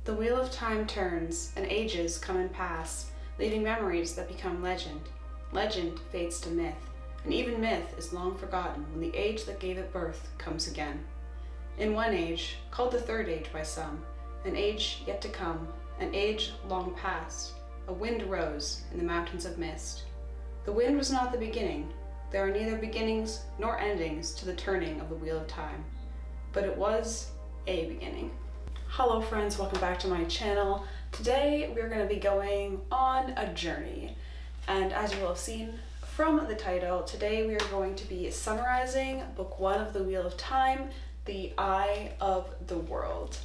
The wheel of time turns, and ages come and pass, leaving memories that become legend. Legend fades to myth, and even myth is long forgotten when the age that gave it birth comes again. In one age, called the Third Age by some, an age yet to come, an age long past, a wind rose in the mountains of mist. The wind was not the beginning. There are neither beginnings nor endings to the turning of the wheel of time, but it was a beginning. Hello friends, welcome back to my channel. Today we're going to be going on a journey, and as you will have seen from the title, today we are going to be summarizing book 1 of the Wheel of Time, The Eye of the World.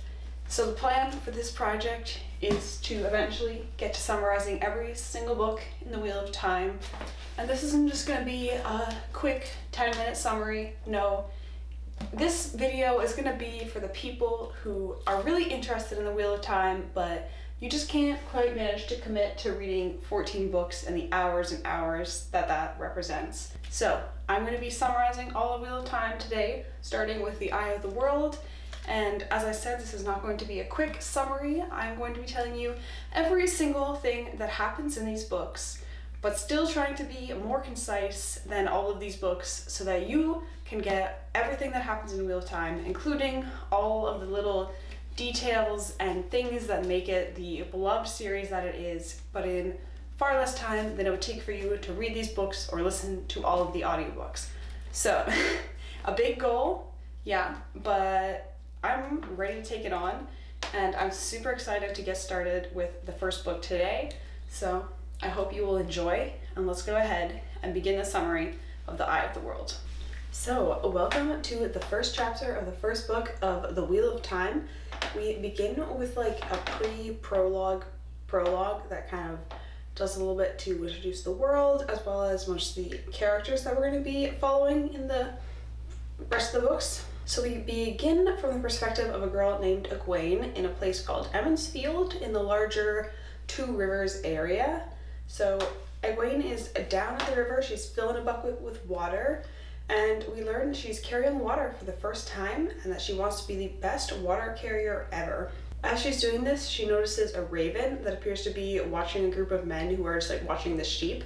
So the plan for this project is to eventually get to summarizing every single book in the Wheel of Time, and this isn't just going to be a quick 10-minute summary. No, this video is going to be for the people who are really interested in the Wheel of Time, but you just can't quite manage to commit to reading 14 books and the hours and hours that represents. So I'm going to be summarizing all of Wheel of Time today, starting with The Eye of the World. And as I said, this is not going to be a quick summary. I'm going to be telling you every single thing that happens in these books, but still trying to be more concise than all of these books so that you can get everything that happens in Wheel of Time, including all of the little details and things that make it the beloved series that it is, but in far less time than it would take for you to read these books or listen to all of the audiobooks. So, a big goal, yeah, but I'm ready to take it on, and I'm super excited to get started with the first book today. So I hope you will enjoy, and let's go ahead and begin the summary of The Eye of the World. So, welcome to the first chapter of the first book of The Wheel of Time. We begin with like a prologue that kind of does a little bit to introduce the world, as well as most of the characters that we're going to be following in the rest of the books. So we begin from the perspective of a girl named Egwene in a place called Emond's Field in the larger Two Rivers area. So Egwene is down at the river, she's filling a bucket with water, and we learn she's carrying water for the first time and that she wants to be the best water carrier ever. As she's doing this, she notices a raven that appears to be watching a group of men who are just like watching the sheep,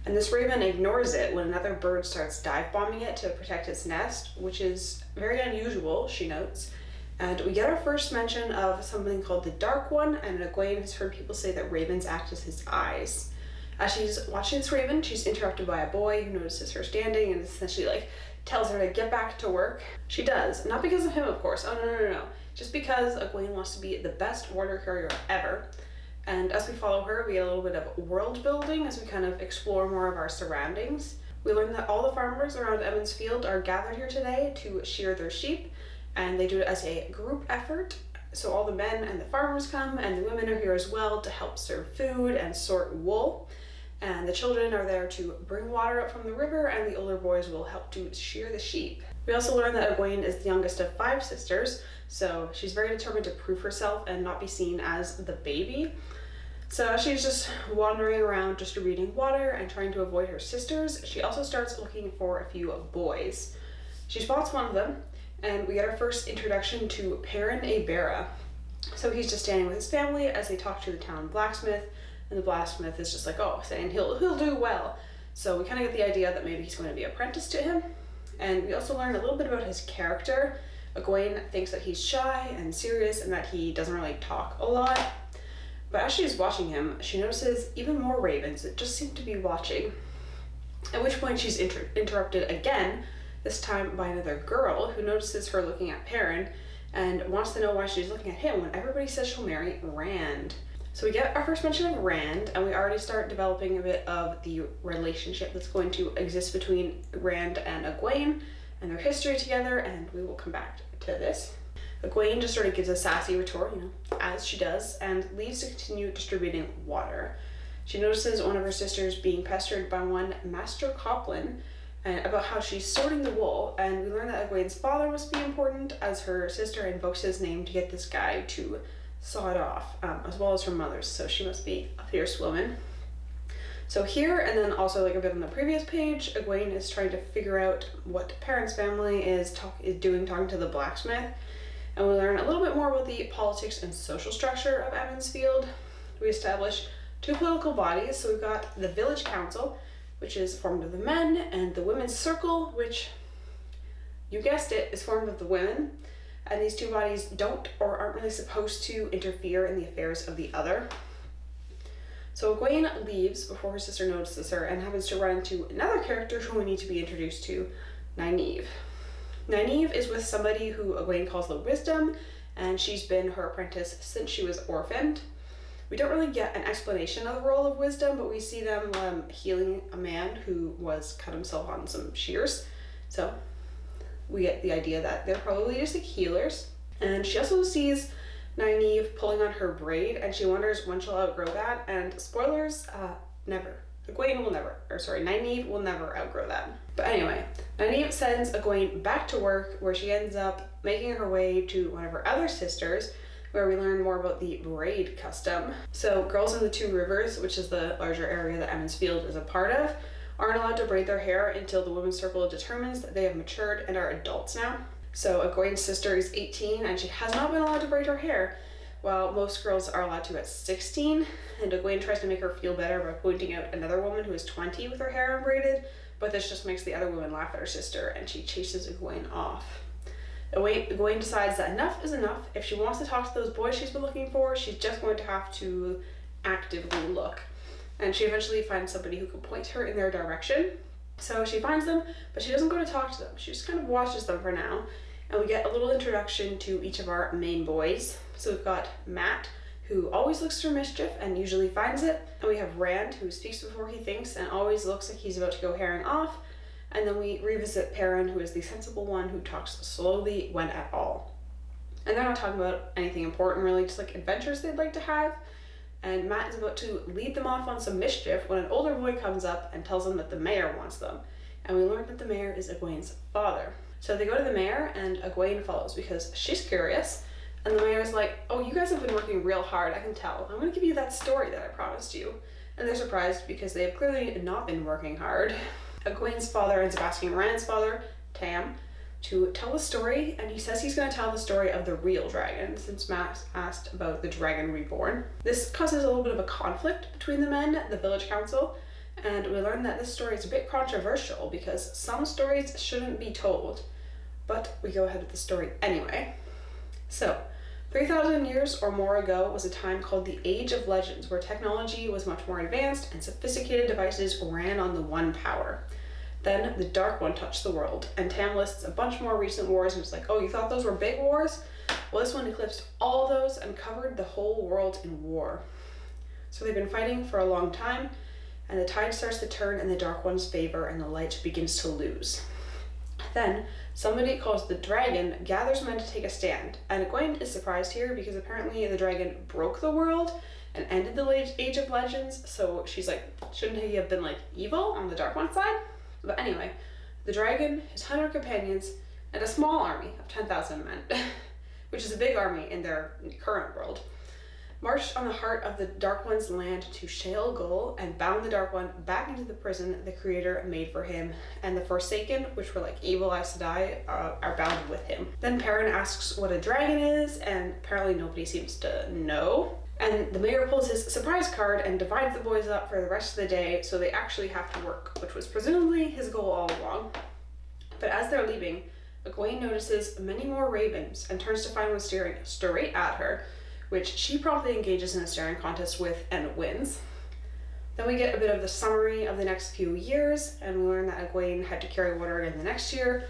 and this raven ignores it when another bird starts dive bombing it to protect its nest, which is very unusual, she notes. And we get our first mention of something called the Dark One, and Egwene has heard people say that ravens act as his eyes. As she's watching this raven, she's interrupted by a boy who notices her standing and essentially like tells her to get back to work. She does, not because of him, of course. Oh, no. Just because Egwene wants to be the best water carrier ever. And as we follow her, we get a little bit of world building as we kind of explore more of our surroundings. We learn that all the farmers around Emond's Field are gathered here today to shear their sheep, and they do it as a group effort. So all the men and the farmers come, and the women are here as well to help serve food and sort wool. And the children are there to bring water up from the river, and the older boys will help to shear the sheep. We also learn that Egwene is the youngest of 5 sisters, so she's very determined to prove herself and not be seen as the baby. So she's just wandering around distributing water and trying to avoid her sisters. She also starts looking for a few boys. She spots one of them, and we get our first introduction to Perrin Aybara. So he's just standing with his family as they talk to the town blacksmith, and the blacksmith is just like, oh, saying he'll do well. So we kind of get the idea that maybe he's going to be apprenticed to him. And we also learn a little bit about his character. Egwene thinks that he's shy and serious and that he doesn't really talk a lot. But as she's watching him, she notices even more ravens that just seem to be watching. At which point she's interrupted again, this time by another girl who notices her looking at Perrin and wants to know why she's looking at him when everybody says she'll marry Rand. So we get our first mention of Rand, and we already start developing a bit of the relationship that's going to exist between Rand and Egwene and their history together, and we will come back to this. Egwene just sort of gives a sassy retort, as she does, and leaves to continue distributing water. She notices one of her sisters being pestered by one Master Coplin about how she's sorting the wool, and we learn that Egwene's father must be important as her sister invokes his name to get this guy to saw it off, as well as her mother's, so she must be a fierce woman. So here, and then also like a bit on the previous page, Egwene is trying to figure out what Perrin's family is doing talking to the blacksmith, And we learn a little bit more about the politics and social structure of Emond's Field. We establish two political bodies. So we've got the Village Council, which is formed of the men, and the Women's Circle, which, you guessed it, is formed of the women. And these two bodies don't or aren't really supposed to interfere in the affairs of the other. So Egwene leaves before her sister notices her and happens to run into another character who we need to be introduced to, Nynaeve. Nynaeve is with somebody who Egwene calls the Wisdom, and she's been her apprentice since she was orphaned. We don't really get an explanation of the role of Wisdom, but we see them healing a man who was cut himself on some shears. So we get the idea that they're probably just like healers. And she also sees Nynaeve pulling on her braid, and she wonders when she'll outgrow that. And spoilers, never. Nynaeve will never outgrow that. But anyway, Nynaeve sends Egwene back to work, where she ends up making her way to one of her other sisters, where we learn more about the braid custom. So girls in the Two Rivers, which is the larger area that Emond's Field is a part of, aren't allowed to braid their hair until the Women's Circle determines that they have matured and are adults now. So Egwene's sister is 18 and she has not been allowed to braid her hair, while most girls are allowed to at 16. And Egwene tries to make her feel better by pointing out another woman who is 20 with her hair unbraided, but this just makes the other woman laugh at her sister, and she chases Egwene off. Egwene decides that enough is enough. If she wants to talk to those boys she's been looking for, she's just going to have to actively look. And she eventually finds somebody who can point her in their direction. So she finds them, but she doesn't go to talk to them. She just kind of watches them for now. And we get a little introduction to each of our main boys. So we've got Mat, who always looks for mischief and usually finds it. And we have Rand, who speaks before he thinks and always looks like he's about to go herring off. And then we revisit Perrin, who is the sensible one who talks slowly when at all. And they're not talking about anything important really, just like adventures they'd like to have. And Mat is about to lead them off on some mischief when an older boy comes up and tells them that the mayor wants them. And we learn that the mayor is Egwene's father. So they go to the mayor, and Egwene follows because she's curious. And the mayor's like, oh, you guys have been working real hard, I can tell. I'm going to give you that story that I promised you. And they're surprised because they have clearly not been working hard. Egwene's father ends up asking Rand's father, Tam, to tell the story, and he says he's going to tell the story of the real dragon, since Mat asked about the dragon reborn. This causes a little bit of a conflict between the men, the village council, and we learn that this story is a bit controversial because some stories shouldn't be told, but we go ahead with the story anyway. So, 3,000 years or more ago was a time called the Age of Legends, where technology was much more advanced and sophisticated devices ran on the One Power. Then the Dark One touched the world, and Tam lists a bunch more recent wars and was like, oh, you thought those were big wars? Well, this one eclipsed all those and covered the whole world in war. So they've been fighting for a long time, and the tide starts to turn in the Dark One's favor and the light begins to lose. Then, somebody calls the dragon gathers men to take a stand, and Egwene is surprised here because apparently the dragon broke the world and ended the Age of Legends, so she's like, shouldn't he have been like evil on the Dark One side? But anyway, the dragon, his 100 companions, and a small army of 10,000 men, which is a big army in their current world, marched on the heart of the Dark One's land to Shale Gull and bound the Dark One back into the prison the Creator made for him, and the Forsaken, which were like evil Aes Sedai, are bound with him. Then Perrin asks what a dragon is, and apparently nobody seems to know. And the mayor pulls his surprise card and divides the boys up for the rest of the day so they actually have to work, which was presumably his goal all along. But as they're leaving, Egwene notices many more ravens and turns to find one staring straight at her, which she promptly engages in a staring contest with and wins. Then we get a bit of the summary of the next few years, and we learn that Egwene had to carry water again the next year.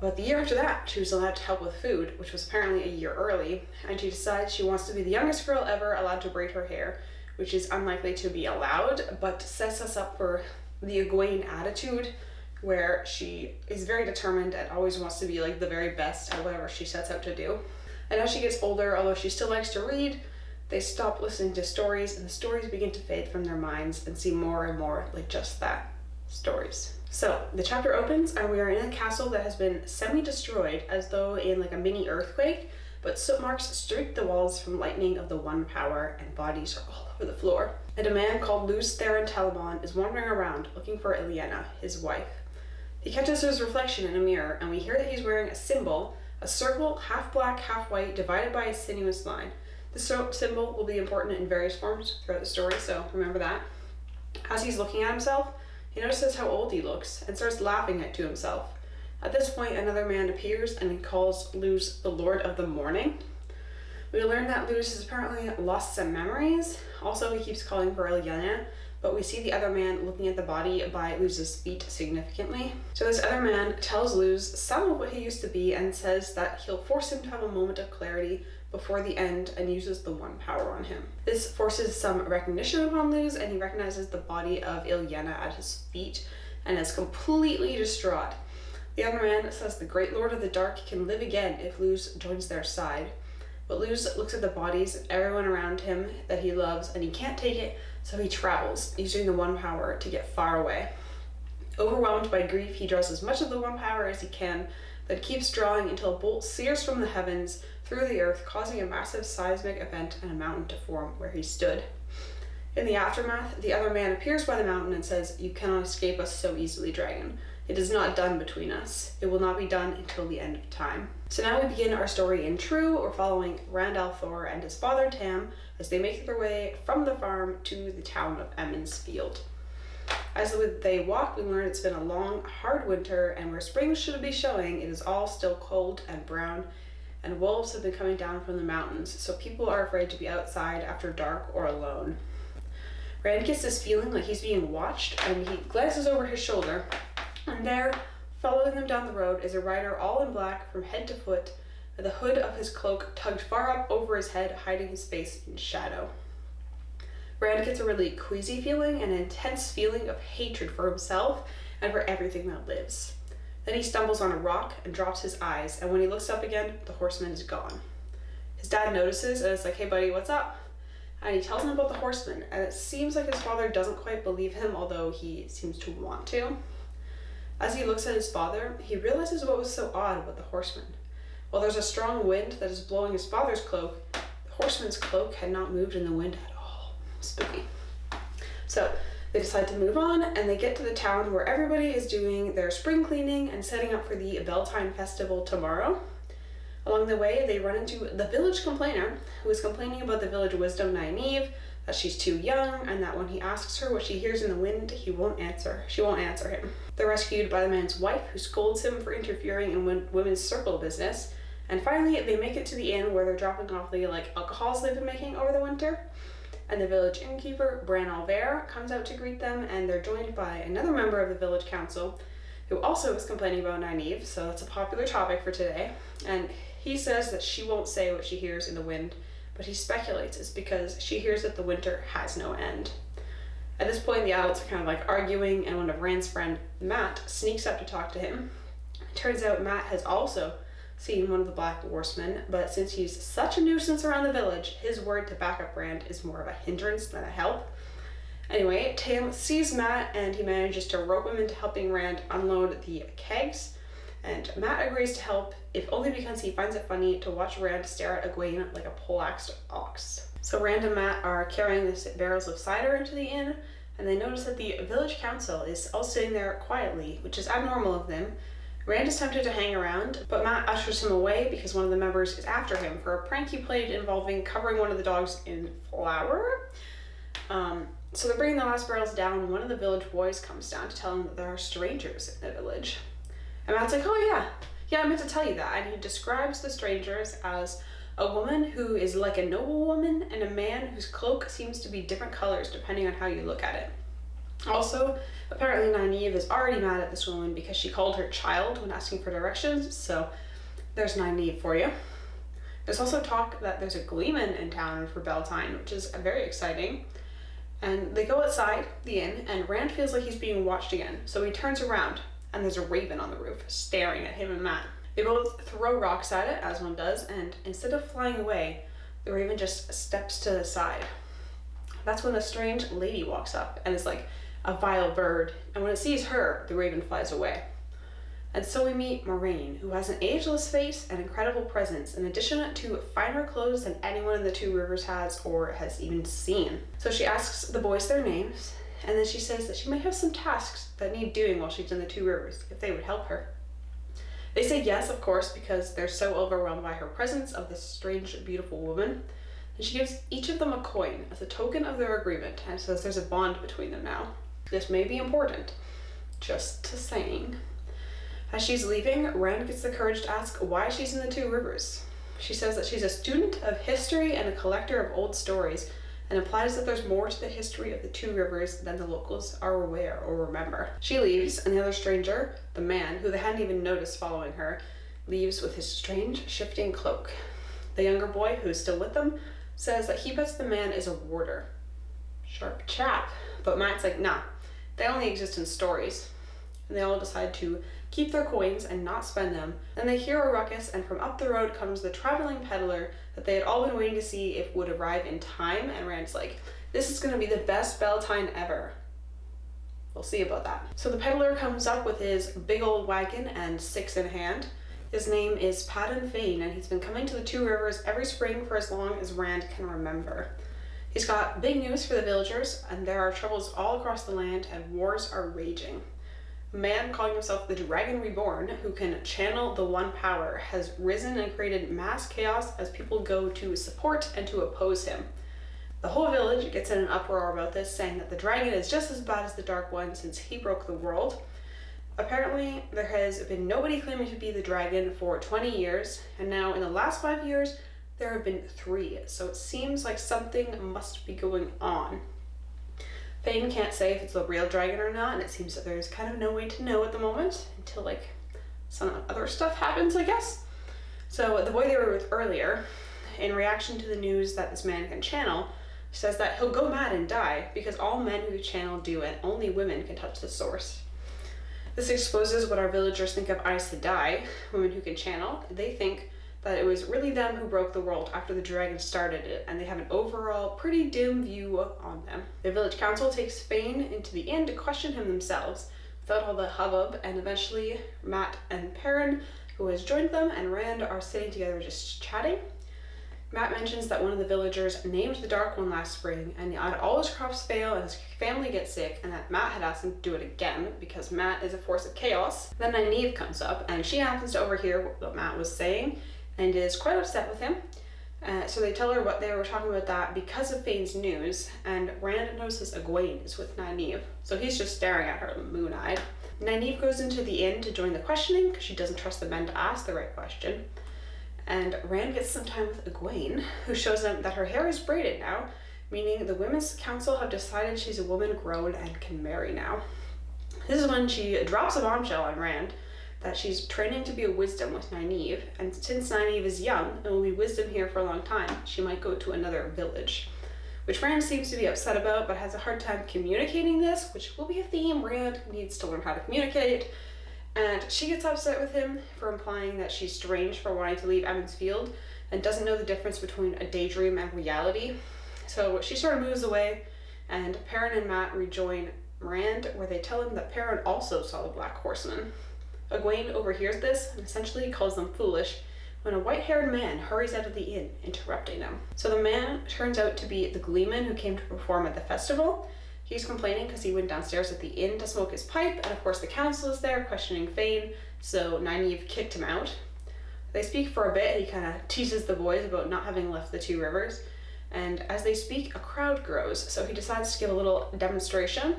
But the year after that, she was allowed to help with food, which was apparently a year early, and she decides she wants to be the youngest girl ever allowed to braid her hair, which is unlikely to be allowed, but sets us up for the Egwene attitude, where she is very determined and always wants to be like the very best at whatever she sets out to do. And as she gets older, although she still likes to read, they stop listening to stories, and the stories begin to fade from their minds and seem more and more like just that, stories. So the chapter opens and we are in a castle that has been semi-destroyed as though in like a mini earthquake, but soot marks streak the walls from lightning of the One Power, and bodies are all over the floor. And a man called Lews Therin Telamon is wandering around looking for Ilyena, his wife. He catches his reflection in a mirror, and we hear that he's wearing a symbol a circle, half black, half white, divided by a sinuous line. This symbol will be important in various forms throughout the story, so remember that. As he's looking at himself, he notices how old he looks and starts laughing to himself. At this point, another man appears and calls Luz the Lord of the Morning. We learn that Luz has apparently lost some memories. Also, he keeps calling for Ilyena, but we see the other man looking at the body by Luz's feet significantly. So this other man tells Luz some of what he used to be and says that he'll force him to have a moment of clarity before the end and uses the one power on him. This forces some recognition upon Luz, and he recognizes the body of Ilyena at his feet and is completely distraught. The other man says the Great Lord of the Dark can live again if Luz joins their side. But Luz looks at the bodies of everyone around him that he loves, and he can't take it, so he travels, using the one power to get far away. Overwhelmed by grief, he draws as much of the one power as he can, but keeps drawing until a bolt sears from the heavens through the earth, causing a massive seismic event and a mountain to form where he stood. In the aftermath, the other man appears by the mountain and says, "You cannot escape us so easily, dragon. It is not done between us. It will not be done until the end of time." So now we begin our story in True. We're following Rand al'Thor and his father Tam as they make their way from the farm to the town of Emond's Field. As they walk, we learn it's been a long, hard winter, and where spring should be showing, it is all still cold and brown, and wolves have been coming down from the mountains, so people are afraid to be outside after dark or alone. Rand gets this feeling like he's being watched, and he glances over his shoulder, and there, following them down the road, is a rider all in black from head to foot, with the hood of his cloak tugged far up over his head, hiding his face in shadow. Rand gets a really queasy feeling, an intense feeling of hatred for himself and for everything that lives. Then he stumbles on a rock and drops his eyes, and when he looks up again, the horseman is gone. His dad notices and is like, "Hey buddy, what's up?" And he tells him about the horseman, and it seems like his father doesn't quite believe him, although he seems to want to. As he looks at his father, he realizes what was so odd about the horseman. While there's a strong wind that is blowing his father's cloak, the horseman's cloak had not moved in the wind at all. Spooky. So they decide to move on, and they get to the town where everybody is doing their spring cleaning and setting up for the Beltane festival tomorrow. Along the way, they run into the village complainer, who is complaining about the village wisdom Nynaeve, that she's too young, and that when he asks her what she hears in the wind, she won't answer him. They're rescued by the man's wife, who scolds him for interfering in women's circle business, and finally they make it to the inn where they're dropping off the alcohols they've been making over the winter. And the village innkeeper, Bran al'Ver, comes out to greet them, and they're joined by another member of the village council, who also is complaining about Nynaeve, so that's a popular topic for today. And he says that she won't say what she hears in the wind, but he speculates it's because she hears that the winter has no end. At this point, the adults are kind of arguing, and one of Rand's friend, Mat, sneaks up to talk to him. It turns out Mat has also seen one of the Black Horsemen, but since he's such a nuisance around the village, his word to back up Rand is more of a hindrance than a help. Anyway, Tam sees Mat, and he manages to rope him into helping Rand unload the kegs, and Mat agrees to help, if only because he finds it funny to watch Rand stare at Egwene like a poleaxed ox. So Rand and Mat are carrying the barrels of cider into the inn, and they notice that the village council is all sitting there quietly, which is abnormal of them. Rand is tempted to hang around, but Mat ushers him away because one of the members is after him for a prank he played involving covering one of the dogs in flour. So they're bringing the last barrels down, and one of the village boys comes down to tell them that there are strangers in the village. And Mat's like, "Oh yeah, I meant to tell you that." And he describes the strangers as a woman who is like a noble woman and a man whose cloak seems to be different colors depending on how you look at it. Also, apparently Nynaeve is already mad at this woman because she called her child when asking for directions, so there's Nynaeve for you. There's also talk that there's a gleeman in town for Beltane, which is very exciting. And they go outside the inn, and Rand feels like he's being watched again, so he turns around, and there's a raven on the roof staring at him and Mat. They both throw rocks at it, as one does, and instead of flying away, the raven just steps to the side. That's when a strange lady walks up and is like a vile bird, and when it sees her, the raven flies away. And so we meet Moiraine, who has an ageless face and incredible presence, in addition to finer clothes than anyone in the Two Rivers has or has even seen. So she asks the boys their names, and then she says that she might have some tasks that need doing while she's in the Two Rivers, if they would help her. They say yes, of course, because they're so overwhelmed by her presence of this strange, beautiful woman. And she gives each of them a coin as a token of their agreement and says there's a bond between them now. This may be important. Just saying. As she's leaving, Rand gets the courage to ask why she's in the Two Rivers. She says that she's a student of history and a collector of old stories, and implies that there's more to the history of the Two Rivers than the locals are aware or remember. She leaves, and the other stranger, the man, who they hadn't even noticed following her, leaves with his strange, shifting cloak. The younger boy, who's still with them, says that he bets the man is a warder. Sharp chap. But Matt's like, nah, they only exist in stories. And they all decide to keep their coins and not spend them. Then they hear a ruckus, and from up the road comes the traveling peddler that they had all been waiting to see if would arrive in time. And Rand's like, this is going to be the best Beltane ever. We'll see about that. So the peddler comes up with his big old wagon and six in hand. His name is Padan Fain, and he's been coming to the Two Rivers every spring for as long as Rand can remember. He's got big news for the villagers, and there are troubles all across the land, and wars are raging. A man calling himself the Dragon Reborn, who can channel the One Power, has risen and created mass chaos as people go to support and to oppose him. The whole village gets in an uproar about this, saying that the dragon is just as bad as the Dark One since he broke the world. Apparently, there has been nobody claiming to be the dragon for 20 years, and now in the last 5 years, there have been 3, so it seems like something must be going on. Fain can't say if it's the real dragon or not, and it seems that there's kind of no way to know at the moment until some other stuff happens, I guess. So the boy they were with earlier, in reaction to the news that this man can channel, says that he'll go mad and die because all men who channel do and only women can touch the source. This exposes what our villagers think of Aes Sedai, women who can channel. They think that it was really them who broke the world after the dragon started it, and they have an overall pretty dim view on them. The village council takes Fain into the inn to question him themselves, without all the hubbub, and eventually Mat and Perrin, who has joined them, and Rand are sitting together just chatting. Mat mentions that one of the villagers named the Dark One last spring, and had all his crops fail and his family get sick, and that Mat had asked him to do it again because Mat is a force of chaos. Then Nynaeve comes up, and she happens to overhear what Mat was saying, and is quite upset with him. So they tell her what they were talking about that because of Fain's news, and Rand notices Egwene is with Nynaeve, so he's just staring at her moon-eyed. Nynaeve goes into the inn to join the questioning because she doesn't trust the men to ask the right question. And Rand gets some time with Egwene, who shows them that her hair is braided now, meaning the Women's Council have decided she's a woman grown and can marry now. This is when she drops a bombshell on Rand, that she's training to be a wisdom with Nynaeve, and since Nynaeve is young and will be wisdom here for a long time, she might go to another village. Which Rand seems to be upset about, but has a hard time communicating this, which will be a theme. Rand needs to learn how to communicate. And she gets upset with him for implying that she's strange for wanting to leave Emond's Field and doesn't know the difference between a daydream and reality. So she sort of moves away, and Perrin and Mat rejoin Rand, where they tell him that Perrin also saw the Black Horseman. Egwene overhears this and essentially calls them foolish when a white-haired man hurries out of the inn, interrupting them. So the man turns out to be the gleeman who came to perform at the festival. He's complaining because he went downstairs at the inn to smoke his pipe, and of course the council is there questioning Fain, so Nynaeve kicked him out. They speak for a bit. He kind of teases the boys about not having left the Two Rivers, and as they speak, a crowd grows, so he decides to give a little demonstration.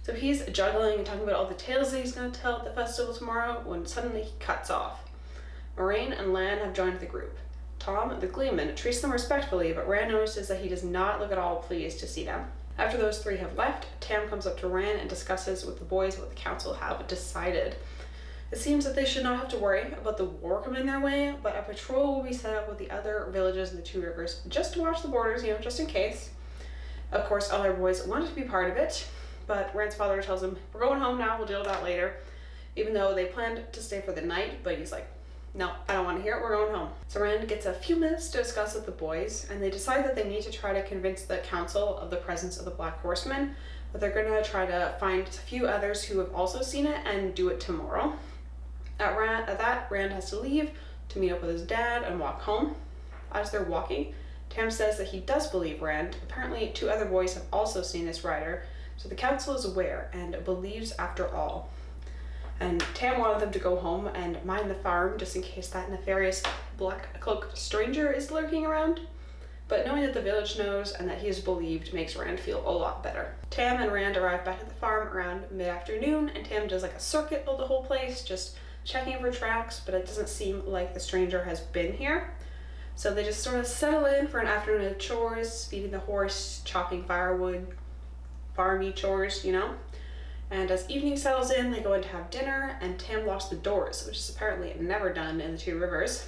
So he's juggling and talking about all the tales that he's going to tell at the festival tomorrow when suddenly he cuts off. Moraine and Lan have joined the group. Tom, the gleeman, treats them respectfully, but Rand notices that he does not look at all pleased to see them. After those three have left, Tam comes up to Rand and discusses with the boys what the council have decided. It seems that they should not have to worry about the war coming their way, but a patrol will be set up with the other villages in the Two Rivers just to watch the borders, just in case. Of course, other boys want to be part of it, but Rand's father tells him, we're going home now, we'll deal with that later. Even though they planned to stay for the night, but he's like, no, I don't want to hear it, we're going home. So Rand gets a few minutes to discuss with the boys, and they decide that they need to try to convince the council of the presence of the Black Horseman, but they're going to try to find a few others who have also seen it and do it tomorrow. At that, Rand has to leave to meet up with his dad and walk home. As they're walking, Tam says that he does believe Rand. Apparently, 2 other boys have also seen this rider, so the council is aware and believes after all. And Tam wanted them to go home and mind the farm just in case that nefarious black-cloaked stranger is lurking around. But knowing that the village knows and that he is believed makes Rand feel a lot better. Tam and Rand arrive back at the farm around mid-afternoon, and Tam does like a circuit of the whole place, just checking for tracks, but it doesn't seem like the stranger has been here. So they just sort of settle in for an afternoon of chores, feeding the horse, chopping firewood, farmy chores, you know? And as evening settles in, they go in to have dinner, and Tam locks the doors, which is apparently never done in the Two Rivers.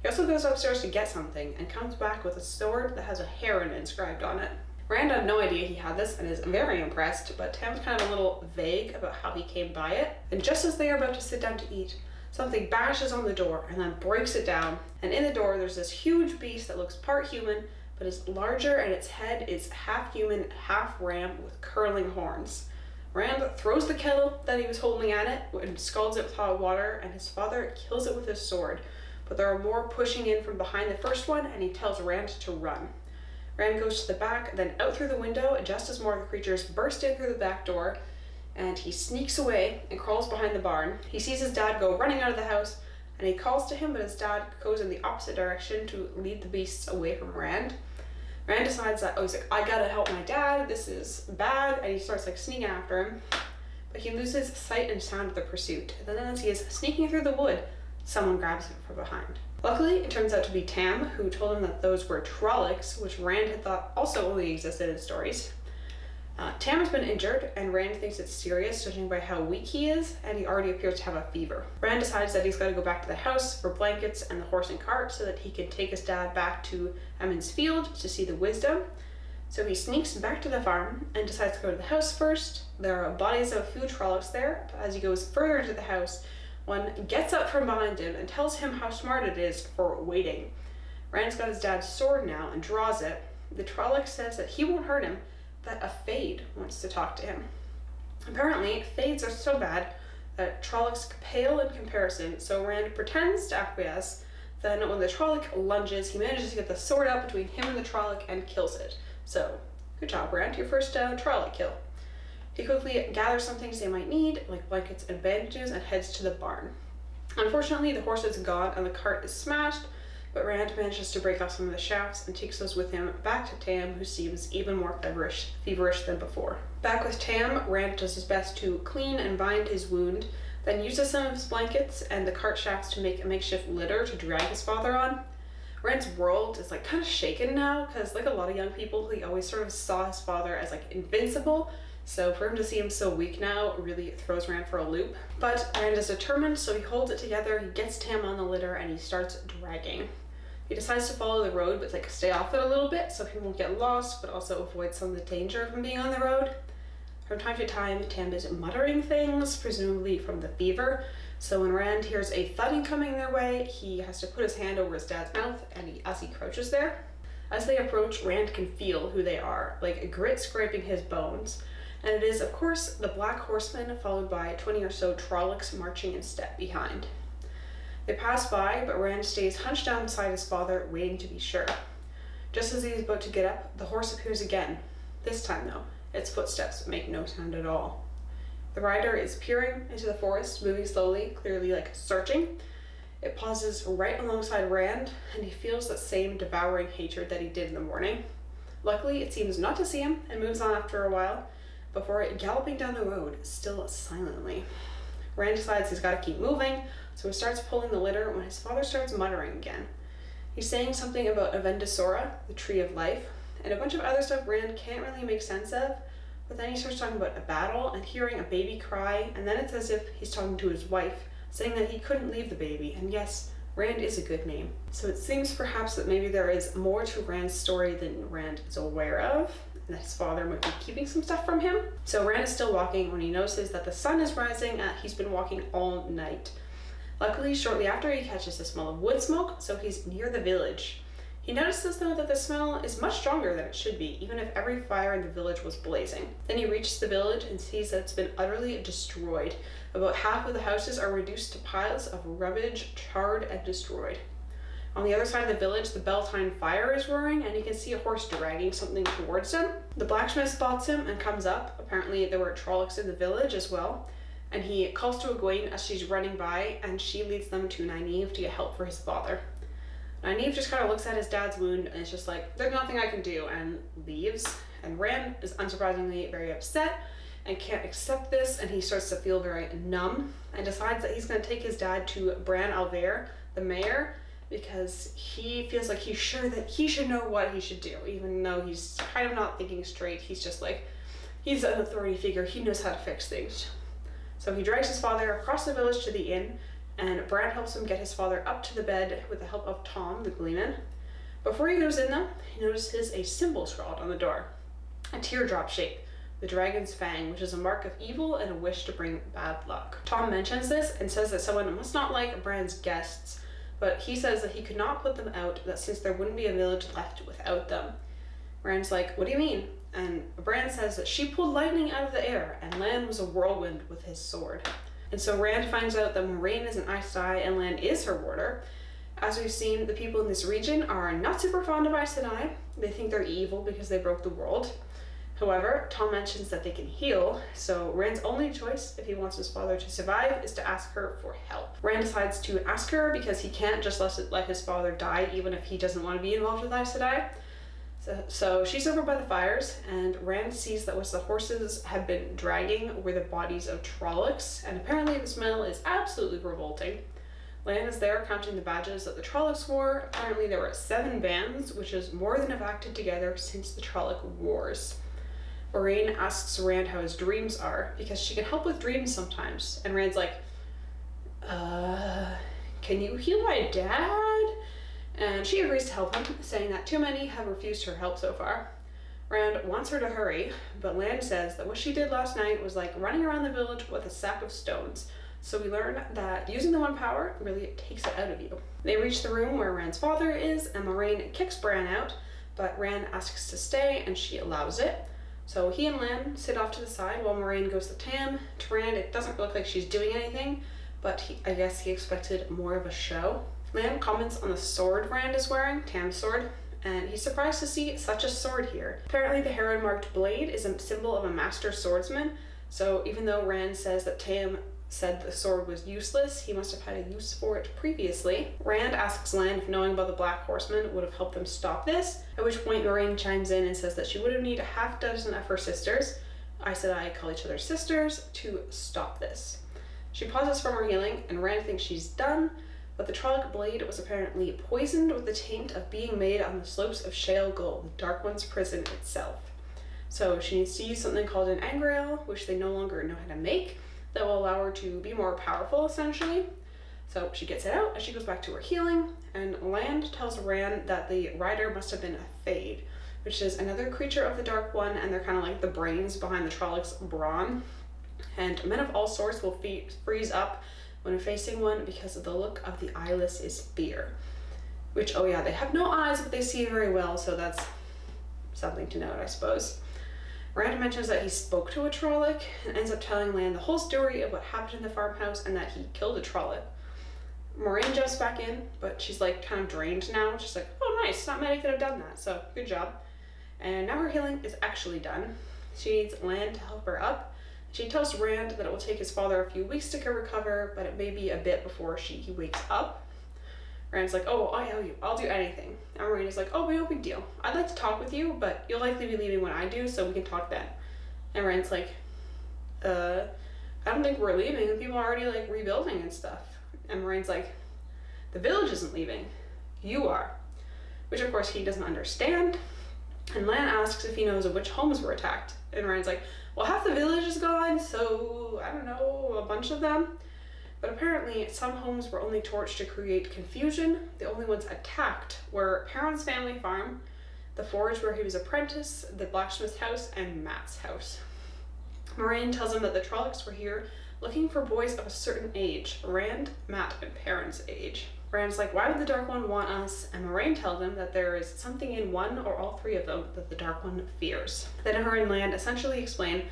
He also goes upstairs to get something, and comes back with a sword that has a heron inscribed on it. Rand had no idea he had this, and is very impressed, but Tam's kind of a little vague about how he came by it. And just as they are about to sit down to eat, something bashes on the door, and then breaks it down. And in the door, there's this huge beast that looks part human, but is larger, and its head is half human, half ram, with curling horns. Rand throws the kettle that he was holding at it and scalds it with hot water, and his father kills it with his sword. But there are more pushing in from behind the first one, and he tells Rand to run. Rand goes to the back, then out through the window, just as more of the creatures burst in through the back door, and he sneaks away and crawls behind the barn. He sees his dad go running out of the house, and he calls to him, but his dad goes in the opposite direction to lead the beasts away from Rand. Rand decides that, he's like, I gotta help my dad, this is bad, and he starts like sneaking after him. But he loses sight and sound of the pursuit. And then as he is sneaking through the wood, someone grabs him from behind. Luckily, it turns out to be Tam, who told him that those were Trollocs, which Rand had thought also only existed in stories. Tam has been injured, and Rand thinks it's serious, judging by how weak he is, and he already appears to have a fever. Rand decides that he's got to go back to the house for blankets and the horse and cart so that he can take his dad back to Emond's Field to see the wisdom. So he sneaks back to the farm and decides to go to the house first. There are bodies of a few Trollocs there, but as he goes further into the house, one gets up from behind him and tells him how smart it is for waiting. Rand's got his dad's sword now and draws it. The Trolloc says that he won't hurt him, that a Fade wants to talk to him. Apparently, Fades are so bad that Trollocs pale in comparison, so Rand pretends to acquiesce. Then when the Trolloc lunges, he manages to get the sword out between him and the Trolloc and kills it. So, good job, Rand, your first Trolloc kill. He quickly gathers some things they might need, like blankets and bandages, and heads to the barn. Unfortunately, the horse is gone and the cart is smashed, but Rand manages to break off some of the shafts and takes those with him back to Tam, who seems even more feverish than before. Back with Tam, Rand does his best to clean and bind his wound, then uses some of his blankets and the cart shafts to make a makeshift litter to drag his father on. Rand's world is like kind of shaken now, because like a lot of young people, he always sort of saw his father as like invincible, so for him to see him so weak now really throws Rand for a loop. But Rand is determined, so he holds it together, he gets Tam on the litter, and he starts dragging. He decides to follow the road, but like stay off it a little bit so he won't get lost, but also avoid some of the danger from being on the road. From time to time, Tam is muttering things, presumably from the fever. So when Rand hears a thudding coming their way, he has to put his hand over his dad's mouth as he crouches there. As they approach, Rand can feel who they are, like a grit scraping his bones. And it is, of course, the Black Horseman, followed by 20 or so Trollocs marching in step behind. They pass by, but Rand stays hunched down beside his father, waiting to be sure. Just as he is about to get up, the horse appears again. This time, though, its footsteps make no sound at all. The rider is peering into the forest, moving slowly, clearly like searching. It pauses right alongside Rand, and he feels that same devouring hatred that he did in the morning. Luckily, it seems not to see him, and moves on after a while, before galloping down the road, still silently. Rand decides he's got to keep moving, so he starts pulling the litter when his father starts muttering again. He's saying something about Avendasora, the Tree of Life, and a bunch of other stuff Rand can't really make sense of, but then he starts talking about a battle and hearing a baby cry, and then it's as if he's talking to his wife, saying that he couldn't leave the baby, and yes, Rand is a good name. So it seems perhaps that maybe there is more to Rand's story than Rand is aware of, and that his father might be keeping some stuff from him. So Rand is still walking when he notices that the sun is rising and he's been walking all night. Luckily, shortly after, he catches the smell of wood smoke, so he's near the village. He notices, though, that the smell is much stronger than it should be, even if every fire in the village was blazing. Then he reaches the village and sees that it's been utterly destroyed. About half of the houses are reduced to piles of rubbish, charred and destroyed. On the other side of the village, the Beltane fire is roaring, and he can see a horse dragging something towards him. The blacksmith spots him and comes up. Apparently there were Trollocs in the village as well. and he calls to Egwene as she's running by, and she leads them to Nynaeve to get help for his father. Nynaeve just kind of looks at his dad's wound and is just like, there's nothing I can do, and leaves. And Rand is unsurprisingly very upset and can't accept this, and he starts to feel very numb and decides that he's going to take his dad to Bran al'Vere, the mayor, because he feels like he's sure that he should know what he should do, even though he's kind of not thinking straight. He's just like, he's an authority figure, he knows how to fix things. So he drags his father across the village to the inn, and Bran helps him get his father up to the bed with the help of Tom, the Gleeman. Before he goes in though, he notices a symbol scrawled on the door, a teardrop shape, the dragon's fang, which is a mark of evil and a wish to bring bad luck. Tom mentions this and says that someone must not like Bran's guests, but he says that he could not put them out, that since there wouldn't be a village left without them. Rand's like, what do you mean? And Bran says that she pulled lightning out of the air, and Lan was a whirlwind with his sword. And so Rand finds out that Moiraine is an Aes Sedai and Lan is her warder. As we've seen, the people in this region are not super fond of Aes Sedai. They think they're evil because they broke the world. However, Tom mentions that they can heal, so Rand's only choice, if he wants his father to survive, is to ask her for help. Rand decides to ask her because he can't just let his father die, even if he doesn't want to be involved with Aes Sedai. So she's over by the fires, and Rand sees that what the horses have been dragging were the bodies of Trollocs, and apparently the smell is absolutely revolting. Lan is there counting the badges that the Trollocs wore. Apparently there were 7 bands, which is more than have acted together since the Trolloc Wars. Moiraine asks Rand how his dreams are, because she can help with dreams sometimes, and Rand's like, can you heal my dad? And she agrees to help him, saying that too many have refused her help so far. Rand wants her to hurry, but Lan says that what she did last night was like running around the village with a sack of stones. So we learn that using the one power really takes it out of you. They reach the room where Rand's father is, and Moiraine kicks Bran out, but Rand asks to stay, and she allows it. So he and Lan sit off to the side while Moiraine goes to Tam. To Rand, it doesn't look like she's doing anything, but I guess he expected more of a show. Lan comments on the sword Rand is wearing, Tam's sword, and he's surprised to see such a sword here. Apparently the heron-marked blade is a symbol of a master swordsman, so even though Rand says that Tam said the sword was useless, he must have had a use for it previously. Rand asks Lan if knowing about the Black Horseman would have helped them stop this, at which point Moiraine chimes in and says that she would have needed a half dozen of her sisters, Aes Sedai call each other sisters, to stop this. She pauses from her healing, and Rand thinks she's done, but the Trolloc blade was apparently poisoned with the taint of being made on the slopes of Shale Gull, the Dark One's prison itself. So she needs to use something called an Angreal, which they no longer know how to make, that will allow her to be more powerful, essentially. So she gets it out, and she goes back to her healing, and Lan tells Rand that the rider must have been a Fade, which is another creature of the Dark One, and they're kind of like the brains behind the Trollocs' brawn. And men of all sorts will freeze up when facing one because of the look of the eyeless is fear. Which, oh yeah, they have no eyes, but they see very well, so that's something to note, I suppose. Rand mentions that he spoke to a Trolloc and ends up telling Lan the whole story of what happened in the farmhouse and that he killed a Trolloc. Moiraine jumps back in, but she's like kind of drained now. She's like, oh nice, not many could have done that, so good job. And now her healing is actually done. She needs Lan to help her up. She tells Rand that it will take his father a few weeks to recover, but it may be a bit before he wakes up. Rand's like, oh, I owe you. I'll do anything. And Moiraine is like, oh, no big deal. I'd like to talk with you, but you'll likely be leaving when I do, so we can talk then. And Rand's like, I don't think we're leaving. People are already, like, rebuilding and stuff. And Moiraine's like, the village isn't leaving. You are. Which, of course, he doesn't understand. And Lan asks if he knows of which homes were attacked. And Rand's like, well, half the village is gone, so, I don't know, a bunch of them. But apparently, some homes were only torched to create confusion. The only ones attacked were Perron's family farm, the forge where he was apprentice, the blacksmith's house, and Mat's house. Moiraine tells him that the Trollocs were here looking for boys of a certain age, Rand, Mat, and Perron's age. Rand's like, why would the Dark One want us? And Moiraine tells him that there is something in one or all 3 of them that the Dark One fears. Then her and Lan essentially explain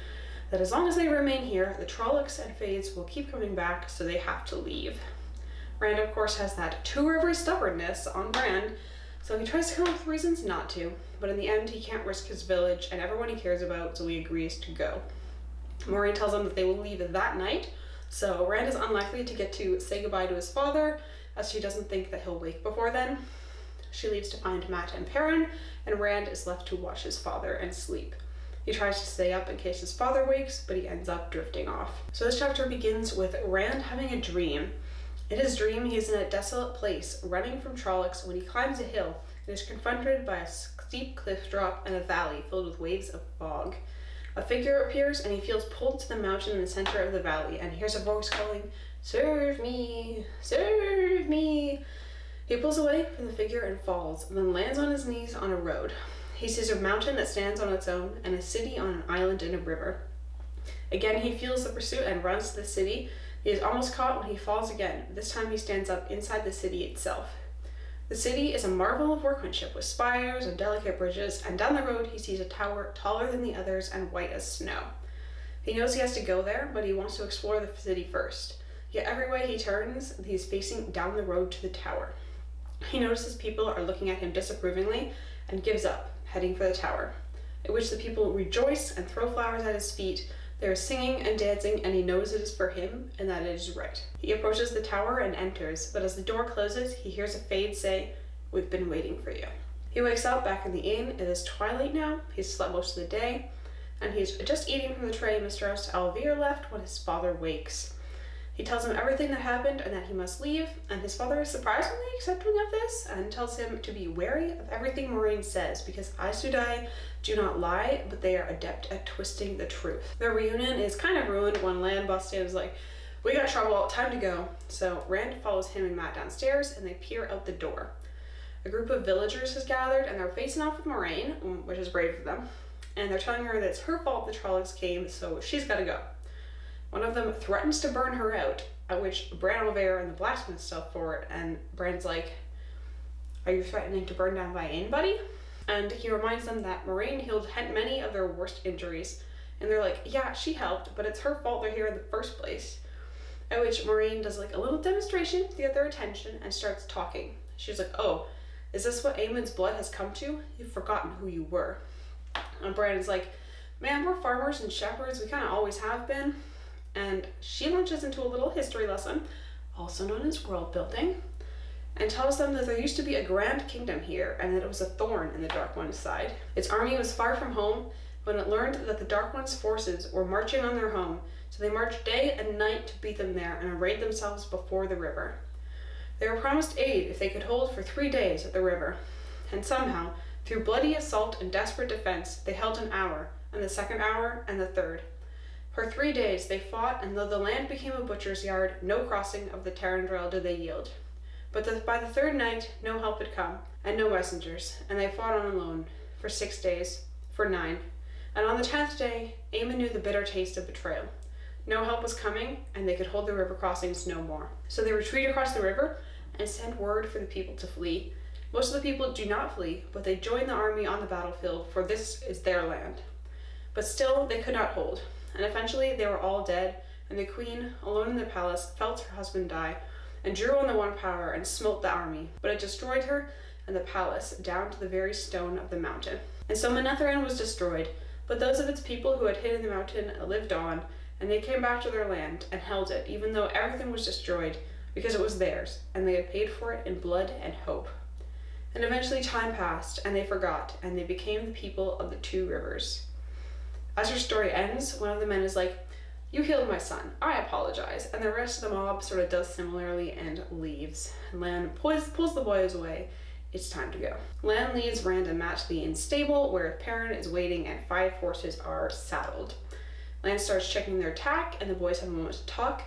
that as long as they remain here, the Trollocs and Fades will keep coming back, so they have to leave. Rand, of course, has that Two Rivers stubbornness on Rand, so he tries to come up with reasons not to, but in the end, he can't risk his village and everyone he cares about, so he agrees to go. Moiraine tells him that they will leave that night, So Rand is unlikely to get to say goodbye to his father, as she doesn't think that he'll wake before then. She leaves to find Mat and Perrin, and Rand is left to watch his father and sleep. He tries to stay up in case his father wakes, but he ends up drifting off. So this chapter begins with Rand having a dream. In his dream, he is in a desolate place, running from Trollocs when he climbs a hill and is confronted by a steep cliff drop and a valley filled with waves of fog. A figure appears and he feels pulled to the mountain in the center of the valley and hears a voice calling, "Serve me! Serve me!" He pulls away from the figure and falls, and then lands on his knees on a road. He sees a mountain that stands on its own and a city on an island in a river. Again, he feels the pursuit and runs to the city. He is almost caught when he falls again. This time he stands up inside the city itself. The city is a marvel of workmanship with spires and delicate bridges, and down the road he sees a tower taller than the others and white as snow. He knows he has to go there, but he wants to explore the city first. Yet every way he turns, he is facing down the road to the tower. He notices people are looking at him disapprovingly and gives up, heading for the tower, at which the people rejoice and throw flowers at his feet. They are singing and dancing, and he knows it is for him and that it is right. He approaches the tower and enters, but as the door closes, he hears a Fade say, "We've been waiting for you." He wakes up back in the inn. It is twilight now. He's slept most of the day, and he's just eating from the tray Mistress Alvir left when his father wakes. He tells him everything that happened and that he must leave, and his father is surprisingly accepting of this and tells him to be wary of everything Moiraine says because Aes Sedai do not lie, but they are adept at twisting the truth. Their reunion is kind of ruined when Lan busts in and is like, "We got trouble, time to go." So Rand follows him and Mat downstairs and they peer out the door. A group of villagers has gathered and they're facing off with Moiraine, which is brave of them, and they're telling her that it's her fault the Trollocs came, so she's gotta go. One of them threatens to burn her out, at which Bran Olvera and the blacksmith step forward, and Bran's like, "Are you threatening to burn down my inn, buddy?" And he reminds them that Moiraine healed many of their worst injuries, and they're like, "Yeah, she helped, but it's her fault they're here in the first place." At which Moiraine does like a little demonstration to get their attention and starts talking. She's like, "Oh, is this what Aemon's blood has come to? You've forgotten who you were." And Bran's like, "Man, we're farmers and shepherds, we kind of always have been." And she launches into a little history lesson, also known as world building, and tells them that there used to be a grand kingdom here and that it was a thorn in the Dark One's side. Its army was far from home when it learned that the Dark One's forces were marching on their home, so they marched day and night to beat them there and arrayed themselves before the river. They were promised aid if they could hold for 3 days at the river, and somehow, through bloody assault and desperate defense, they held an hour, and the second hour, and the third. For 3 days they fought, and though the land became a butcher's yard, no crossing of the Tarandrel did they yield. But by the third night, no help had come, and no messengers, and they fought on alone, for 6 days, for 9. And on the 10th day, Aemon knew the bitter taste of betrayal. No help was coming, and they could hold the river crossings no more. So they retreat across the river, and send word for the people to flee. Most of the people do not flee, but they join the army on the battlefield, for this is their land. But still, they could not hold. And eventually they were all dead, and the queen, alone in the palace, felt her husband die, and drew on the One Power and smote the army, but it destroyed her and the palace down to the very stone of the mountain. And so Manetheren was destroyed, but those of its people who had hidden the mountain lived on, and they came back to their land and held it, even though everything was destroyed, because it was theirs, and they had paid for it in blood and hope. And eventually time passed, and they forgot, and they became the people of the Two Rivers. As her story ends, one of the men is like, "You killed my son, I apologize," and the rest of the mob sort of does similarly and leaves. And Lan pulls the boys away. It's time to go. Lan leads Rand and Mat to the inn stable, where Perrin is waiting and 5 horses are saddled. Lan starts checking their tack, and the boys have a moment to talk.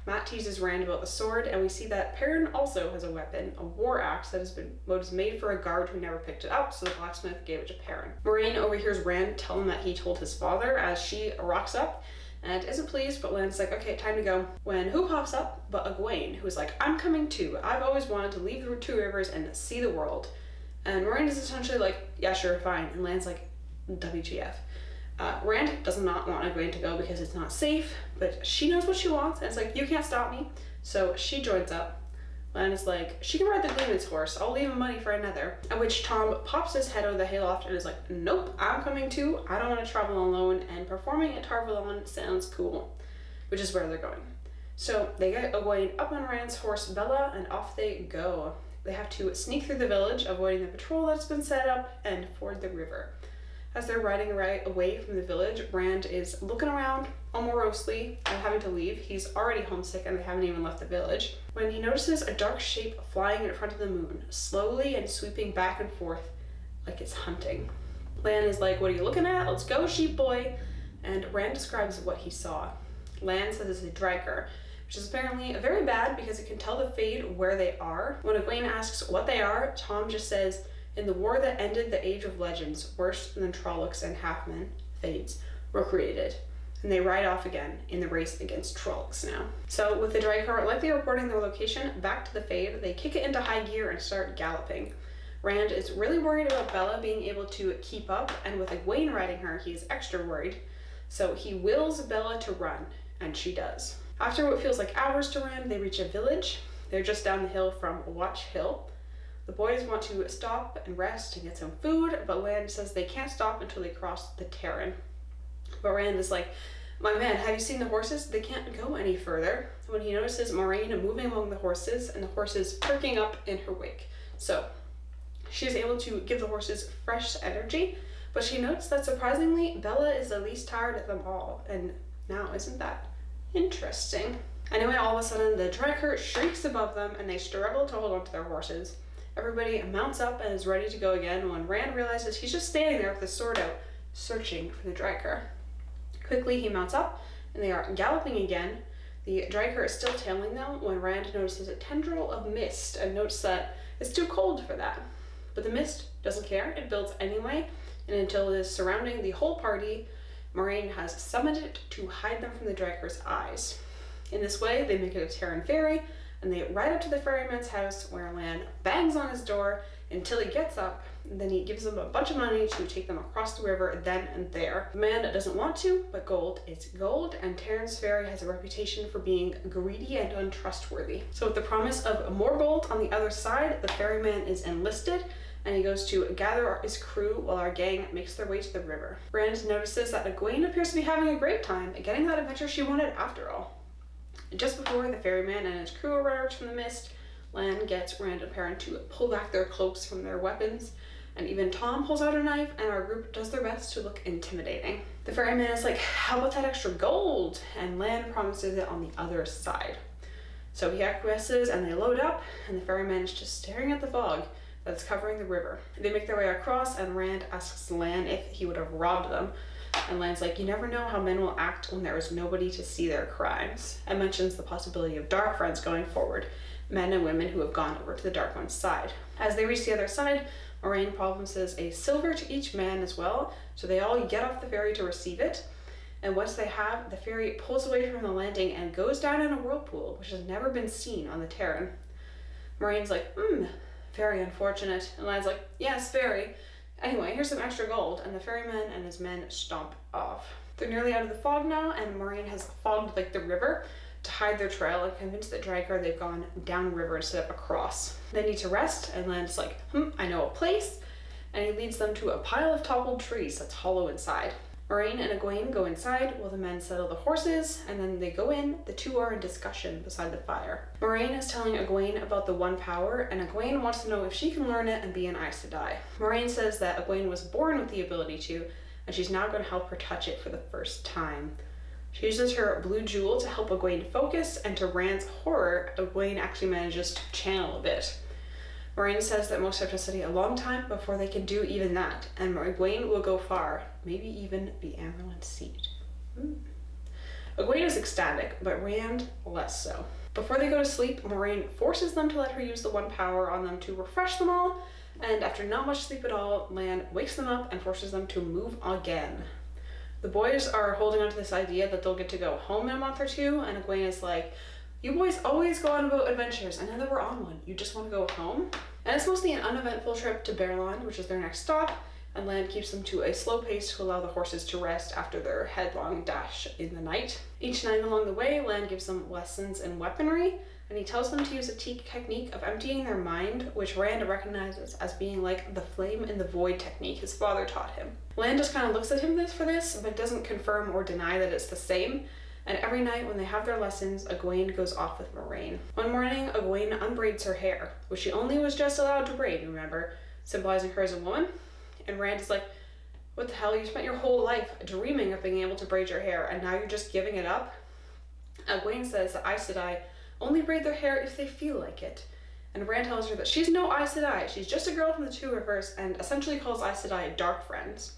Mat teases Rand about the sword, and we see that Perrin also has a weapon, a war axe that was made for a guard who never picked it up, so the blacksmith gave it to Perrin. Moiraine overhears Rand tell him that he told his father as she rocks up and isn't pleased, but Lan's like, "Okay, time to go." When who pops up but Egwene, who's like, "I'm coming too. I've always wanted to leave the Two Rivers and see the world." And Moiraine is essentially like, "Yeah, sure, fine." And Lan's like, "WTF?" Rand does not want Egwene to go because it's not safe, but she knows what she wants, and it's like, "You can't stop me." So she joins up. Lan is like, "She can ride the Gleeman's horse. I'll leave him money for another." At which Tom pops his head out of the hayloft and is like, "Nope, I'm coming too. I don't want to travel alone, and performing at Tar Valon sounds cool," which is where they're going. So they get Egwene up on Rand's horse Bella, and off they go. They have to sneak through the village, avoiding the patrol that's been set up, and ford the river. As they're riding right away from the village, Rand is looking around morosely and having to leave. He's already homesick and they haven't even left the village, when he notices a dark shape flying in front of the moon, slowly and sweeping back and forth like it's hunting. Lan is like, "What are you looking at? Let's go, sheep boy." And Rand describes what he saw. Lan says it's a Dryker, which is apparently very bad because it can tell the Fade where they are. When Egwene asks what they are, Tom just says, "In the war that ended the Age of Legends, worse than Trollocs and Halfmen, Fades, were created." And they ride off again in the race against Trollocs now. So with the Dryker likely reporting their location back to the Fade, they kick it into high gear and start galloping. Rand is really worried about Bella being able to keep up, and with Egwene riding her, he is extra worried. So he wills Bella to run, and she does. After what feels like hours to Rand, they reach a village. They're just down the hill from Watch Hill. The boys want to stop and rest and get some food, but Rand says they can't stop until they cross the Terran. But Rand is like, "My man, have you seen the horses? They can't go any further." When he notices Moiraine moving among the horses and the horses perking up in her wake. So she is able to give the horses fresh energy, but she notes that surprisingly, Bella is the least tired of them all. And now, isn't that interesting? Anyway, all of a sudden, the Dryker shrieks above them and they struggle to hold on to their horses. Everybody mounts up and is ready to go again when Rand realizes he's just standing there with his sword out, searching for the Dryker. Quickly, he mounts up and they are galloping again. The Dryker is still tailing them when Rand notices a tendril of mist and notes that it's too cold for that. But the mist doesn't care, it builds anyway, and until it is surrounding the whole party, Moiraine has summoned it to hide them from the Dryker's eyes. In this way, they make it a Terran ferry, and they ride up to the ferryman's house where Lan bangs on his door until he gets up, and then he gives them a bunch of money to take them across the river then and there. The man doesn't want to, but gold is gold, and Terran's ferry has a reputation for being greedy and untrustworthy. So with the promise of more gold on the other side, the ferryman is enlisted, and he goes to gather his crew while our gang makes their way to the river. Rand notices that Egwene appears to be having a great time, getting that adventure she wanted after all. Just before the ferryman and his crew emerge from the mist, Lan gets Rand and Perrin to pull back their cloaks from their weapons, and even Tom pulls out a knife, and our group does their best to look intimidating. The ferryman is like, "How about that extra gold?" And Lan promises it on the other side. So he acquiesces and they load up, and the ferryman is just staring at the fog that's covering the river. They make their way across, and Rand asks Lan if he would have robbed them. And Lan's like, "You never know how men will act when there is nobody to see their crimes," and mentions the possibility of dark friends going forward, men and women who have gone over to the Dark One's side. As they reach the other side, Moiraine promises a silver to each man as well, so they all get off the ferry to receive it. And once they have, the ferry pulls away from the landing and goes down in a whirlpool, which has never been seen on the Terran. Moraine's like, very unfortunate. And Lan's like, "Yes, very. Anyway, here's some extra gold," and the ferryman and his men stomp off. They're nearly out of the fog now, and Moiraine has fogged like the river to hide their trail and convince the Dryker they've gone downriver instead of across. They need to rest, and Lan's like, "I know a place," and he leads them to a pile of toppled trees that's hollow inside. Moiraine and Egwene go inside while the men settle the horses, and then they go in. The two are in discussion beside the fire. Moiraine is telling Egwene about the One Power, and Egwene wants to know if she can learn it and be an Aes Sedai. Moiraine says that Egwene was born with the ability to, and she's now going to help her touch it for the first time. She uses her blue jewel to help Egwene focus, and to Rand's horror, Egwene actually manages to channel a bit. Moiraine says that most have to study a long time before they can do even that, and Egwene will go far, maybe even be Amyrlin's seed. Egwene is ecstatic, but Rand less so. Before they go to sleep, Moiraine forces them to let her use the One Power on them to refresh them all, and after not much sleep at all, Lan wakes them up and forces them to move again. The boys are holding on to this idea that they'll get to go home in a month or two, and Egwene is like, "You boys always go on about adventures, and now that we're on one, you just want to go home?" And it's mostly an uneventful trip to Baerlon, which is their next stop, and Lan keeps them to a slow pace to allow the horses to rest after their headlong dash in the night. Each night along the way, Lan gives them lessons in weaponry, and he tells them to use a technique of emptying their mind, which Rand recognizes as being like the flame in the void technique his father taught him. Lan just kind of looks at him for this, but doesn't confirm or deny that it's the same, And every night when they have their lessons, Egwene goes off with Moraine. One morning, Egwene unbraids her hair, which she only was just allowed to braid, remember, symbolizing her as a woman. And Rand is like, what the hell, you spent your whole life dreaming of being able to braid your hair, and now you're just giving it up? Egwene says that Aes Sedai only braid their hair if they feel like it. And Rand tells her that she's no Aes Sedai, she's just a girl from the Two Rivers, and essentially calls Aes Sedai dark friends.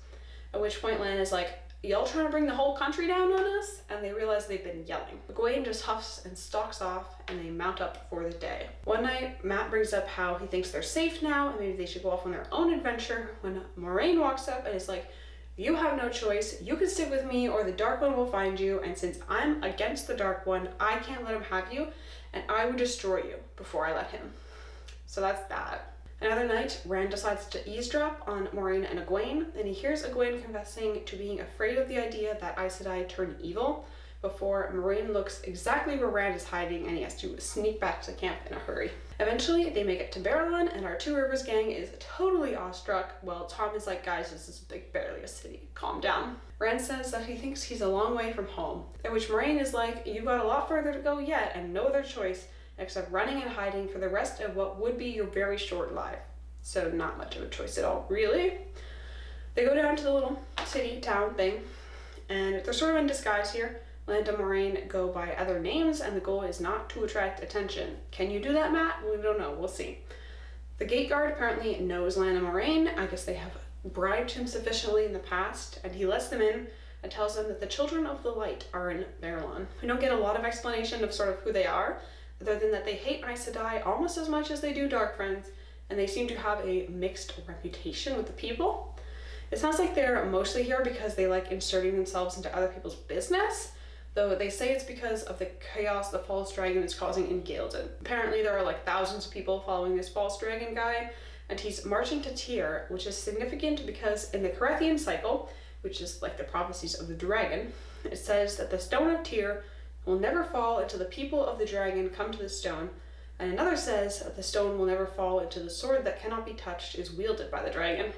At which point Lan is like, y'all trying to bring the whole country down on us? And they realize they've been yelling. Egwene just huffs and stalks off, and they mount up for the day. One night, Mat brings up how he thinks they're safe now, and maybe they should go off on their own adventure, when Moraine walks up and is like, you have no choice, you can stick with me or the Dark One will find you, and since I'm against the Dark One, I can't let him have you, and I would destroy you before I let him. So that's that. Another night, Rand decides to eavesdrop on Moraine and Egwene, and he hears Egwene confessing to being afraid of the idea that Aes Sedai turn evil before Moraine looks exactly where Rand is hiding and he has to sneak back to camp in a hurry. Eventually, they make it to Barillon, and our Two Rivers gang is totally awestruck, while Tom is like, guys, this is barely a city, calm down. Rand says that he thinks he's a long way from home, at which Moraine is like, you got a lot further to go yet and no other choice except running and hiding for the rest of what would be your very short life. So not much of a choice at all, really. They go down to the little city, town thing, and they're sort of in disguise here. Lan and Moraine go by other names, and the goal is not to attract attention. Can you do that, Mat? We don't know, we'll see. The gate guard apparently knows Lan and Moraine. I guess they have bribed him sufficiently in the past, and he lets them in and tells them that the Children of the Light are in Barillon. We don't get a lot of explanation of sort of who they are, other than that they hate Aes Sedai almost as much as they do Dark Friends, and they seem to have a mixed reputation with the people. It sounds like they're mostly here because they like inserting themselves into other people's business, though they say it's because of the chaos the false dragon is causing in Ghealdan. Apparently there are like thousands of people following this false dragon guy, and he's marching to Tyr, which is significant because in the Carethian cycle, which is like the prophecies of the dragon, it says that the stone of Tyr will never fall until the people of the dragon come to the stone, and another says that the stone will never fall until the sword that cannot be touched is wielded by the dragon,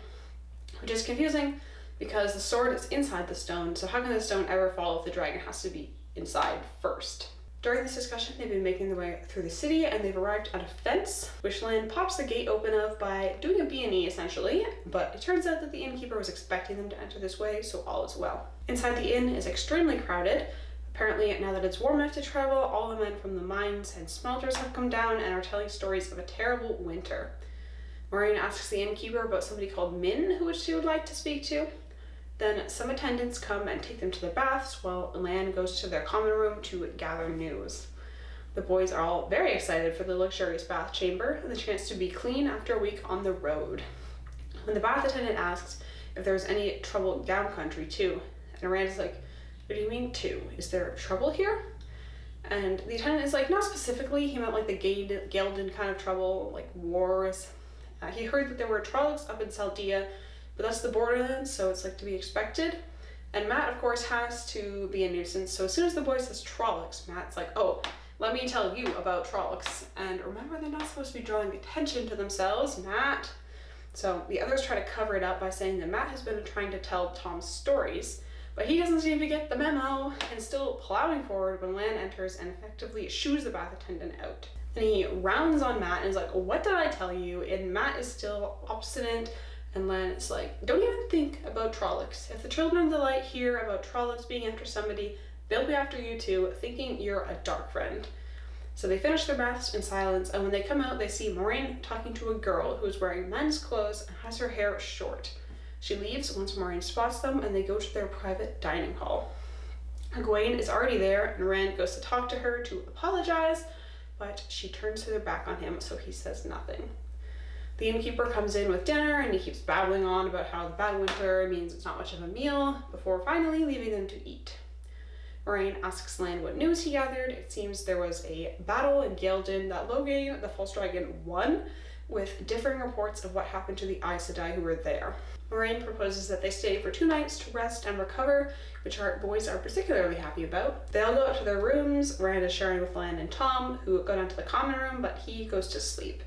which is confusing because the sword is inside the stone, so how can the stone ever fall if the dragon has to be inside first? During this discussion, they've been making their way through the city, and they've arrived at a fence, which Lan pops the gate open of by doing a B&E essentially, but it turns out that the innkeeper was expecting them to enter this way, so all is well. Inside the inn is extremely crowded. Apparently, now that it's warm enough to travel, all the men from the mines and smelters have come down and are telling stories of a terrible winter. Moraine asks the innkeeper about somebody called Min, who she would like to speak to. Then some attendants come and take them to the baths, while Lan goes to their common room to gather news. The boys are all very excited for the luxurious bath chamber and the chance to be clean after a week on the road. When the bath attendant asks if there's any trouble down country too, and Rand is like, what do you mean too? Is there trouble here? And the attendant is like, not specifically, he meant like the Ghealdan kind of trouble, like wars. He heard that there were Trollocs up in Saldia, but that's the borderlands, so it's like to be expected. And Mat, of course, has to be a nuisance, so as soon as the boy says Trollocs, Mat's like, oh, let me tell you about Trollocs. And remember, they're not supposed to be drawing attention to themselves, Mat. So the others try to cover it up by saying that Mat has been trying to tell Tom stories, but he doesn't seem to get the memo and still plowing forward when Lan enters and effectively shoos the bath attendant out. And he rounds on Mat and is like, what did I tell you? And Mat is still obstinate, and Lan is like, don't even think about Trollocs. If the Children of the Light hear about Trollocs being after somebody, they'll be after you too, thinking you're a dark friend. So they finish their baths in silence, and when they come out, they see Moraine talking to a girl who is wearing men's clothes and has her hair short. She leaves once Moraine spots them, and they go to their private dining hall. Egwene is already there, and Rand goes to talk to her to apologize, but she turns her back on him, so he says nothing. The innkeeper comes in with dinner, and he keeps babbling on about how the bad winter means it's not much of a meal, before finally leaving them to eat. Moraine asks Lan what news he gathered. It seems there was a battle in Ghealdan that Logain, the false dragon, won, with differing reports of what happened to the Aes Sedai who were there. Moraine proposes that they stay for 2 nights to rest and recover, which our boys are particularly happy about. They all go up to their rooms. Rand is sharing with Lan and Tom, who go down to the common room, but he goes to sleep.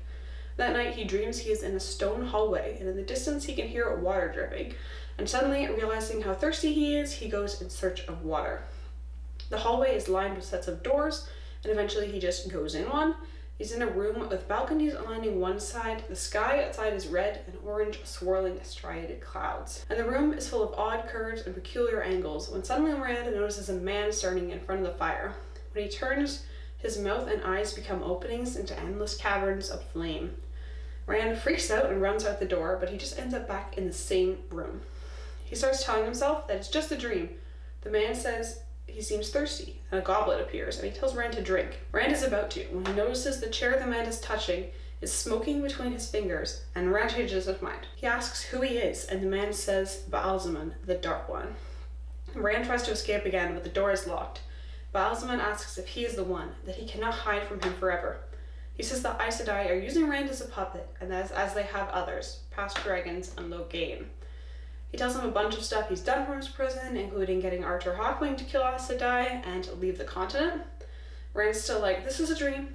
That night, he dreams he is in a stone hallway, and in the distance he can hear water dripping, and suddenly, realizing how thirsty he is, he goes in search of water. The hallway is lined with sets of doors, and eventually he just goes in one. He's in a room with balconies lining one side. The sky outside is red and orange, swirling striated clouds. And the room is full of odd curves and peculiar angles when suddenly Miranda notices a man standing in front of the fire. When he turns, his mouth and eyes become openings into endless caverns of flame. Rand freaks out and runs out the door, but he just ends up back in the same room. He starts telling himself that it's just a dream. The man says he seems thirsty, and a goblet appears, and he tells Rand to drink. Rand is about to, when he notices the chair the man is touching is smoking between his fingers, and Rand changes his mind. He asks who he is, and the man says Ba'alzamon, the Dark One. Rand tries to escape again, but the door is locked. Ba'alzamon asks if he is the one, that he cannot hide from him forever. He says the Aes Sedai are using Rand as a puppet, and as they have others, past dragons and Logain. He tells him a bunch of stuff he's done from his prison, including getting Arthur Hawkwing to kill Aes Sedai and leave the continent. Rand's still like, this is a dream,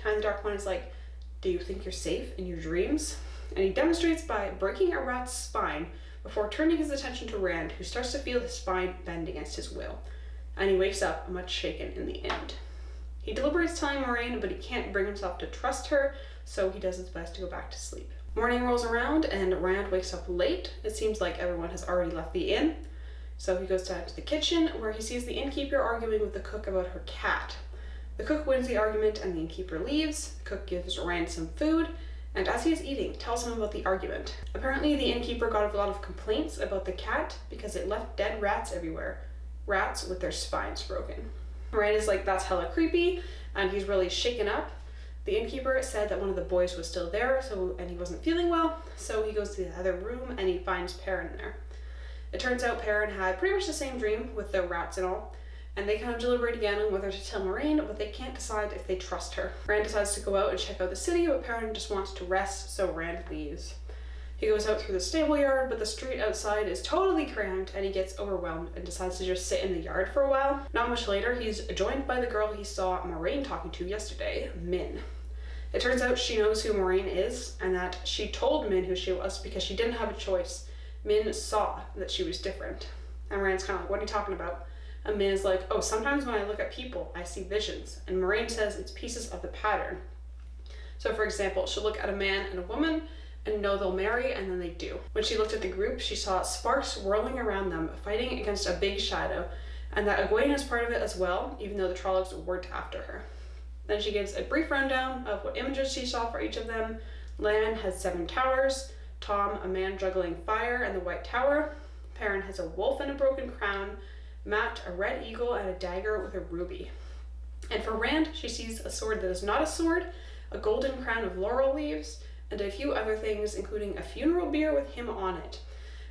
and the Dark One is like, do you think you're safe in your dreams? And he demonstrates by breaking a rat's spine before turning his attention to Rand, who starts to feel his spine bend against his will. And he wakes up much shaken in the end. He deliberates telling Moiraine, but he can't bring himself to trust her, so he does his best to go back to sleep. Morning rolls around and Rand wakes up late. It seems like everyone has already left the inn. So he goes down to the kitchen where he sees the innkeeper arguing with the cook about her cat. The cook wins the argument and the innkeeper leaves. The cook gives Rand some food, and as he is eating, tells him about the argument. Apparently the innkeeper got a lot of complaints about the cat because it left dead rats everywhere. Rats with their spines broken. Rand is like, that's hella creepy, and he's really shaken up. The innkeeper said that one of the boys was still there, and he wasn't feeling well, so he goes to the other room and he finds Perrin there. It turns out Perrin had pretty much the same dream with the rats and all, and they kind of deliberate again on whether to tell Moiraine, but they can't decide if they trust her. Rand decides to go out and check out the city, but Perrin just wants to rest, so Rand leaves. He goes out through the stable yard, but the street outside is totally crammed, and he gets overwhelmed and decides to just sit in the yard for a while. Not much later, he's joined by the girl he saw Moiraine talking to yesterday, Min. It turns out she knows who Moiraine is, and that she told Min who she was because she didn't have a choice. Min saw that she was different. And Rand's kind of like, what are you talking about? And Min is like, oh, sometimes when I look at people, I see visions. And Moiraine says it's pieces of the pattern. So for example, she'll look at a man and a woman, and know they'll marry, and then they do. When she looked at the group, she saw sparks whirling around them, fighting against a big shadow, and that Egwene is part of it as well, even though the Trollocs weren't after her. Then she gives a brief rundown of what images she saw for each of them. Lan has 7 towers, Tom a man juggling fire and the White Tower, Perrin has a wolf and a broken crown, Mat a red eagle and a dagger with a ruby. And for Rand, she sees a sword that is not a sword, a golden crown of laurel leaves, and a few other things, including a funeral bier with him on it.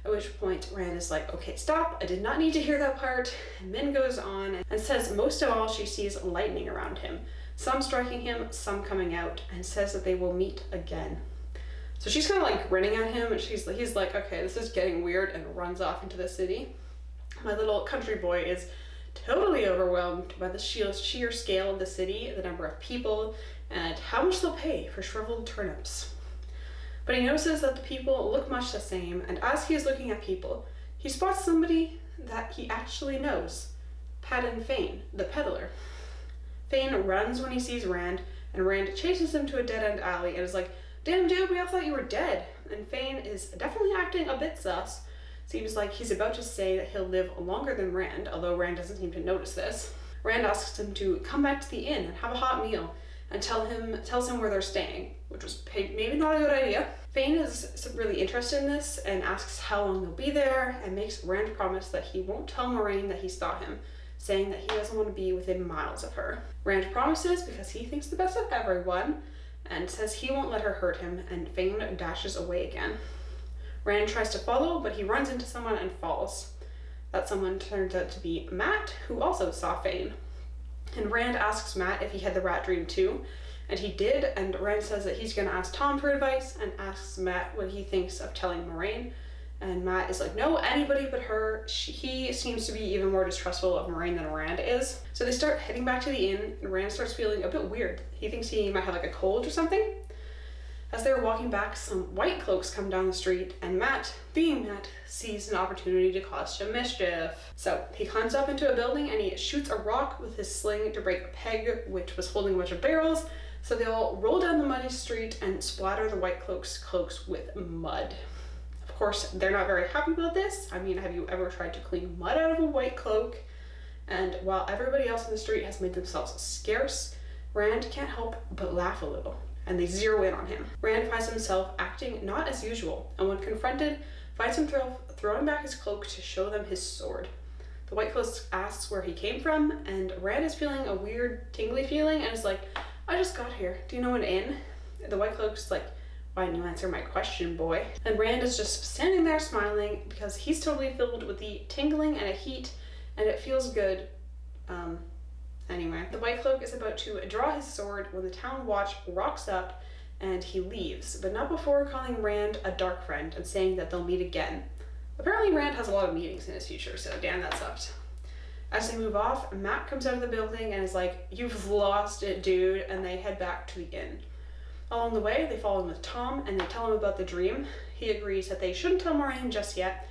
At which point Rand is like, okay, stop, I did not need to hear that part. And Min goes on and says most of all she sees lightning around him, some striking him, some coming out, and says that they will meet again. So she's kind of like grinning at him, and he's like, okay, this is getting weird, and runs off into the city. My little country boy is totally overwhelmed by the sheer scale of the city, the number of people, and how much they'll pay for shriveled turnips. But he notices that the people look much the same, and as he is looking at people, he spots somebody that he actually knows, Padan Fain, the peddler. Fain runs when he sees Rand, and Rand chases him to a dead-end alley and is like, damn dude, we all thought you were dead. And Fain is definitely acting a bit sus. Seems like he's about to say that he'll live longer than Rand, although Rand doesn't seem to notice this. Rand asks him to come back to the inn and have a hot meal, and tells him where they're staying, which was maybe not a good idea. Fain is really interested in this and asks how long they'll be there, and makes Rand promise that he won't tell Moiraine that he saw him, saying that he doesn't want to be within miles of her. Rand promises because he thinks the best of everyone, and says he won't let her hurt him, and Fain dashes away again. Rand tries to follow, but he runs into someone and falls. That someone turns out to be Mat, who also saw Fain. And Rand asks Mat if he had the rat dream too, and he did, and Rand says that he's going to ask Tom for advice, and asks Mat what he thinks of telling Moiraine. And Mat is like, no, anybody but her. He seems to be even more distrustful of Moiraine than Rand is. So they start heading back to the inn, and Rand starts feeling a bit weird. He thinks he might have like a cold or something. As they are walking back, some white cloaks come down the street, and Matt, being Matt, sees an opportunity to cause some mischief. So he climbs up into a building and he shoots a rock with his sling to break a peg which was holding a bunch of barrels, so they all roll down the muddy street and splatter the white cloaks with mud. Of course, they're not very happy about this. I mean, have you ever tried to clean mud out of a white cloak? And while everybody else in the street has made themselves scarce, Rand can't help but laugh a little, and they zero in on him. Rand finds himself acting not as usual, and when confronted, finds himself throwing back his cloak to show them his sword. The white cloak asks where he came from, and Rand is feeling a weird tingly feeling and is like, I just got here. Do you know an inn? The white cloak's like, why didn't you answer my question, boy? And Rand is just standing there smiling because he's totally filled with the tingling and a heat, and it feels good. Anyway, the white cloak is about to draw his sword when the town watch rocks up and he leaves, but not before calling Rand a dark friend and saying that they'll meet again. Apparently Rand has a lot of meetings in his future, so damn, that sucked. As they move off, Matt comes out of the building and is like, you've lost it, dude, and they head back to the inn. Along the way, they fall in with Tom and they tell him about the dream. He agrees that they shouldn't tell Moiraine just yet,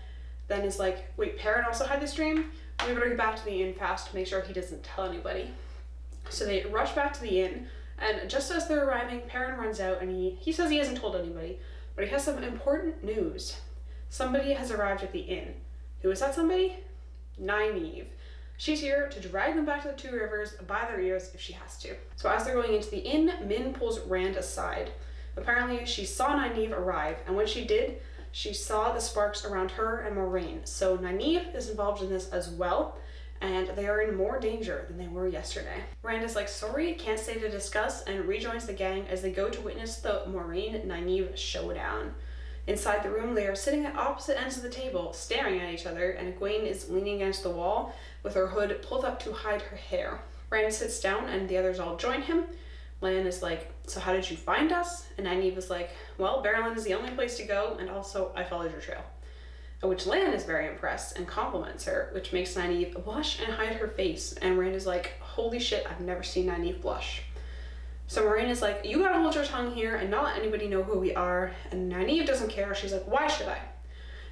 then is like, wait, Perrin also had this dream? We better get back to the inn fast to make sure he doesn't tell anybody. So they rush back to the inn, and just as they're arriving, Perrin runs out and he says he hasn't told anybody, but he has some important news. Somebody has arrived at the inn. Who is that somebody? Nynaeve. She's here to drag them back to the Two Rivers by their ears if she has to. So as they're going into the inn, Min pulls Rand aside. Apparently she saw Nynaeve arrive, and when she did, she saw the sparks around her and Moiraine. So Nynaeve is involved in this as well, and they are in more danger than they were yesterday. Rand is like, sorry, can't stay to discuss, and rejoins the gang as they go to witness the Moiraine-Nynaeve showdown. Inside the room, they are sitting at opposite ends of the table, staring at each other, and Egwene is leaning against the wall with her hood pulled up to hide her hair. Rand sits down and the others all join him. Lan is like, so how did you find us? And Nynaeve is like, well, Berlin is the only place to go, and also I followed your trail. At which Lan is very impressed and compliments her, which makes Nynaeve blush and hide her face, and Rand is like, holy shit, I've never seen Nynaeve blush. So Moiraine is like, you gotta hold your tongue here and not let anybody know who we are, and Nynaeve doesn't care. She's like, why should I?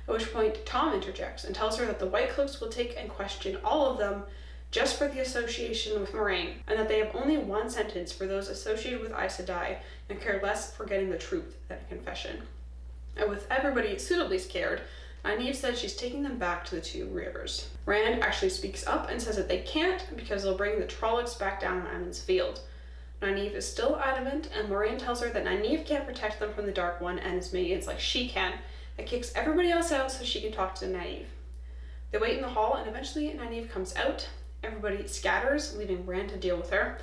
At which point Tom interjects and tells her that the White Cloaks will take and question all of them just for the association with Moiraine, and that they have only one sentence for those associated with Aes Sedai and care less for getting the truth than a confession. And with everybody suitably scared, Nynaeve says she's taking them back to the Two Rivers. Rand actually speaks up and says that they can't because they'll bring the Trollocs back down on Emond's Field. Nynaeve is still adamant, and Moiraine tells her that Nynaeve can't protect them from the Dark One and his minions like she can, and kicks everybody else out so she can talk to Nynaeve. They wait in the hall, and eventually Nynaeve comes out. Everybody scatters, leaving Rand to deal with her.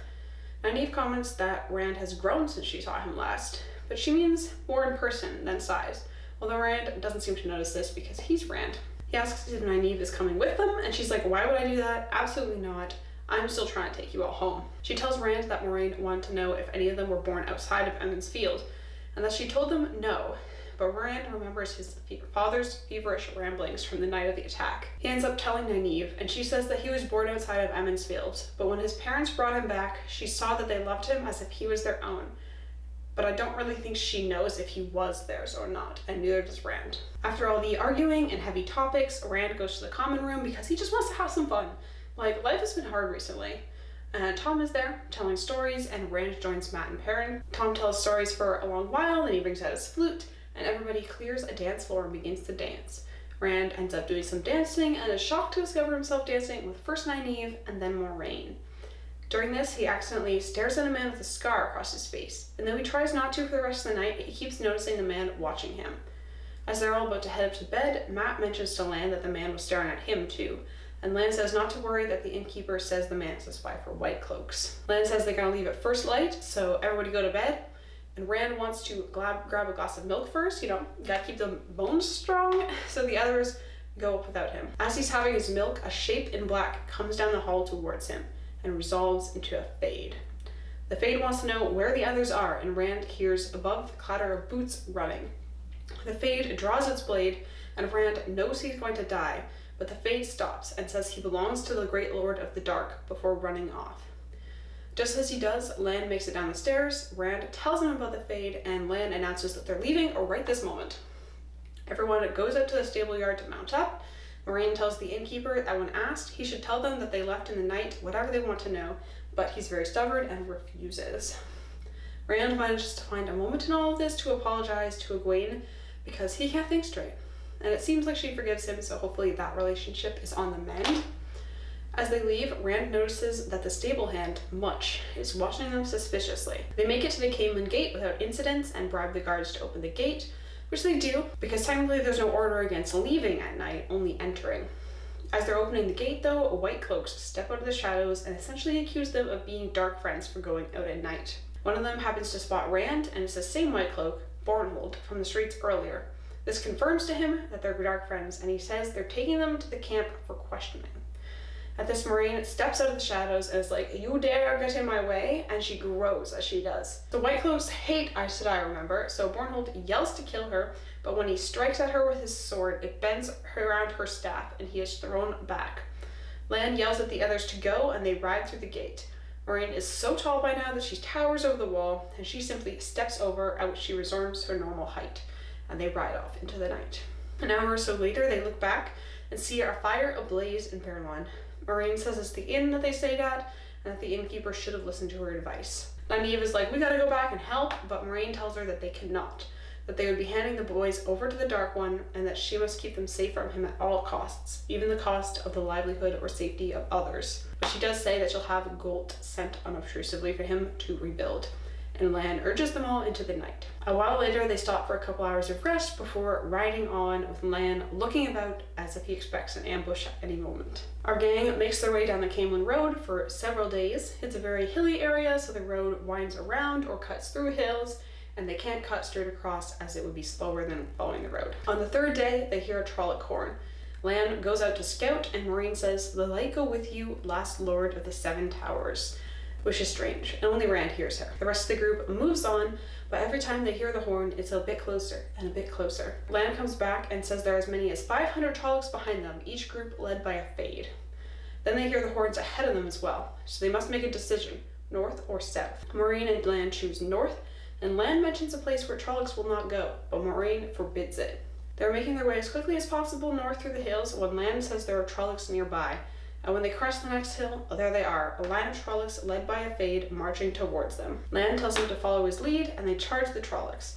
Nynaeve comments that Rand has grown since she saw him last, but she means more in person than size, although Rand doesn't seem to notice this because he's Rand. He asks if Nynaeve is coming with them, and she's like, why would I do that? Absolutely not. I'm still trying to take you all home. She tells Rand that Moiraine wanted to know if any of them were born outside of Emond's Field, and that she told them no, but Rand remembers his father's feverish ramblings from the night of the attack. He ends up telling Nynaeve, and she says that he was born outside of Emond's Field, but when his parents brought him back, she saw that they loved him as if he was their own. But I don't really think she knows if he was theirs or not, and neither does Rand. After all the arguing and heavy topics, Rand goes to the common room because he just wants to have some fun. Like, life has been hard recently. Tom is there, telling stories, and Rand joins Matt and Perrin. Tom tells stories for a long while, then he brings out his flute, and everybody clears a dance floor and begins to dance. Rand ends up doing some dancing, and is shocked to discover himself dancing with first Nynaeve, and then Moiraine. During this, he accidentally stares at a man with a scar across his face, and though he tries not to for the rest of the night, he keeps noticing the man watching him. As they're all about to head up to bed, Matt mentions to Lan that the man was staring at him too, and Lan says not to worry that the innkeeper says the man is a spy for White Cloaks. Lan says they're gonna leave at first light, so everybody go to bed, and Rand wants to grab a glass of milk first, gotta keep the bones strong, so the others go up without him. As he's having his milk, a shape in black comes down the hall towards him, and resolves into a Fade. The Fade wants to know where the others are, and Rand hears above the clatter of boots running. The Fade draws its blade, and Rand knows he's going to die, but the Fade stops and says he belongs to the Great Lord of the Dark before running off. Just as he does, Lan makes it down the stairs. Rand tells him about the Fade, and Lan announces that they're leaving right this moment. Everyone goes out to the stable yard to mount up. Moiraine tells the innkeeper that when asked, he should tell them that they left in the night, whatever they want to know, but he's very stubborn and refuses. Rand manages to find a moment in all of this to apologize to Egwene because he can't think straight. And it seems like she forgives him, so hopefully that relationship is on the mend. As they leave, Rand notices that the stable hand, Much, is watching them suspiciously. They make it to the Caemlyn Gate without incidents and bribe the guards to open the gate, which they do, because technically there's no order against leaving at night, only entering. As they're opening the gate though, White Cloaks step out of the shadows and essentially accuse them of being dark friends for going out at night. One of them happens to spot Rand, and it's the same White Cloak, Bornhold, from the streets earlier. This confirms to him that they're dark friends, and he says they're taking them to the camp for questioning. At this, Moiraine steps out of the shadows and is like, "You dare get in my way?" And she grows as she does. The White Cloaks hate Aes Sedai, remember, so Bornhold yells to kill her, but when he strikes at her with his sword, it bends around her staff and he is thrown back. Lan yells at the others to go, and they ride through the gate. Moiraine is so tall by now that she towers over the wall, and she simply steps over, at which she resumes her normal height, and they ride off into the night. An hour or so later, they look back and see a fire ablaze in Baerlon. Moiraine says it's the inn that they stayed at, and that the innkeeper should have listened to her advice. Nynaeve is like, "We gotta go back and help," but Moiraine tells her that they cannot, that they would be handing the boys over to the Dark One, and that she must keep them safe from him at all costs, even the cost of the livelihood or safety of others. But she does say that she'll have Golt sent unobtrusively for him to rebuild, and Lan urges them all into the night. A while later, they stop for a couple hours of rest before riding on, with Lan looking about as if he expects an ambush at any moment. Our gang makes their way down the Caemlyn Road for several days. It's a very hilly area, so the road winds around or cuts through hills, and they can't cut straight across as it would be slower than following the road. On the third day, they hear a Trolloc horn. Lan goes out to scout, and Moiraine says, "The light go with you, last lord of the Seven Towers," which is strange, and only Rand hears her. The rest of the group moves on, but every time they hear the horn, it's a bit closer and a bit closer. Lan comes back and says there are as many as 500 Trollocs behind them, each group led by a Fade. Then they hear the horns ahead of them as well, so they must make a decision, north or south. Moiraine and Lan choose north, and Lan mentions a place where Trollocs will not go, but Moiraine forbids it. They're making their way as quickly as possible north through the hills when Lan says there are Trollocs nearby, and when they cross the next hill, there they are, a line of Trollocs led by a Fade marching towards them. Lan tells them to follow his lead, and they charge the Trollocs.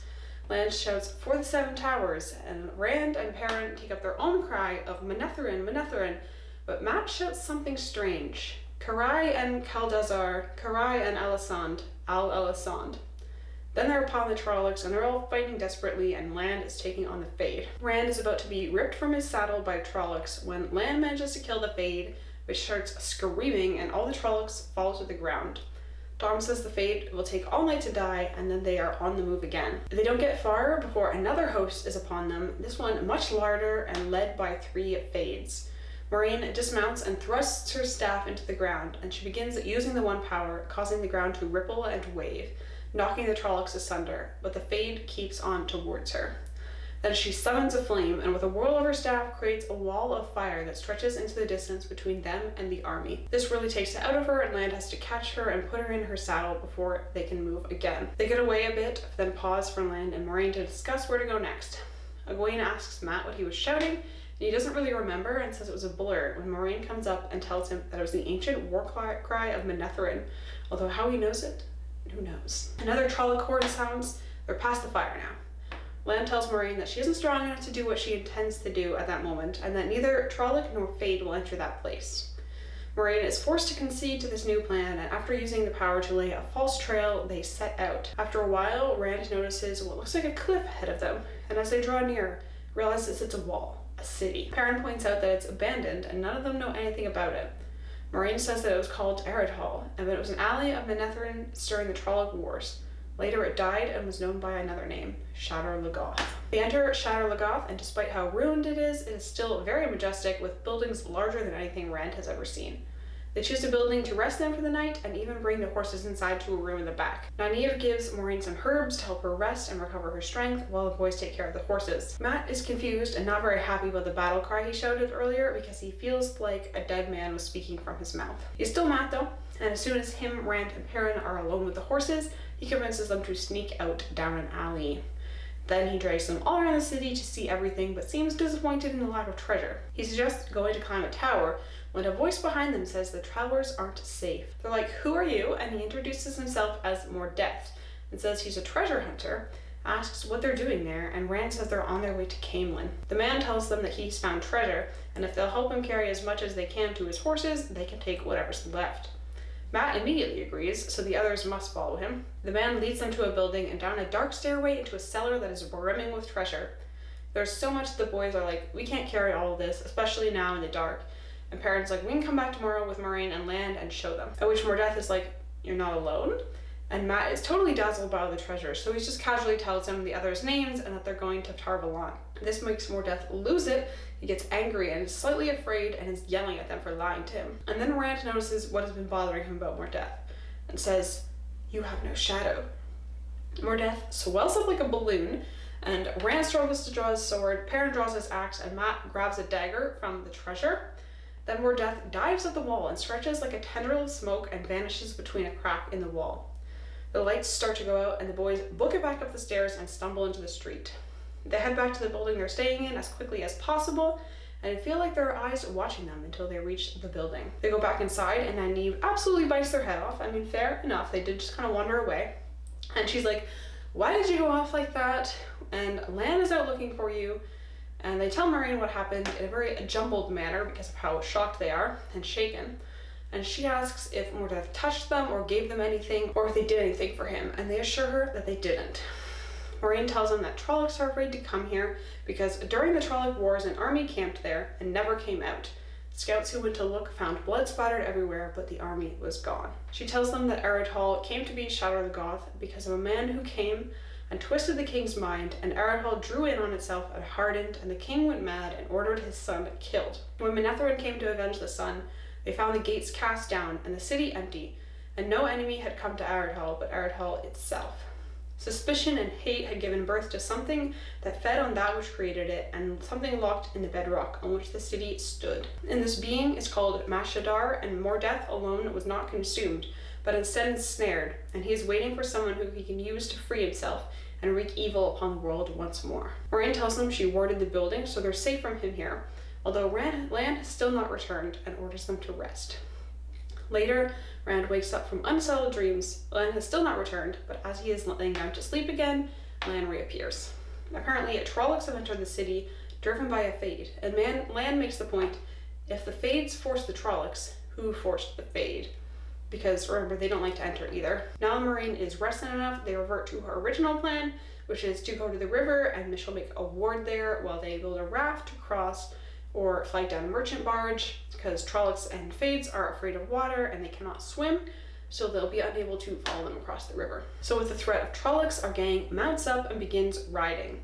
Lan shouts, "For the Seven Towers," and Rand and Perrin take up their own cry of "Manetheren, Manetheren," but Mat shouts something strange. "Karai and Kaldazar, Karai and Alysanne, Al-Alysanne." Then they're upon the Trollocs, and they're all fighting desperately, and Lan is taking on the Fade. Rand is about to be ripped from his saddle by Trollocs when Lan manages to kill the Fade, which starts screaming, and all the Trollocs fall to the ground. Dom says the Fade will take all night to die, and then they are on the move again. They don't get far before another host is upon them, this one much larger and led by 3 Fades. Moiraine dismounts and thrusts her staff into the ground, and she begins using the one power, causing the ground to ripple and wave, knocking the Trollocs asunder, but the Fade keeps on towards her. Then she summons a flame, and with a whirl of her staff creates a wall of fire that stretches into the distance between them and the army. This really takes it out of her, and Lan has to catch her and put her in her saddle before they can move again. They get away a bit, then pause for Lan and Moiraine to discuss where to go next. Egwene asks Mat what he was shouting, and he doesn't really remember and says it was a blur when Moiraine comes up and tells him that it was the ancient war cry of Manetheren, although how he knows it, who knows. Another Trolloc horn sounds. They're past the fire now. Lan tells Moiraine that she isn't strong enough to do what she intends to do at that moment, and that neither Trolloc nor Fade will enter that place. Moiraine is forced to concede to this new plan, and after using the power to lay a false trail, they set out. After a while, Rand notices what looks like a cliff ahead of them, and as they draw near, realizes it's a wall, a city. Perrin points out that it's abandoned, and none of them know anything about it. Moiraine says that it was called Eredhall, and that it was an ally of Manetheren during the Trolloc Wars. Later it died and was known by another name, Shadar Logoth. They enter Shadar Logoth, and despite how ruined it is still very majestic, with buildings larger than anything Rand has ever seen. They choose a building to rest in for the night and even bring the horses inside to a room in the back. Nynaeve gives Moiraine some herbs to help her rest and recover her strength while the boys take care of the horses. Mat is confused and not very happy about the battle cry he shouted earlier because he feels like a dead man was speaking from his mouth. He's still mad though, and as soon as him, Rand, and Perrin are alone with the horses, he convinces them to sneak out down an alley. Then he drags them all around the city to see everything, but seems disappointed in the lack of treasure. He suggests going to climb a tower when a voice behind them says the travelers aren't safe. They're like, "Who are you?" And he introduces himself as Mordeth and says he's a treasure hunter, asks what they're doing there, and Rand says they're on their way to Caemlyn. The man tells them that he's found treasure, and if they'll help him carry as much as they can to his horses, they can take whatever's left. Mat immediately agrees, so the others must follow him. The man leads them to a building and down a dark stairway into a cellar that is brimming with treasure. There's so much the boys are like, "We can't carry all of this, especially now in the dark." And Perrin's like, "We can come back tomorrow with Moiraine and land and show them." At which Mordeth is like, "You're not alone?" And Mat is totally dazzled by all the treasure, so he just casually tells him the others' names and that they're going to Tar Valon. This makes Mordeth lose it. He gets angry and is slightly afraid and is yelling at them for lying to him. And then Rand notices what has been bothering him about Mordeth and says, "You have no shadow." Mordeth swells up like a balloon, and Rand struggles to draw his sword, Perrin draws his axe, and Mat grabs a dagger from the treasure. Then Mordeth dives at the wall and stretches like a tendril of smoke and vanishes between a crack in the wall. The lights start to go out and the boys book it back up the stairs and stumble into the street. They head back to the building they're staying in as quickly as possible and feel like there are eyes watching them until they reach the building. They go back inside and Nynaeve absolutely bites their head off. I mean, fair enough, they did just kind of wander away. And she's like, "Why did you go off like that? And Lan is out looking for you." And they tell Moiraine what happened in a very jumbled manner because of how shocked they are and shaken. And she asks if Mordeth touched them or gave them anything, or if they did anything for him, and they assure her that they didn't. Moiraine tells them that Trollocs are afraid to come here because during the Trolloc Wars an army camped there and never came out. Scouts who went to look found blood splattered everywhere, but the army was gone. She tells them that Eredhal came to be Shadar Logoth because of a man who came and twisted the king's mind, and Eredhal drew in on itself and hardened, and the king went mad and ordered his son killed. When Manetheren came to avenge the son, they found the gates cast down and the city empty, and no enemy had come to Eredhal but Eredhal itself. Suspicion and hate had given birth to something that fed on that which created it, and something locked in the bedrock on which the city stood. And this being is called Mashadar, and Mordeth alone was not consumed, but instead ensnared, and he is waiting for someone who he can use to free himself and wreak evil upon the world once more. Moiraine tells them she warded the building, so they're safe from him here, although Lan has still not returned and orders them to rest. Later, Rand wakes up from unsettled dreams. Lan has still not returned, but as he is laying down to sleep again, Lan reappears. Apparently, Trollocs have entered the city, driven by a Fade, and Lan makes the point, if the Fades forced the Trollocs, who forced the Fade? Because, remember, they don't like to enter either. Now Moiraine is rested enough, they revert to her original plan, which is to go to the river, and Mitchell make a ward there while they build a raft to cross or flag down a merchant barge, because Trollocs and Fades are afraid of water and they cannot swim, so they'll be unable to follow them across the river. So with the threat of Trollocs, our gang mounts up and begins riding.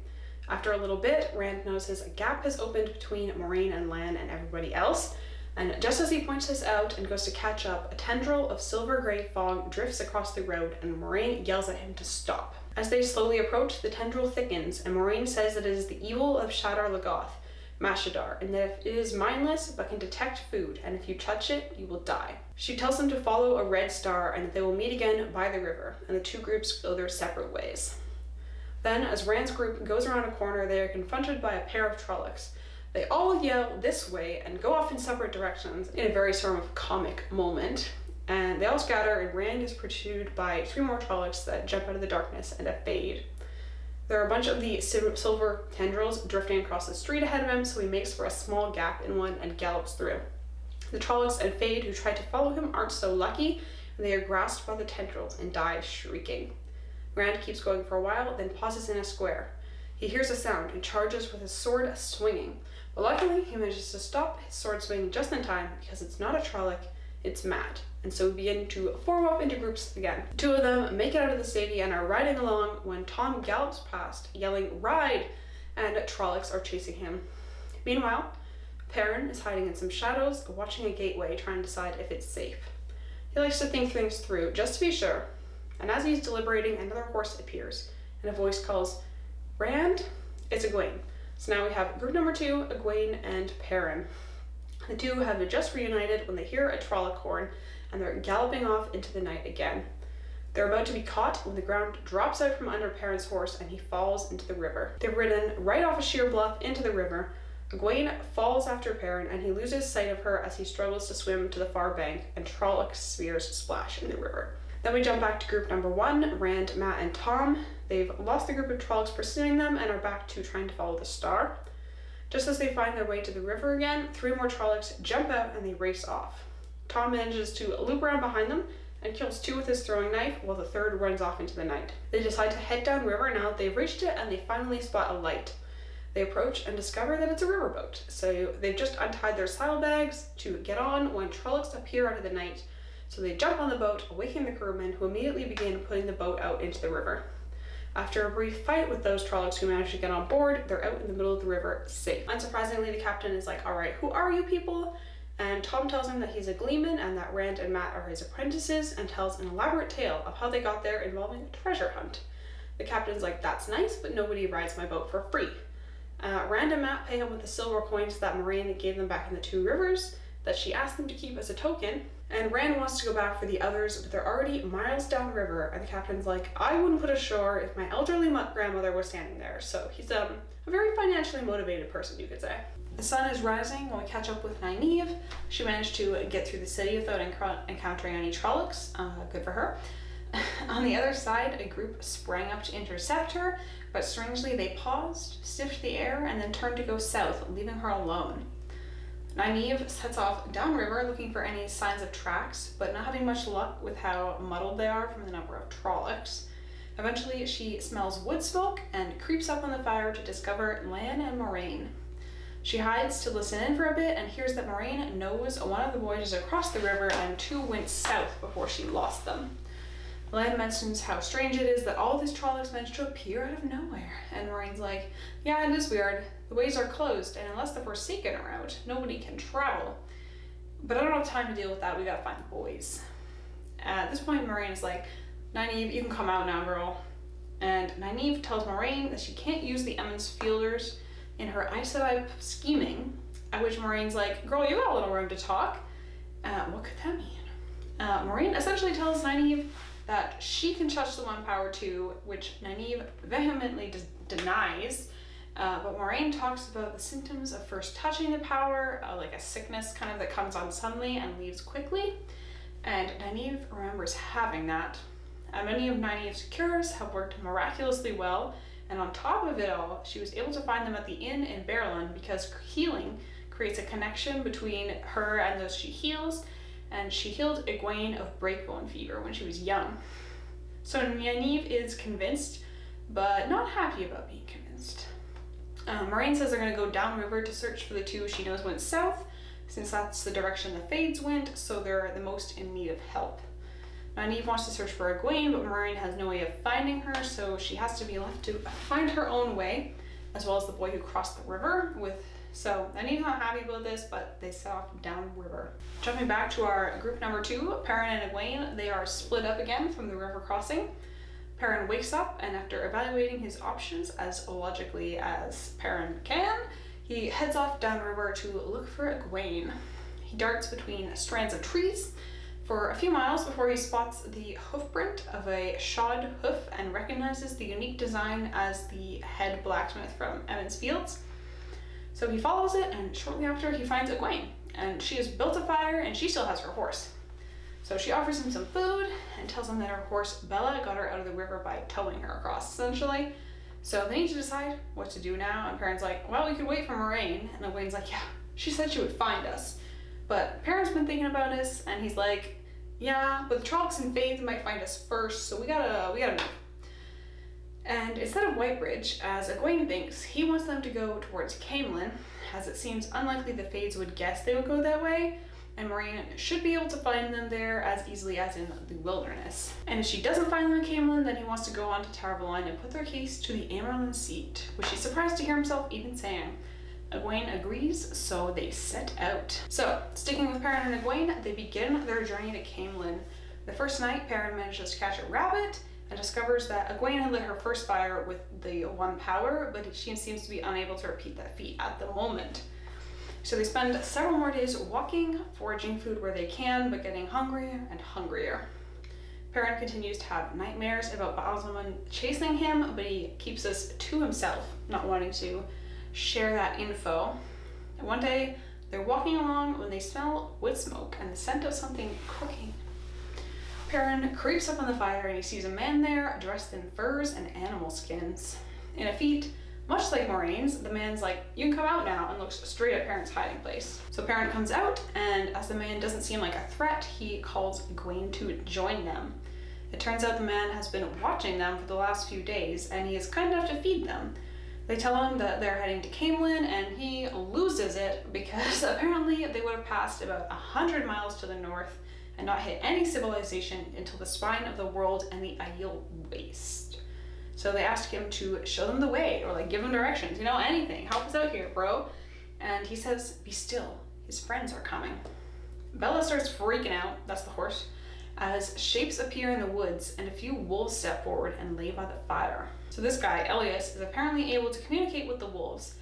After a little bit, Rand notices a gap has opened between Moiraine and Lan and everybody else, and just as he points this out and goes to catch up, a tendril of silver-grey fog drifts across the road and Moiraine yells at him to stop. As they slowly approach, the tendril thickens and Moiraine says that it is the evil of Shadar Logoth, Mashadar, and that it is mindless but can detect food, and if you touch it, you will die. She tells them to follow a red star and that they will meet again by the river, and the two groups go their separate ways. Then, as Rand's group goes around a corner, they are confronted by a pair of Trollocs. They all yell this way and go off in separate directions in a very sort of comic moment, and they all scatter, and Rand is pursued by 3 more Trollocs that jump out of the darkness and a Fade. There are a bunch of the silver tendrils drifting across the street ahead of him, so he makes for a small gap in one and gallops through. The Trollocs and Fade who try to follow him aren't so lucky, and they are grasped by the tendrils and die shrieking. Rand keeps going for a while, then pauses in a square. He hears a sound and charges with his sword swinging, but luckily he manages to stop his sword swing just in time because it's not a Trolloc, it's Mat. And so we begin to form up into groups again. 2 of them make it out of the city and are riding along when Tom gallops past, yelling, "Ride!" and Trollocs are chasing him. Meanwhile, Perrin is hiding in some shadows, watching a gateway, trying to decide if it's safe. He likes to think things through, just to be sure. And as he's deliberating, another horse appears, and a voice calls, "Rand?" It's Egwene. So now we have group number 2, Egwene and Perrin. The two have just reunited when they hear a Trolloc horn, and they're galloping off into the night again. They're about to be caught when the ground drops out from under Perrin's horse and he falls into the river. They've ridden right off a sheer bluff into the river. Egwene falls after Perrin and he loses sight of her as he struggles to swim to the far bank, and Trolloc spears splash in the river. Then we jump back to group number 1, Rand, Mat, and Tom. They've lost the group of Trollocs pursuing them and are back to trying to follow the star. Just as they find their way to the river again, 3 more Trollocs jump out and they race off. Tom manages to loop around behind them and kills 2 with his throwing knife, while the 3rd runs off into the night. They decide to head downriver now that they've reached it, and they finally spot a light. They approach and discover that it's a riverboat. So they've just untied their saddlebags to get on when Trollocs appear out of the night. So they jump on the boat, awakening the crewmen, who immediately begin putting the boat out into the river. After a brief fight with those Trollocs who manage to get on board, they're out in the middle of the river, safe. Unsurprisingly, the captain is like, "All right, who are you people?" And Tom tells him that he's a gleeman and that Rand and Mat are his apprentices, and tells an elaborate tale of how they got there involving a treasure hunt. The captain's like, "That's nice, but nobody rides my boat for free." Rand and Mat pay him with the silver coins that Moiraine gave them back in the 2 rivers that she asked them to keep as a token, and Rand wants to go back for the others, but they're already miles downriver, and the captain's like, "I wouldn't put ashore if my elderly grandmother was standing there." So he's a very financially motivated person, you could say. The sun is rising when we catch up with Nynaeve. She managed to get through the city without encountering any Trollocs. Good for her. On the other side, a group sprang up to intercept her, but strangely they paused, sniffed the air, and then turned to go south, leaving her alone. Nynaeve sets off downriver looking for any signs of tracks, but not having much luck with how muddled they are from the number of Trollocs. Eventually, she smells wood smoke and creeps up on the fire to discover Lan and Moiraine. She hides to listen in for a bit and hears that Moiraine knows one of the voyages across the river and 2 went south before she lost them. Lan mentions how strange it is that all these Trollocs managed to appear out of nowhere, and Moraine's like, "Yeah, it is weird. The ways are closed, and unless the Forsaken are out, nobody can travel. But I don't have time to deal with that, we gotta find the boys." At this point, Moiraine is like, "Nynaeve, you can come out now, girl." And Nynaeve tells Moiraine that she can't use the Emond's fielders in her Aes Sedai scheming, at which Moraine's like, "Girl, you got a little room to talk." What could that mean? Moiraine essentially tells Nynaeve that she can touch the One Power too, which Nynaeve vehemently denies. But Moiraine talks about the symptoms of first touching the power, like a sickness kind of that comes on suddenly and leaves quickly. And Nynaeve remembers having that. Many of Nynaeve's cures have worked miraculously well, and on top of it all, she was able to find them at the inn in Berlin because healing creates a connection between her and those she heals, and she healed Egwene of breakbone fever when she was young. So Nynaeve is convinced, but not happy about being convinced. Moiraine says they're going to go downriver to search for the 2 she knows went south, since that's the direction the Fades went, so they're the most in need of help. Nynaeve wants to search for Egwene, but Moiraine has no way of finding her, so she has to be left to find her own way, as well as the boy who crossed the river So Nynaeve's not happy about this, but they set off downriver. Jumping back to our group number 2, Perrin and Egwene, they are split up again from the river crossing. Perrin wakes up, and after evaluating his options as logically as Perrin can, he heads off downriver to look for Egwene. He darts between strands of trees for a few miles before he spots the hoofprint of a shod hoof and recognizes the unique design as the head blacksmith from Emond's Fields. So he follows it, and shortly after he finds Egwene, and she has built a fire and she still has her horse. So she offers him some food and tells him that her horse Bella got her out of the river by towing her across, essentially. So they need to decide what to do now, and Perrin's like, "Well, we could wait for Moiraine," and Egwene's like, "Yeah, she said she would find us." But Perrin's been thinking about this, and he's like, "Yeah, but the Trollocs and Fades might find us first, so we gotta move." And instead of Whitebridge, as Egwene thinks, he wants them to go towards Caemlyn, as it seems unlikely the Fades would guess they would go that way, and Moiraine should be able to find them there as easily as in the wilderness. And if she doesn't find them in Caemlyn, then he wants to go on to Tar Valon and put their case to the Amyrlin seat, which he's surprised to hear himself even saying. Egwene agrees, so they set out. So, sticking with Perrin and Egwene, they begin their journey to Caemlyn. The first night, Perrin manages to catch a rabbit and discovers that Egwene had lit her first fire with the one power, but she seems to be unable to repeat that feat at the moment. So they spend several more days walking, foraging food where they can, but getting hungrier and hungrier. Perrin continues to have nightmares about Ba'alzamon chasing him, but he keeps this to himself, not wanting to share that info. And one day, they're walking along when they smell wood smoke and the scent of something cooking. Perrin creeps up on the fire and he sees a man there dressed in furs and animal skins. In a feat much like Moiraine's, the man's like, "You can come out now," and looks straight at Perrin's hiding place. So Perrin comes out, and as the man doesn't seem like a threat, he calls Egwene to join them. It turns out the man has been watching them for the last few days, and he is kind enough to feed them. They tell him that they're heading to Caemlyn, and he loses it because apparently they would have passed about 100 miles to the north and not hit any civilization until the spine of the world and the Aiel Waste. So they ask him to show them the way, or like give them directions, anything. Help us out here, bro. And he says, "Be still, his friends are coming." Bella starts freaking out, that's the horse, as shapes appear in the woods and a few wolves step forward and lay by the fire. So this guy, Elias, is apparently able to communicate with the wolves,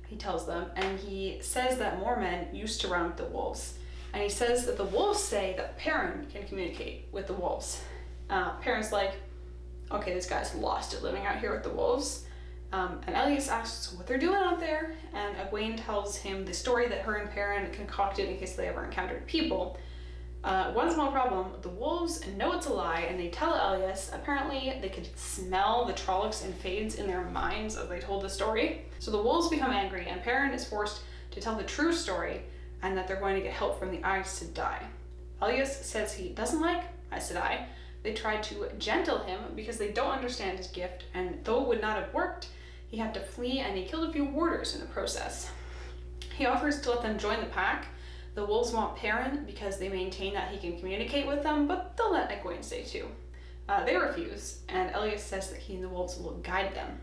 he tells them, and he says that more men used to run with the wolves. And he says that the wolves say that Perrin can communicate with the wolves. Perrin's like, okay, this guy's lost it living out here with the wolves. And Elias asks what they're doing out there, and Egwene tells him the story that her and Perrin concocted in case they ever encountered people. One small problem, the wolves know it's a lie, and they tell Elias apparently they could smell the Trollocs and Fades in their minds as they told the story. So the wolves become angry, and Perrin is forced to tell the true story, and that they're going to get help from the Aes Sedai. Elias says he doesn't like Aes Sedai. They tried to gentle him because they don't understand his gift, and though it would not have worked, he had to flee and he killed a few warders in the process. He offers to let them join the pack. The wolves want Perrin because they maintain that he can communicate with them, but they'll let Egwene stay too. They refuse, and Elias says that he and the wolves will guide them.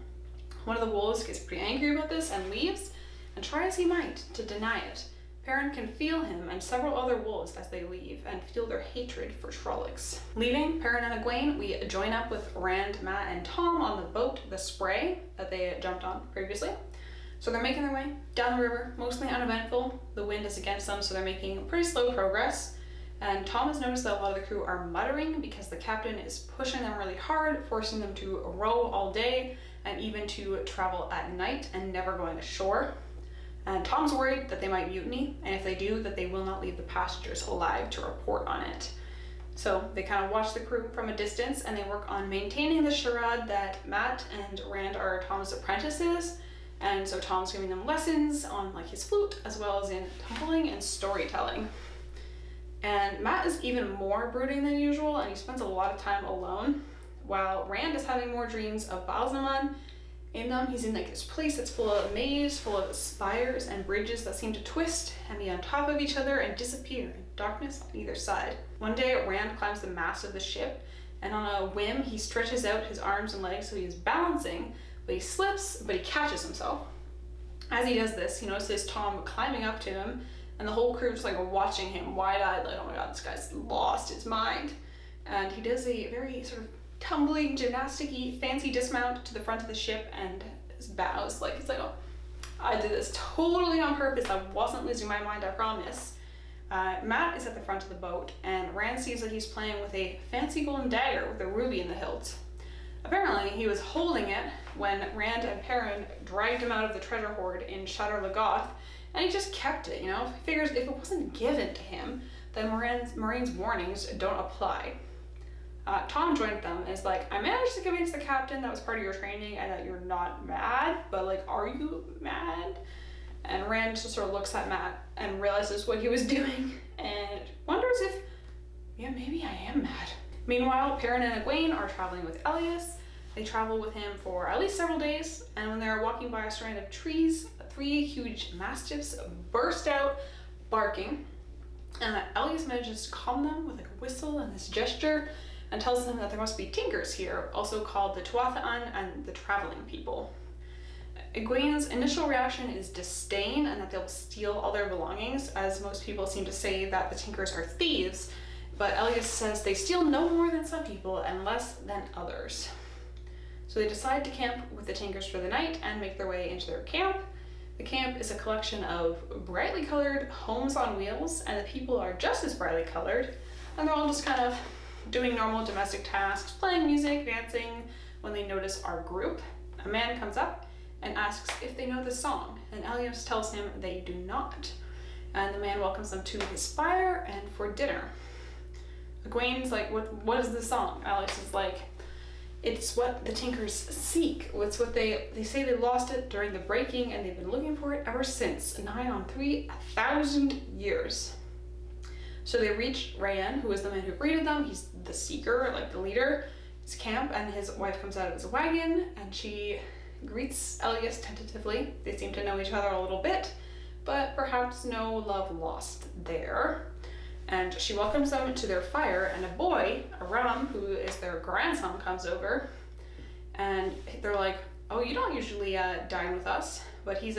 One of the wolves gets pretty angry about this and leaves, and try as he might to deny it. Perrin can feel him and several other wolves as they leave and feel their hatred for Trollocs. Leaving Perrin and Egwene, we join up with Rand, Mat, and Tom on the boat, the Spray, that they jumped on previously. So they're making their way down the river, mostly uneventful. The wind is against them, so they're making pretty slow progress. And Tom has noticed that a lot of the crew are muttering because the captain is pushing them really hard, forcing them to row all day and even to travel at night and never going ashore. And Tom's worried that they might mutiny, and if they do, that they will not leave the passengers alive to report on it. So they kind of watch the crew from a distance, and they work on maintaining the charade that Mat and Rand are Tom's apprentices. And so Tom's giving them lessons on like his flute, as well as in tumbling and storytelling. And Mat is even more brooding than usual, and he spends a lot of time alone, while Rand is having more dreams of Ba'alzamon. In them, he's in like this place that's full of maze, full of spires and bridges that seem to twist and be on top of each other and disappear in darkness on either side. One day, Rand climbs the mast of the ship, and on a whim, he stretches out his arms and legs so he is balancing, but he slips, but he catches himself. As he does this, he notices Tom climbing up to him, and the whole crew just like watching him wide-eyed, like, oh my god, this guy's lost his mind. And he does a very sort of tumbling, gymnastic-y, fancy dismount to the front of the ship and bows. Like, he's like, oh, I did this totally on purpose. I wasn't losing my mind, I promise. Mat is at the front of the boat, and Rand sees that he's playing with a fancy golden dagger with a ruby in the hilt. Apparently, he was holding it when Rand and Perrin dragged him out of the treasure hoard in Shadar Logoth, and he just kept it, He figures if it wasn't given to him, then Moiraine's warnings don't apply. Tom joined them and is like, I managed to convince the captain that was part of your training and that you're not mad, but like, are you mad? And Rand just sort of looks at Mat and realizes what he was doing and wonders if, yeah, maybe I am mad. Meanwhile, Perrin and Egwene are traveling with Elias. They travel with him for at least several days, and when they're walking by a strand of trees, 3 huge mastiffs burst out barking. Elias manages to calm them with like a whistle and this gesture, and tells them that there must be tinkers here, also called the Tuatha'an and the traveling people. Egwene's initial reaction is disdain and that they'll steal all their belongings, as most people seem to say that the Tinkers are thieves, but Elias says they steal no more than some people and less than others. So they decide to camp with the Tinkers for the night and make their way into their camp. The camp is a collection of brightly colored homes on wheels, and the people are just as brightly colored, and they're all just kind of doing normal domestic tasks, playing music, dancing, when they notice our group. A man comes up and asks if they know the song, and Elias tells him they do not. And the man welcomes them to his fire and for dinner. Egwene's like, what is the song? Elias is like, it's what the Tinkers seek. It's what they say they lost it during the breaking, and they've been looking for it ever since, nigh on 3,000 years. So they reach Rayan, who is the man who greeted them. He's the seeker, like the leader. His camp, and his wife comes out of his wagon, and she greets Elias tentatively. They seem to know each other a little bit, but perhaps no love lost there. And she welcomes them to their fire, and a boy, Aram, who is their grandson, comes over, and they're like, oh, you don't usually dine with us, but he's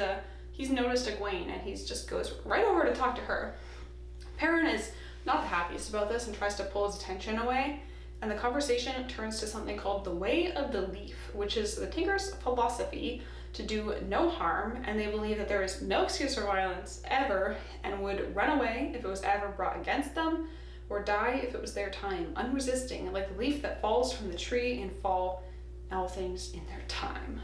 noticed Egwene, and he just goes right over to talk to her. Perrin is not the happiest about this and tries to pull his attention away, and the conversation turns to something called the Way of the Leaf, which is the Tinkers' philosophy to do no harm, and they believe that there is no excuse for violence ever, and would run away if it was ever brought against them, or die if it was their time, unresisting, like the leaf that falls from the tree and fall all things in their time.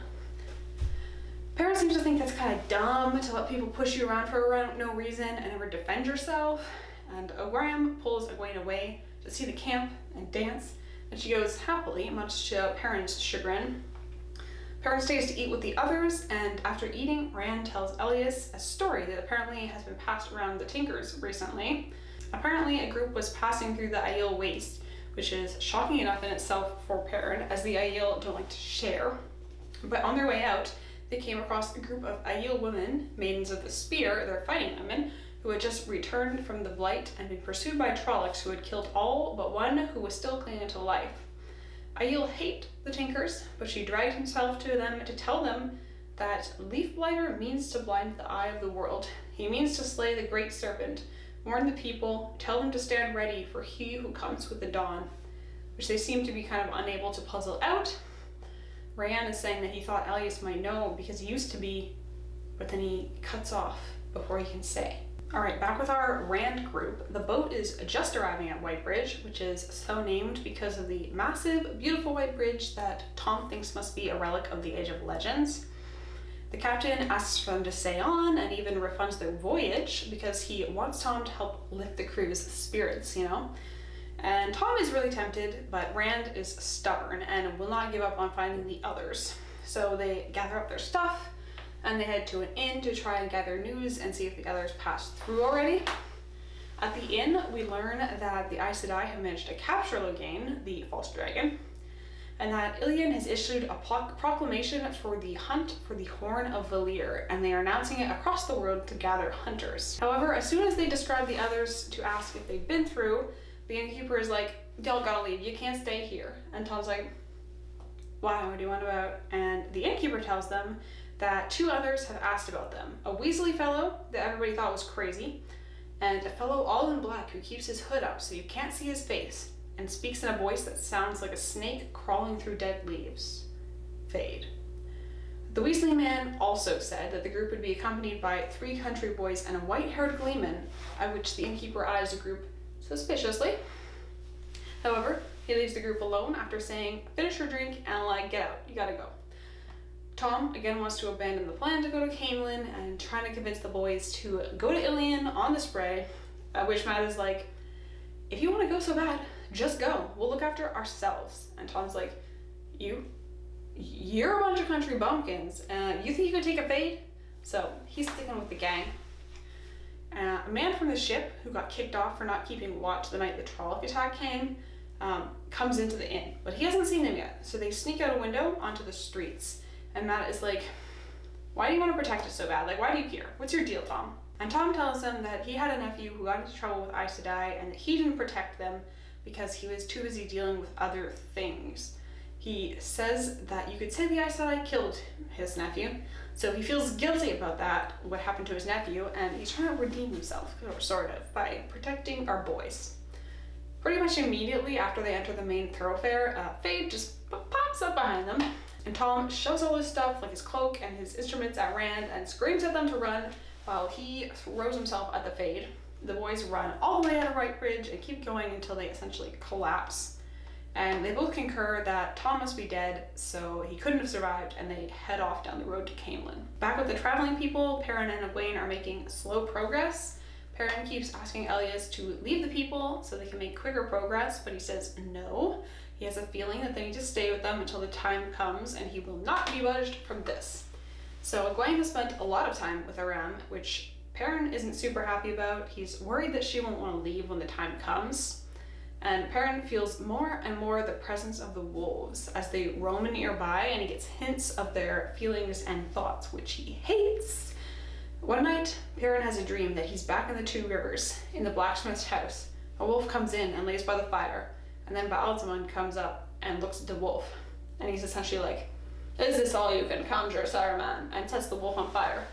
Perrin seems to think that's kind of dumb to let people push you around for no reason and never defend yourself, and Aram pulls Egwene away to see the camp and dance, and she goes happily, much to Perrin's chagrin. Perrin stays to eat with the others, and after eating, Rand tells Elias a story that apparently has been passed around the Tinkers recently. Apparently, a group was passing through the Aiel Waste, which is shocking enough in itself for Perrin, as the Aiel don't like to share. But on their way out, they came across a group of Aiel women, maidens of the spear, they're fighting women, who had just returned from the Blight and been pursued by Trollocs, who had killed all but one who was still clinging to life. Aiel hate the Tinkers, but she dragged himself to them to tell them that Leaf Blighter means to blind the eye of the world. He means to slay the great serpent, warn the people, tell them to stand ready for he who comes with the dawn, which they seem to be kind of unable to puzzle out. Rayan is saying that he thought Elias might know because he used to be, but then he cuts off before he can say. Alright, back with our Rand group. The boat is just arriving at Whitebridge, which is so named because of the massive, beautiful white bridge that Tom thinks must be a relic of the Age of Legends. The captain asks for them to stay on and even refunds their voyage because he wants Tom to help lift the crew's spirits, And Tom is really tempted, but Rand is stubborn and will not give up on finding the others. So they gather up their stuff, and they head to an inn to try and gather news and see if the others passed through already. At the inn, we learn that the Aes Sedai have managed to capture Logain, the false dragon, and that Illian has issued a proclamation for the hunt for the Horn of Valir, and they are announcing it across the world to gather hunters. However, as soon as they describe the others to ask if they've been through, the innkeeper is like, y'all gotta leave, you can't stay here. And Tom's like, why, what do you want about? And the innkeeper tells them that two others have asked about them. A Weasley fellow that everybody thought was crazy, and a fellow all in black who keeps his hood up so you can't see his face, and speaks in a voice that sounds like a snake crawling through dead leaves. Fade. The Weasley man also said that the group would be accompanied by 3 country boys and a white-haired gleeman, at which the innkeeper eyes the group suspiciously. However, he leaves the group alone after saying, finish your drink and get out, you gotta go. Tom again wants to abandon the plan to go to Caemlyn and trying to convince the boys to go to Illian on the spray, at which Matt is like, if you want to go so bad, just go. We'll look after ourselves. And Tom's like, you're a bunch of country bumpkins. You think you could take a fade? So he's sticking with the gang. A man from the ship who got kicked off for not keeping watch the night the Trolloc attack came comes into the inn, but he hasn't seen them yet. So they sneak out a window onto the streets. And Matt is like, why do you want to protect us so bad? Why do you care? What's your deal, Tom? And Tom tells them that he had a nephew who got into trouble with Aes Sedai and that he didn't protect them because he was too busy dealing with other things. He says that you could say the Aes Sedai killed his nephew, so he feels guilty about that, what happened to his nephew, and he's trying to redeem himself, or sort of, by protecting our boys. Pretty much immediately after they enter the main thoroughfare, Feyd just pops up behind them, and Tom shoves all his stuff, like his cloak and his instruments, at Rand and screams at them to run while he throws himself at the Feyd. The boys run all the way out of Whitebridge and keep going until they essentially collapse. And they both concur that Tom must be dead, so he couldn't have survived, and they head off down the road to Caemlyn. Back with the traveling people, Perrin and Egwene are making slow progress. Perrin keeps asking Elias to leave the people so they can make quicker progress, but he says no. He has a feeling that they need to stay with them until the time comes, and he will not be budged from this. So Egwene has spent a lot of time with Aram, which Perrin isn't super happy about. He's worried that she won't want to leave when the time comes. And Perrin feels more and more the presence of the wolves as they roam nearby, and he gets hints of their feelings and thoughts, which he hates. One night, Perrin has a dream that he's back in the Two Rivers, in the blacksmith's house. A wolf comes in and lays by the fire, and then Ba'alzamon comes up and looks at the wolf, and he's essentially like, "Is this all you can conjure, Saruman?" and sets the wolf on fire.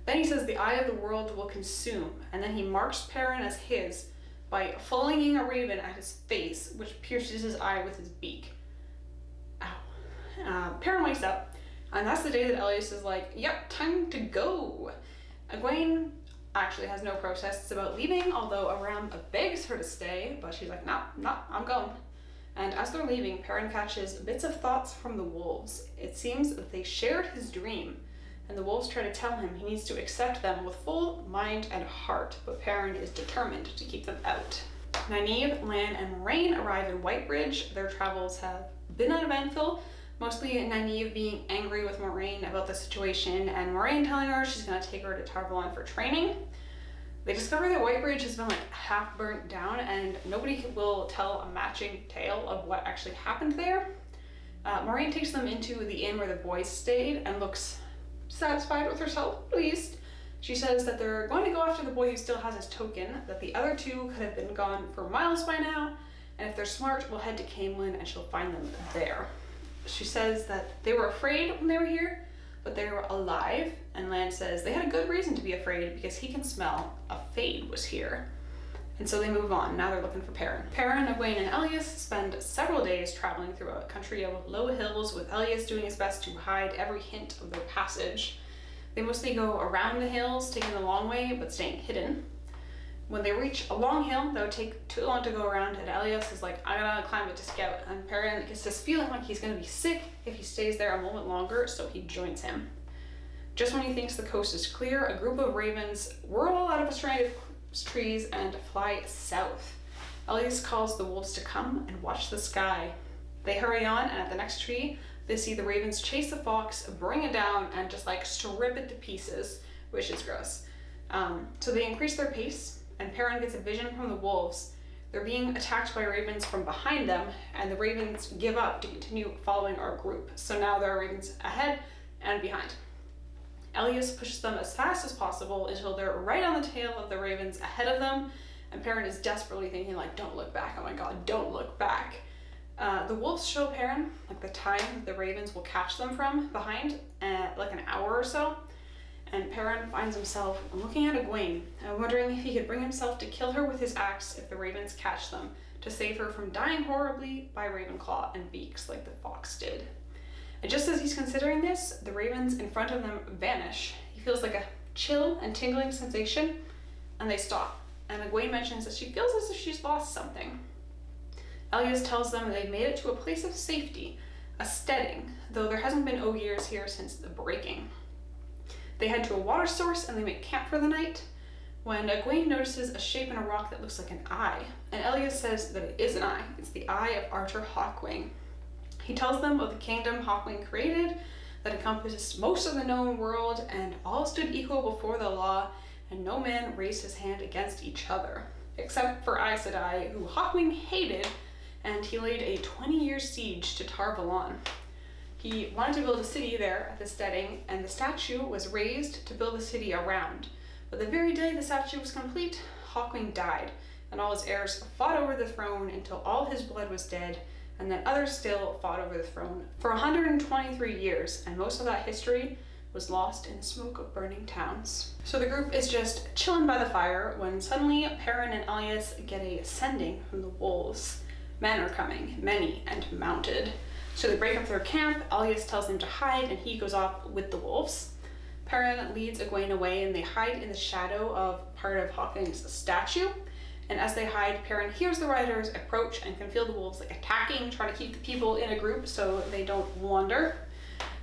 Then he says the eye of the world will consume, and then he marks Perrin as his by flinging a raven at his face, which pierces his eye with his beak. Ow. Perrin wakes up, and that's the day that Elias is like, "Yep, time to go." Egwene actually has no protests about leaving, although Aram begs her to stay, but she's like, "No, I'm going." And as they're leaving, Perrin catches bits of thoughts from the wolves. It seems that they shared his dream, and the wolves try to tell him he needs to accept them with full mind and heart, but Perrin is determined to keep them out. Nynaeve, Lan, and Moiraine arrive in Whitebridge. Their travels have been uneventful, mostly Nynaeve being angry with Moiraine about the situation, and Moiraine telling her she's going to take her to Tar Valon for training. They discover that Whitebridge has been half burnt down, and nobody will tell a matching tale of what actually happened there. Moiraine takes them into the inn where the boys stayed and looks satisfied with herself, at least. She says that they're going to go after the boy who still has his token, that the other two could have been gone for miles by now, and if they're smart, we'll head to Caemlyn and she'll find them there. She says that they were afraid when they were here, but they were alive, and Lan says they had a good reason to be afraid because he can smell a Feyd was here. And so they move on. Now they're looking for Perrin. Perrin, Egwene, and Elias spend several days traveling through a country of low hills, with Elias doing his best to hide every hint of their passage. They mostly go around the hills, taking the long way, but staying hidden. When they reach a long hill that would take too long to go around, and Elias is like, "I gotta climb it to scout," and Perrin gets this feeling like he's gonna be sick if he stays there a moment longer, so he joins him. Just when he thinks the coast is clear, a group of ravens whirl out of a strand of trees and fly south. Elias calls the wolves to come and watch the sky. They hurry on, and at the next tree, they see the ravens chase the fox, bring it down, and just strip it to pieces, which is gross. So they increase their pace, and Perrin gets a vision from the wolves. They're being attacked by ravens from behind them, and the ravens give up to continue following our group. So now there are ravens ahead and behind. Elias pushes them as fast as possible until they're right on the tail of the ravens ahead of them, and Perrin is desperately thinking "Don't look back, oh my god, don't look back." The wolves show Perrin the time the ravens will catch them from behind, an hour or so, and Perrin finds himself looking at Egwene and wondering if he could bring himself to kill her with his axe if the ravens catch them, to save her from dying horribly by Ravenclaw and beaks like the fox did. And just as he's considering this, the ravens in front of them vanish. He feels a chill and tingling sensation, and they stop. And Egwene mentions that she feels as if she's lost something. Elias tells them they've made it to a place of safety, a steading, though there hasn't been Ogiers here since the breaking. They head to a water source and they make camp for the night, when Egwene notices a shape in a rock that looks like an eye, and Elias says that it is an eye. It's the eye of Artur Hawkwing. He tells them of the kingdom Hawkwing created that encompassed most of the known world, and all stood equal before the law, and no man raised his hand against each other, except for Aes Sedai, who Hawkwing hated, and he laid a 20-year siege to Tar Valon. He wanted to build a city there at the steading, and the statue was raised to build the city around. But the very day the statue was complete, Hawkwing died, and all his heirs fought over the throne until all his blood was dead, and then others still fought over the throne for 123 years, and most of that history was lost in the smoke of burning towns. So the group is just chilling by the fire when suddenly Perrin and Elias get a sending from the wolves. Men are coming, many and mounted. So they break up their camp, Elias tells them to hide, and he goes off with the wolves. Perrin leads Egwene away, and they hide in the shadow of part of Hawking's statue. And as they hide, Perrin hears the riders approach and can feel the wolves attacking, trying to keep the people in a group so they don't wander.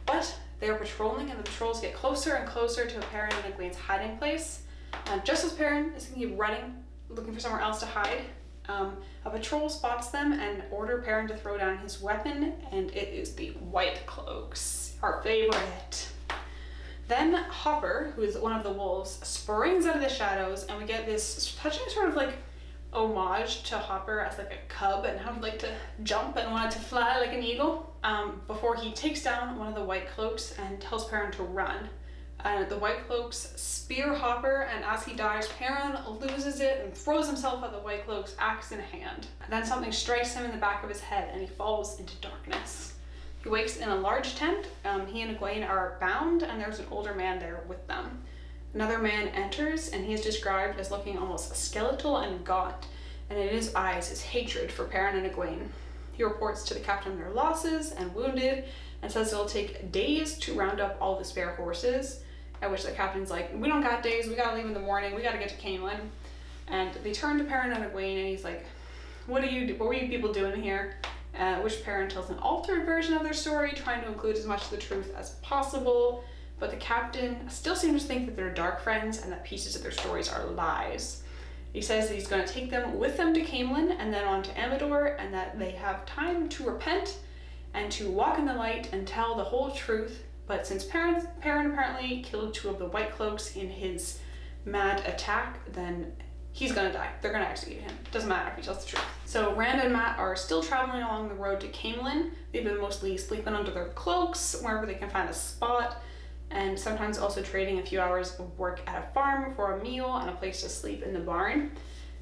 But they are patrolling, and the patrols get closer and closer to Perrin and Egwene's hiding place. And just as Perrin is thinking of running, looking for somewhere else to hide, a patrol spots them and order Perrin to throw down his weapon, and it is the White Cloaks, our favorite. Then Hopper, who is one of the wolves, springs out of the shadows, and we get this touching sort of like homage to Hopper as like a cub and how he'd like to jump and wanted to fly like an eagle, before he takes down one of the White Cloaks and tells Perrin to run. The White Cloaks spear Hopper, and as he dies, Perrin loses it and throws himself at the White Cloaks, axe in hand. Then something strikes him in the back of his head, and he falls into darkness. He wakes in a large tent. He and Egwene are bound, and there's an older man there with them. Another man enters, and he is described as looking almost skeletal and gaunt, and in his eyes is hatred for Perrin and Egwene. He reports to the captain their losses and wounded, and says it'll take days to round up all the spare horses, at which the captain's like, we don't got days, we gotta leave in the morning, we gotta get to Caemlyn. And they turn to Perrin and Egwene, and he's like, what were you people doing here? Which Perrin tells an altered version of their story, trying to include as much of the truth as possible. But the captain still seems to think that they're dark friends and that pieces of their stories are lies. He says that he's going to take them with them to Caemlyn and then on to Amador, and that they have time to repent and to walk in the light and tell the whole truth. But since Perrin apparently killed 2 of the White Cloaks in his mad attack, then he's gonna die. They're gonna execute him. Doesn't matter if he tells the truth. So Rand and Mat are still traveling along the road to Caemlyn. They've been mostly sleeping under their cloaks, wherever they can find a spot, and sometimes also trading a few hours of work at a farm for a meal and a place to sleep in the barn.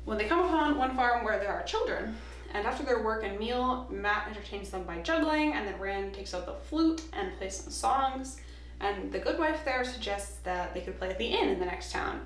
When they come upon one farm where there are children, and after their work and meal, Mat entertains them by juggling, and then Rand takes out the flute and plays some songs, and the good wife there suggests that they could play at the inn in the next town.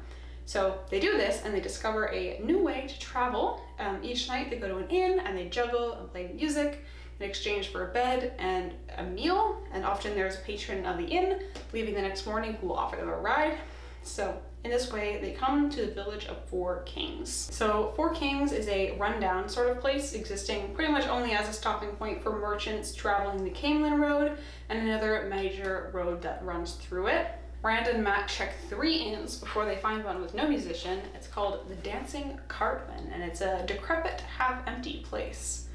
So they do this, and they discover a new way to travel. Each night they go to an inn and they juggle and play music in exchange for a bed and a meal, and often there's a patron of the inn leaving the next morning who will offer them a ride. So in this way, they come to the village of Four Kings. So Four Kings is a rundown sort of place, existing pretty much only as a stopping point for merchants traveling the Caemlyn Road and another major road that runs through it. Rand and Mat check 3 inns before they find one with no musician. It's called the Dancing Cartman, and it's a decrepit, half-empty place.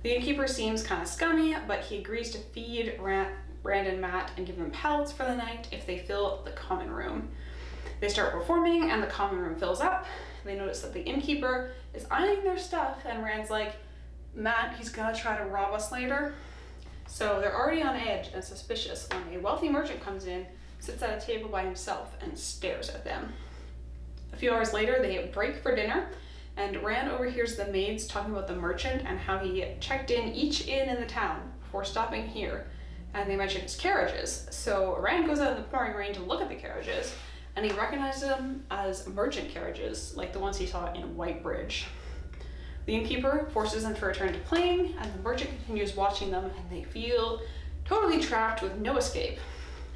The innkeeper seems kind of scummy, but he agrees to feed Rand and Mat and give them pellets for the night if they fill the common room. They start performing, and the common room fills up. They notice that the innkeeper is eyeing their stuff, and Rand's like, Mat, he's gonna try to rob us later. So they're already on edge and suspicious when a wealthy merchant comes in, sits at a table by himself, and stares at them. A few hours later, they break for dinner, and Rand overhears the maids talking about the merchant and how he checked in each inn in the town before stopping here, and they mention his carriages. So Rand goes out in the pouring rain to look at the carriages, and he recognizes them as merchant carriages, like the ones he saw in Whitebridge. The innkeeper forces them to return to playing, and the merchant continues watching them, and they feel totally trapped with no escape.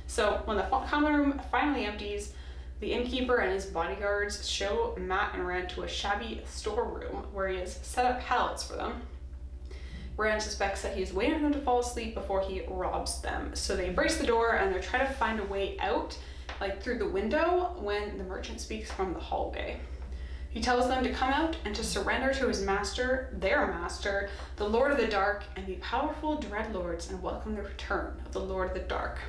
So when the common room finally empties, the innkeeper and his bodyguards show Mat and Rand to a shabby storeroom where he has set up pallets for them. Rand suspects that he's waiting for them to fall asleep before he robs them. So they embrace the door and they're trying to find a way out, like through the window, when the merchant speaks from the hallway. He tells them to come out and to surrender to his master, their master, the Lord of the Dark, and be powerful dreadlords and welcome the return of the Lord of the Dark.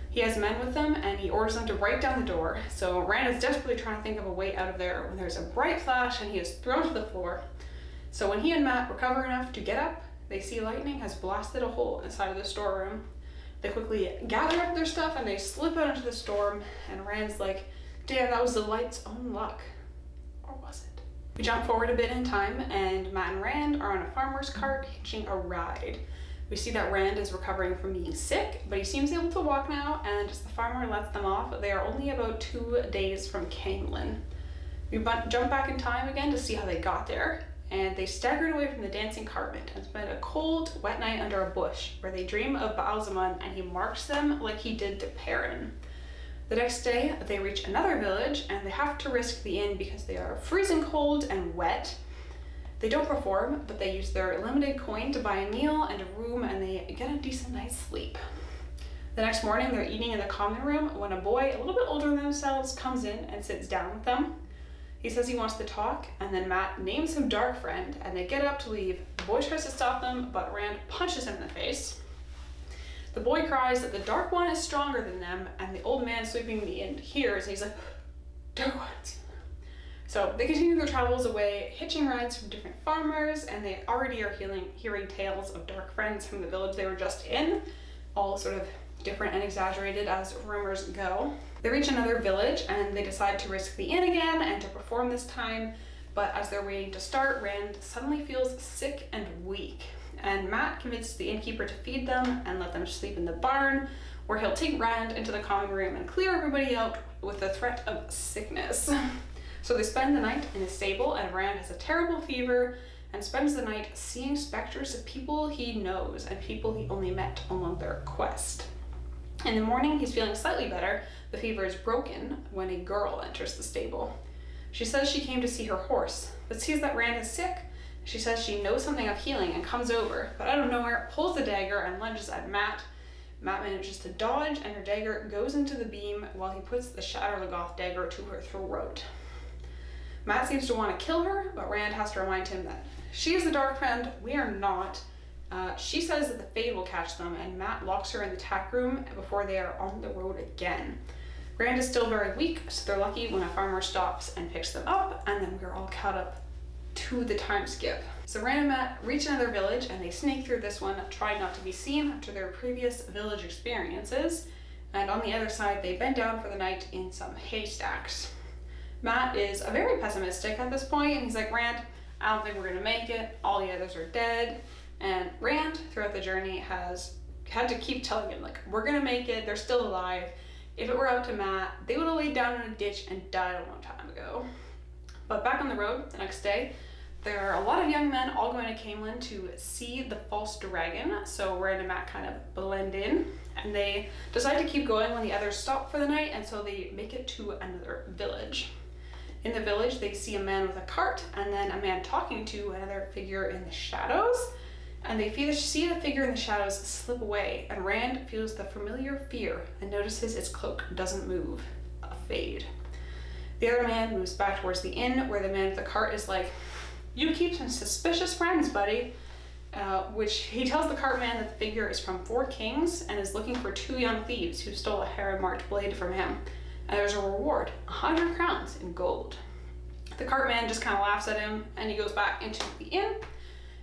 He has men with them, and he orders them to break down the door. So Rand is desperately trying to think of a way out of there when there's a bright flash and he is thrown to the floor. So when he and Mat recover enough to get up, they see lightning has blasted a hole inside of the storeroom. They quickly gather up their stuff and they slip out into the storm, and Rand's like, damn, that was the light's own luck. Or was it? We jump forward a bit in time, and Matt and Rand are on a farmer's cart hitching a ride. We see that Rand is recovering from being sick, but he seems able to walk now, and as the farmer lets them off, they are only about 2 days from Caemlyn. We jump back in time again to see how they got there, and they staggered away from the dancing cartman and spend a cold, wet night under a bush, where they dream of Baalzamon and he marks them like he did to Perrin. The next day, they reach another village, and they have to risk the inn because they are freezing cold and wet. They don't perform, but they use their limited coin to buy a meal and a room, and they get a decent night's sleep. The next morning, they're eating in the common room when a boy a little bit older than themselves comes in and sits down with them. He says he wants to talk, and then Matt names him Dark Friend, and they get up to leave. The boy tries to stop them, but Rand punches him in the face. The boy cries that the Dark One is stronger than them, and the old man sweeping the inn hears, and he's like, Dark Ones. So they continue their travels away, hitching rides from different farmers, and they already are hearing tales of dark friends from the village they were just in, all sort of different and exaggerated as rumors go. They reach another village, and they decide to risk the inn again and to perform this time, but as they're waiting to start, Rand suddenly feels sick and weak, and Matt convinces the innkeeper to feed them and let them sleep in the barn, where he'll take Rand into the common room and clear everybody out with the threat of sickness. So they spend the night in a stable, and Rand has a terrible fever and spends the night seeing specters of people he knows and people he only met on their quest. In the morning, he's feeling slightly better. The fever is broken when a girl enters the stable. She says she came to see her horse, but sees that Rand is sick. She says she knows something of healing and comes over, but out of nowhere pulls the dagger and lunges at Matt. Matt manages to dodge, and her dagger goes into the beam while he puts the Shadar Logoth dagger to her throat. Matt seems to want to kill her, but Rand has to remind him that she is the Dark Friend, we are not. She says that the Fade will catch them, and Matt locks her in the tack room before they are on the road again. Rand is still very weak, so they're lucky when a farmer stops and picks them up, and then we're all caught up to the time skip. So Rand and Matt reach another village, and they sneak through this one, trying not to be seen after their previous village experiences, and on the other side they bed down for the night in some haystacks. Matt is very pessimistic at this point, and he's like, Rand, I don't think we're gonna make it. All the others are dead. And Rand, throughout the journey, has had to keep telling him, like, we're gonna make it, they're still alive. If it were up to Matt, they would have laid down in a ditch and died a long time ago. But back on the road the next day, there are a lot of young men all going to Caemlyn to see the false dragon, so Rand and Matt kind of blend in, and they decide to keep going when the others stop for the night, and so they make it to another village. In the village, they see a man with a cart, and then a man talking to another figure in the shadows, and they see the figure in the shadows slip away, and Rand feels the familiar fear and notices its cloak doesn't move. A Fade. The other man moves back towards the inn, where the man with the cart is like, you keep some suspicious friends, buddy. Which he tells the cartman that the figure is from Four Kings and is looking for 2 young thieves who stole a Heron-marked blade from him. And there's a reward, 100 crowns in gold. The cartman just kind of laughs at him, and he goes back into the inn.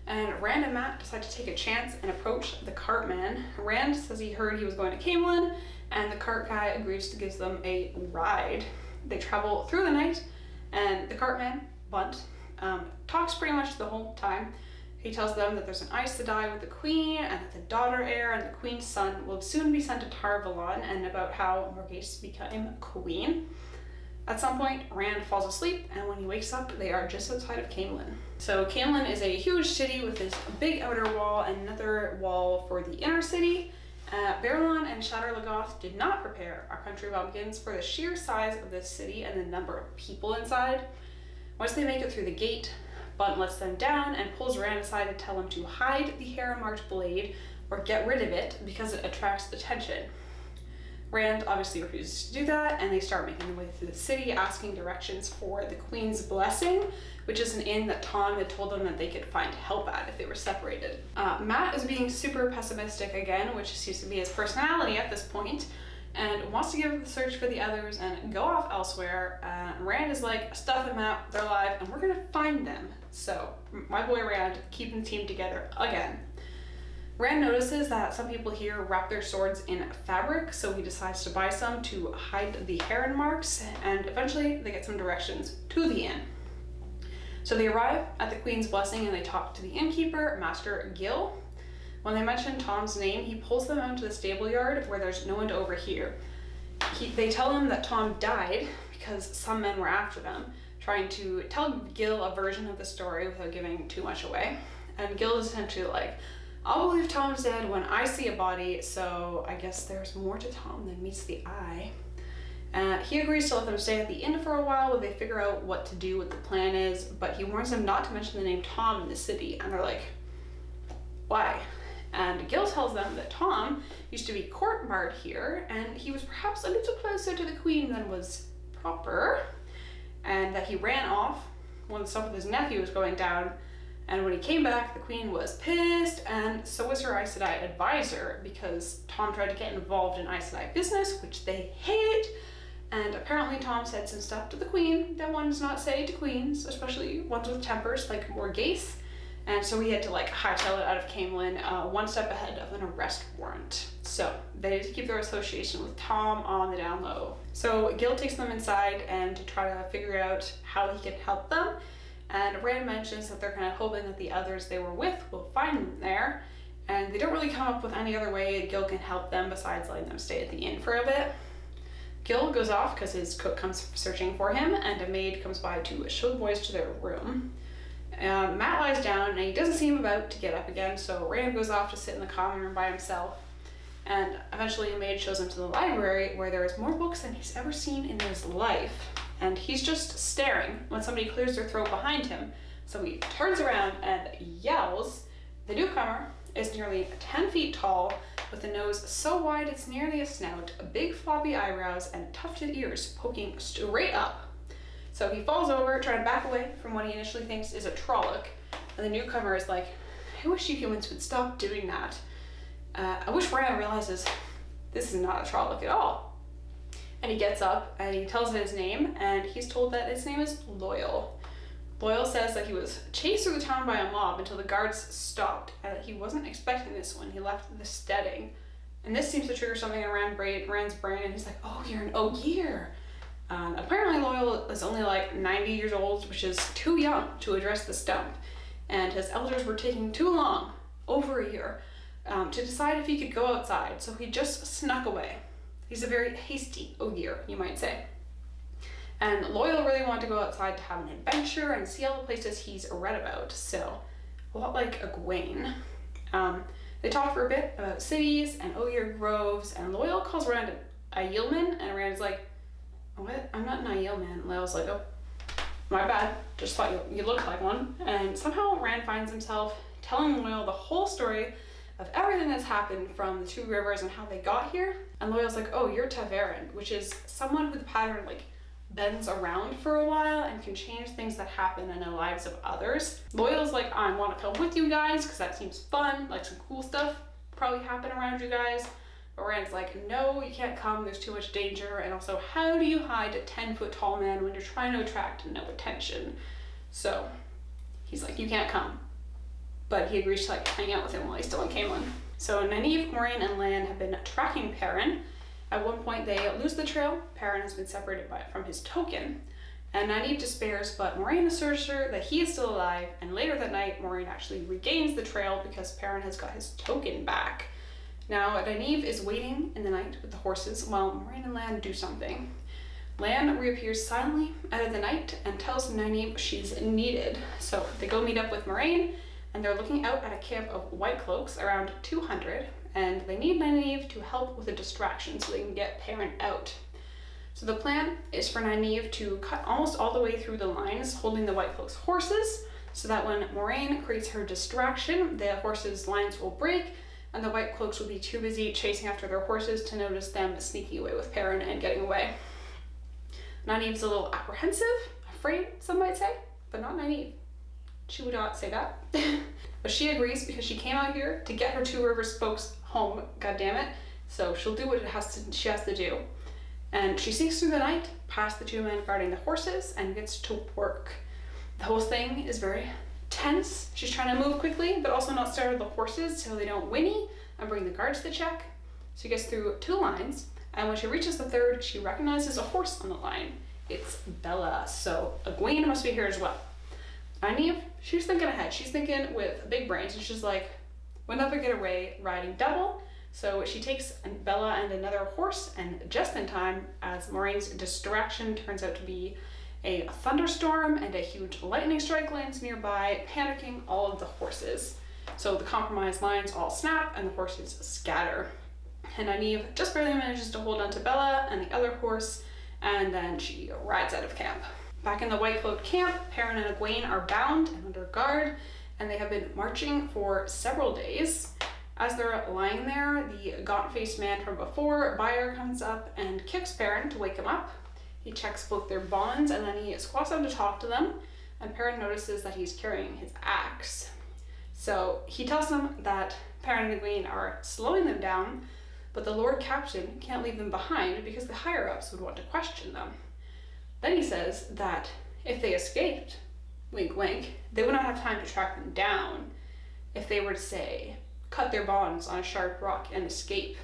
And Rand and Matt decide to take a chance and approach the cartman. Rand says he heard he was going to Caemlyn, and the cart guy agrees to give them a ride. They travel through the night, and the cartman, Bunt, talks pretty much the whole time. He tells them that there's an Aes Sedai with the queen, and that the daughter heir and the queen's son will soon be sent to Tar Valon, and about how Morgase became queen. At some point, Rand falls asleep, and when he wakes up, they are just outside of Caemlyn. So Caemlyn is a huge city with this big outer wall and another wall for the inner city. Baerlon and Shadar Logoth did not prepare our country bumpkins for the sheer size of this city and the number of people inside. Once they make it through the gate, Bunt lets them down and pulls Rand aside to tell him to hide the Heron-marked blade or get rid of it because it attracts attention. Rand obviously refuses to do that, and they start making their way through the city, asking directions for the Queen's Blessing, which is an inn that Tom had told them that they could find help at if they were separated. Matt is being super pessimistic again, which seems to be his personality at this point, and wants to give up the search for the others and go off elsewhere. Rand is like, stuff them out, they're alive, and we're gonna find them. So, my boy Rand keeping the team together again. Rand notices that some people here wrap their swords in fabric, so he decides to buy some to hide the heron marks, and eventually they get some directions to the inn. So they arrive at the Queen's Blessing and they talk to the innkeeper, Master Gil. When they mention Tom's name, he pulls them out to the stable yard where there's no one to overhear. They tell him that Tom died because some men were after them, trying to tell Gil a version of the story without giving too much away. And Gil is essentially like, I'll believe Tom's dead when I see a body, so I guess there's more to Tom than meets the eye. He agrees to let them stay at the inn for a while while they figure out what to do, what the plan is, but he warns them not to mention the name Tom in the city, and they're like, why? And Gil tells them that Tom used to be court-bard here, and he was perhaps a little closer to the Queen than was proper, and that he ran off when the stuff with his nephew was going down, and when he came back, the Queen was pissed, and so was her Aes Sedai advisor, because Tom tried to get involved in Aes Sedai business, which they hate. And apparently Tom said some stuff to the Queen that one does not say to queens, especially ones with tempers like Morgase. And so he had to hightail it out of Caemlyn, one step ahead of an arrest warrant. So they need to keep their association with Tom on the down low. So Gil takes them inside and to try to figure out how he can help them. And Rand mentions that they're kind of hoping that the others they were with will find them there. And they don't really come up with any other way Gil can help them besides letting them stay at the inn for a bit. Gil goes off because his cook comes searching for him, and a maid comes by to show the boys to their room. Matt lies down, and he doesn't seem about to get up again, so Rand goes off to sit in the common room by himself. And eventually a maid shows him to the library, where there is more books than he's ever seen in his life. And he's just staring when somebody clears their throat behind him. So he turns around and yells. The newcomer is nearly 10 feet tall, with a nose so wide it's nearly a snout, big floppy eyebrows, and tufted ears poking straight up. So he falls over, trying to back away from what he initially thinks is a Trolloc, and the newcomer is like, I wish you humans would stop doing that. I wish Rand realizes this is not a Trolloc at all. And he gets up and he tells it his name, and he's told that his name is Loyal. Loyal says that he was chased through the town by a mob until the guards stopped, and that he wasn't expecting this when he left the steading. And this seems to trigger something in Rand's brain, and he's like, oh, you're an Ogier. Apparently Loyal is only 90 years old, which is too young to address the stump, and his elders were taking too long, over a year, to decide if he could go outside, so he just snuck away. He's a very hasty Ogier, you might say. And Loyal really wanted to go outside to have an adventure and see all the places he's read about, so a lot like Egwene. They talk for a bit about cities and Ogier groves, and Loyal calls Rand a Yeoman, and Rand's like, what? I'm not an Aiel-man. And Loyal's like, oh, my bad. Just thought you looked like one. And somehow Rand finds himself telling Loyal the whole story of everything that's happened from the Two Rivers and how they got here. And Loyal's like, oh, you're ta'veren, which is someone who the pattern bends around for a while and can change things that happen in the lives of others. Loyal's like, I want to come with you guys because that seems fun, some cool stuff probably happen around you guys. But Rand's like, no, you can't come, there's too much danger, and also how do you hide a 10-foot tall man when you're trying to attract no attention? So he's like, you can't come. But he agrees to hang out with him while he's still in Caemlyn. So Nynaeve, Moiraine, and Lan have been tracking Perrin. At one point they lose the trail. Perrin has been separated from his token, and Nynaeve despairs, but Moiraine assures her that he is still alive, and later that night Moiraine actually regains the trail because Perrin has got his token back. Now, Nynaeve is waiting in the night with the horses while Moiraine and Lan do something. Lan reappears silently out of the night and tells Nynaeve she's needed. So they go meet up with Moiraine, and they're looking out at a camp of white cloaks, around 200, and they need Nynaeve to help with a distraction so they can get Perrin out. So the plan is for Nynaeve to cut almost all the way through the lines holding the white cloaks' horses, so that when Moiraine creates her distraction, the horses' lines will break, and the white cloaks will be too busy chasing after their horses to notice them sneaking away with Perrin and getting away. Nynaeve's a little apprehensive, afraid, some might say, but not Nynaeve. She would not say that. But she agrees because she came out here to get her Two Rivers folks home, goddammit, so she'll do what she has to do. And she sneaks through the night, past the two men guarding the horses, and gets to work. The whole thing is very tense. She's trying to move quickly, but also not startle the horses so they don't whinny and bring the guards to check. She gets through 2 lines, and when she reaches the 3rd, she recognizes a horse on the line. It's Bella, so Egwene must be here as well. Nynaeve, she's thinking ahead. She's thinking with big brains, and she's like, we'll never get away riding double. So she takes Bella and another horse, and just in time, as Moiraine's distraction turns out to be a thunderstorm and a huge lightning strike lands nearby, panicking all of the horses. So the compromised lines all snap and the horses scatter. And Nynaeve just barely manages to hold on to Bella and the other horse, and then she rides out of camp. Back in the White Cloak camp, Perrin and Egwene are bound and under guard, and they have been marching for several days. As they're lying there, the gaunt-faced man from before, Byar, comes up and kicks Perrin to wake him up. He checks both their bonds, and then he squats down to talk to them, and Perrin notices that he's carrying his axe. So he tells them that Perrin and Egwene are slowing them down, but the Lord Captain can't leave them behind because the higher-ups would want to question them. Then he says that if they escaped, wink wink, they would not have time to track them down if they were to, say, cut their bonds on a sharp rock and escape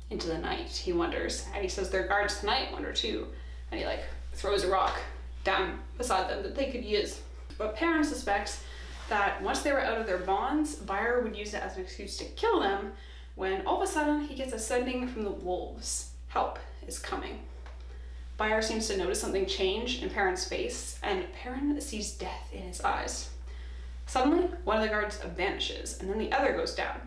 into the night, he wonders. And he says their guards tonight wonder too. And he throws a rock down beside them that they could use. But Perrin suspects that once they were out of their bonds, Byar would use it as an excuse to kill them, when all of a sudden he gets a sending from the wolves. Help is coming. Byar seems to notice something change in Perrin's face, and Perrin sees death in his eyes. Suddenly, one of the guards vanishes, and then the other goes down,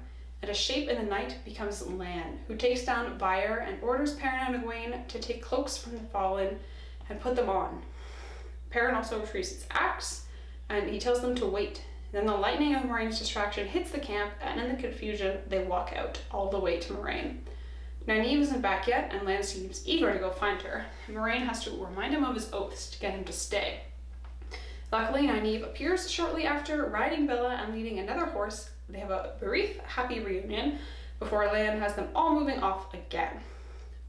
and a shape in the night becomes Lan, who takes down Byar and orders Perrin and Egwene to take cloaks from the fallen and put them on. Perrin also retrieves his axe, and he tells them to wait. Then the lightning of Moiraine's distraction hits the camp, and in the confusion, they walk out all the way to Moiraine. Nynaeve isn't back yet, and Lan seems eager to go find her, and Moiraine has to remind him of his oaths to get him to stay. Luckily, Nynaeve appears shortly after, riding Bella and leading another horse. They have a brief, happy reunion before Lan has them all moving off again.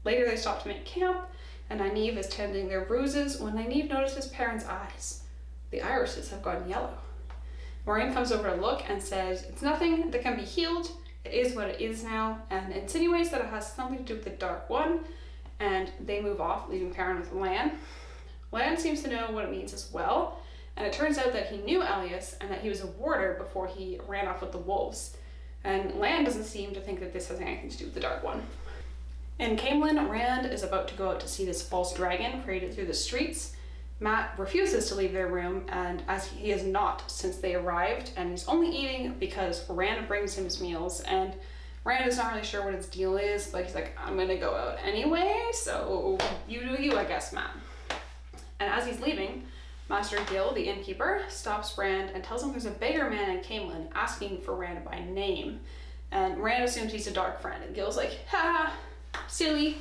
Later, they stop to make camp, and Nynaeve is tending their bruises when Nynaeve notices Perrin's eyes. The irises have gone yellow. Moiraine comes over to look and says, it's nothing that can be healed, it is what it is now, and insinuates that it has something to do with the Dark One, and they move off, leaving Perrin with Lan. Lan seems to know what it means as well, and it turns out that he knew Elias and that he was a warder before he ran off with the wolves. And Lan doesn't seem to think that this has anything to do with the Dark One. In Caemlyn, Rand is about to go out to see this false dragon paraded through the streets. Mat refuses to leave their room, and as he is not since they arrived, and he's only eating because Rand brings him his meals, and Rand is not really sure what his deal is, but he's like, I'm gonna go out anyway, so you do you, I guess, Mat. And as he's leaving, Master Gil, the innkeeper, stops Rand and tells him there's a beggar man in Caemlyn asking for Rand by name. And Rand assumes he's a dark friend, and Gil's like, ha, silly,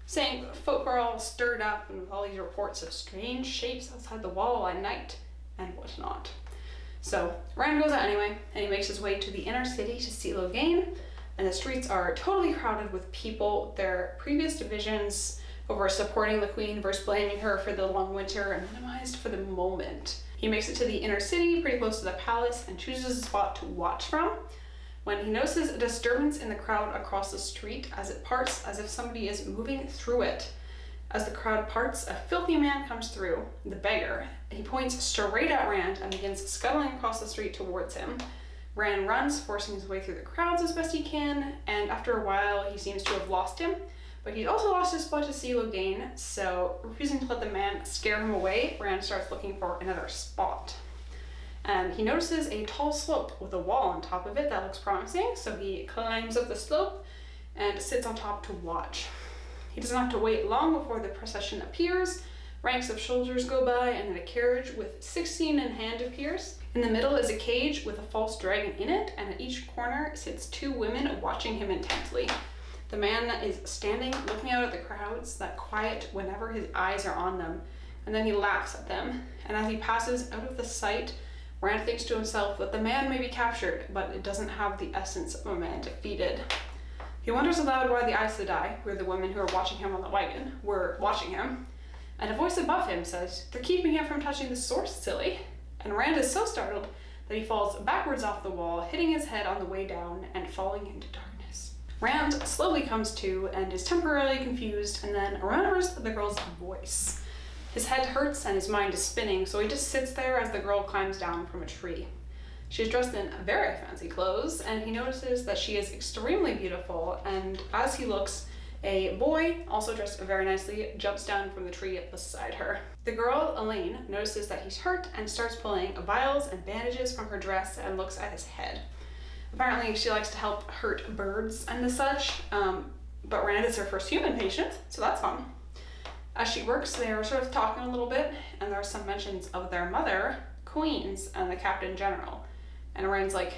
saying folk are all stirred up and with all these reports of strange shapes outside the wall at night and whatnot. So Rand goes out anyway, and he makes his way to the inner city to see Logain, and the streets are totally crowded with people. Their previous divisions over supporting the queen versus blaming her for the long winter are minimized for the moment. He makes it to the inner city, pretty close to the palace, and chooses a spot to watch from, when he notices a disturbance in the crowd across the street as it parts as if somebody is moving through it. As the crowd parts, a filthy man comes through, the beggar. He points straight at Rand and begins scuttling across the street towards him. Rand runs, forcing his way through the crowds as best he can, and after a while he seems to have lost him, but he'd also lost his spot to see Logain, so refusing to let the man scare him away, Rand starts looking for another spot. And he notices a tall slope with a wall on top of it that looks promising, so he climbs up the slope and sits on top to watch. He doesn't have to wait long before the procession appears. Ranks of soldiers go by, and then a carriage with 16 in hand appears. In the middle is a cage with a false dragon in it, and at each corner sits two women watching him intently. The man is standing, looking out at the crowds, that quiet whenever his eyes are on them, and then he laughs at them. And as he passes out of the sight, Rand thinks to himself that the man may be captured, but it doesn't have the essence of a man defeated. He wonders aloud why the Aes Sedai, who are the women who are watching him on the wagon, were watching him, and a voice above him says, "They're keeping him from touching the source, silly." And Rand is so startled that he falls backwards off the wall, hitting his head on the way down and falling into darkness. Rand slowly comes to and is temporarily confused, and then remembers the girl's voice. His head hurts and his mind is spinning, so he just sits there as the girl climbs down from a tree. She's dressed in very fancy clothes, and he notices that she is extremely beautiful, and as he looks, a boy, also dressed very nicely, jumps down from the tree beside her. The girl, Elaine, notices that he's hurt and starts pulling vials and bandages from her dress and looks at his head. Apparently, she likes to help hurt birds and the such, but Rand is her first human patient, so that's fun. As she works, they are sort of talking a little bit, and there are some mentions of their mother, Queens, and the Captain General. And Rand's like,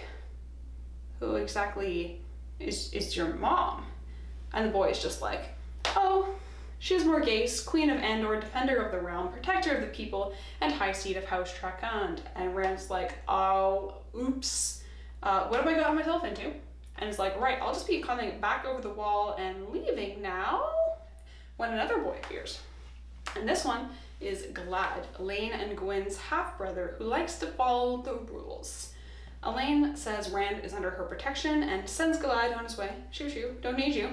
who exactly is your mom? And the boy is just like, oh, she is Morghese, Queen of Andor, Defender of the Realm, Protector of the People, and High Seat of House Trakand. And Rand's like, oh, oops, what have I gotten myself into? And it's like, right, I'll just be coming back over the wall and leaving now, when another boy appears. And this one is Galad, Elaine and Gwyn's half-brother, who likes to follow the rules. Elaine says Rand is under her protection and sends Galad on his way. Shoo shoo, don't need you.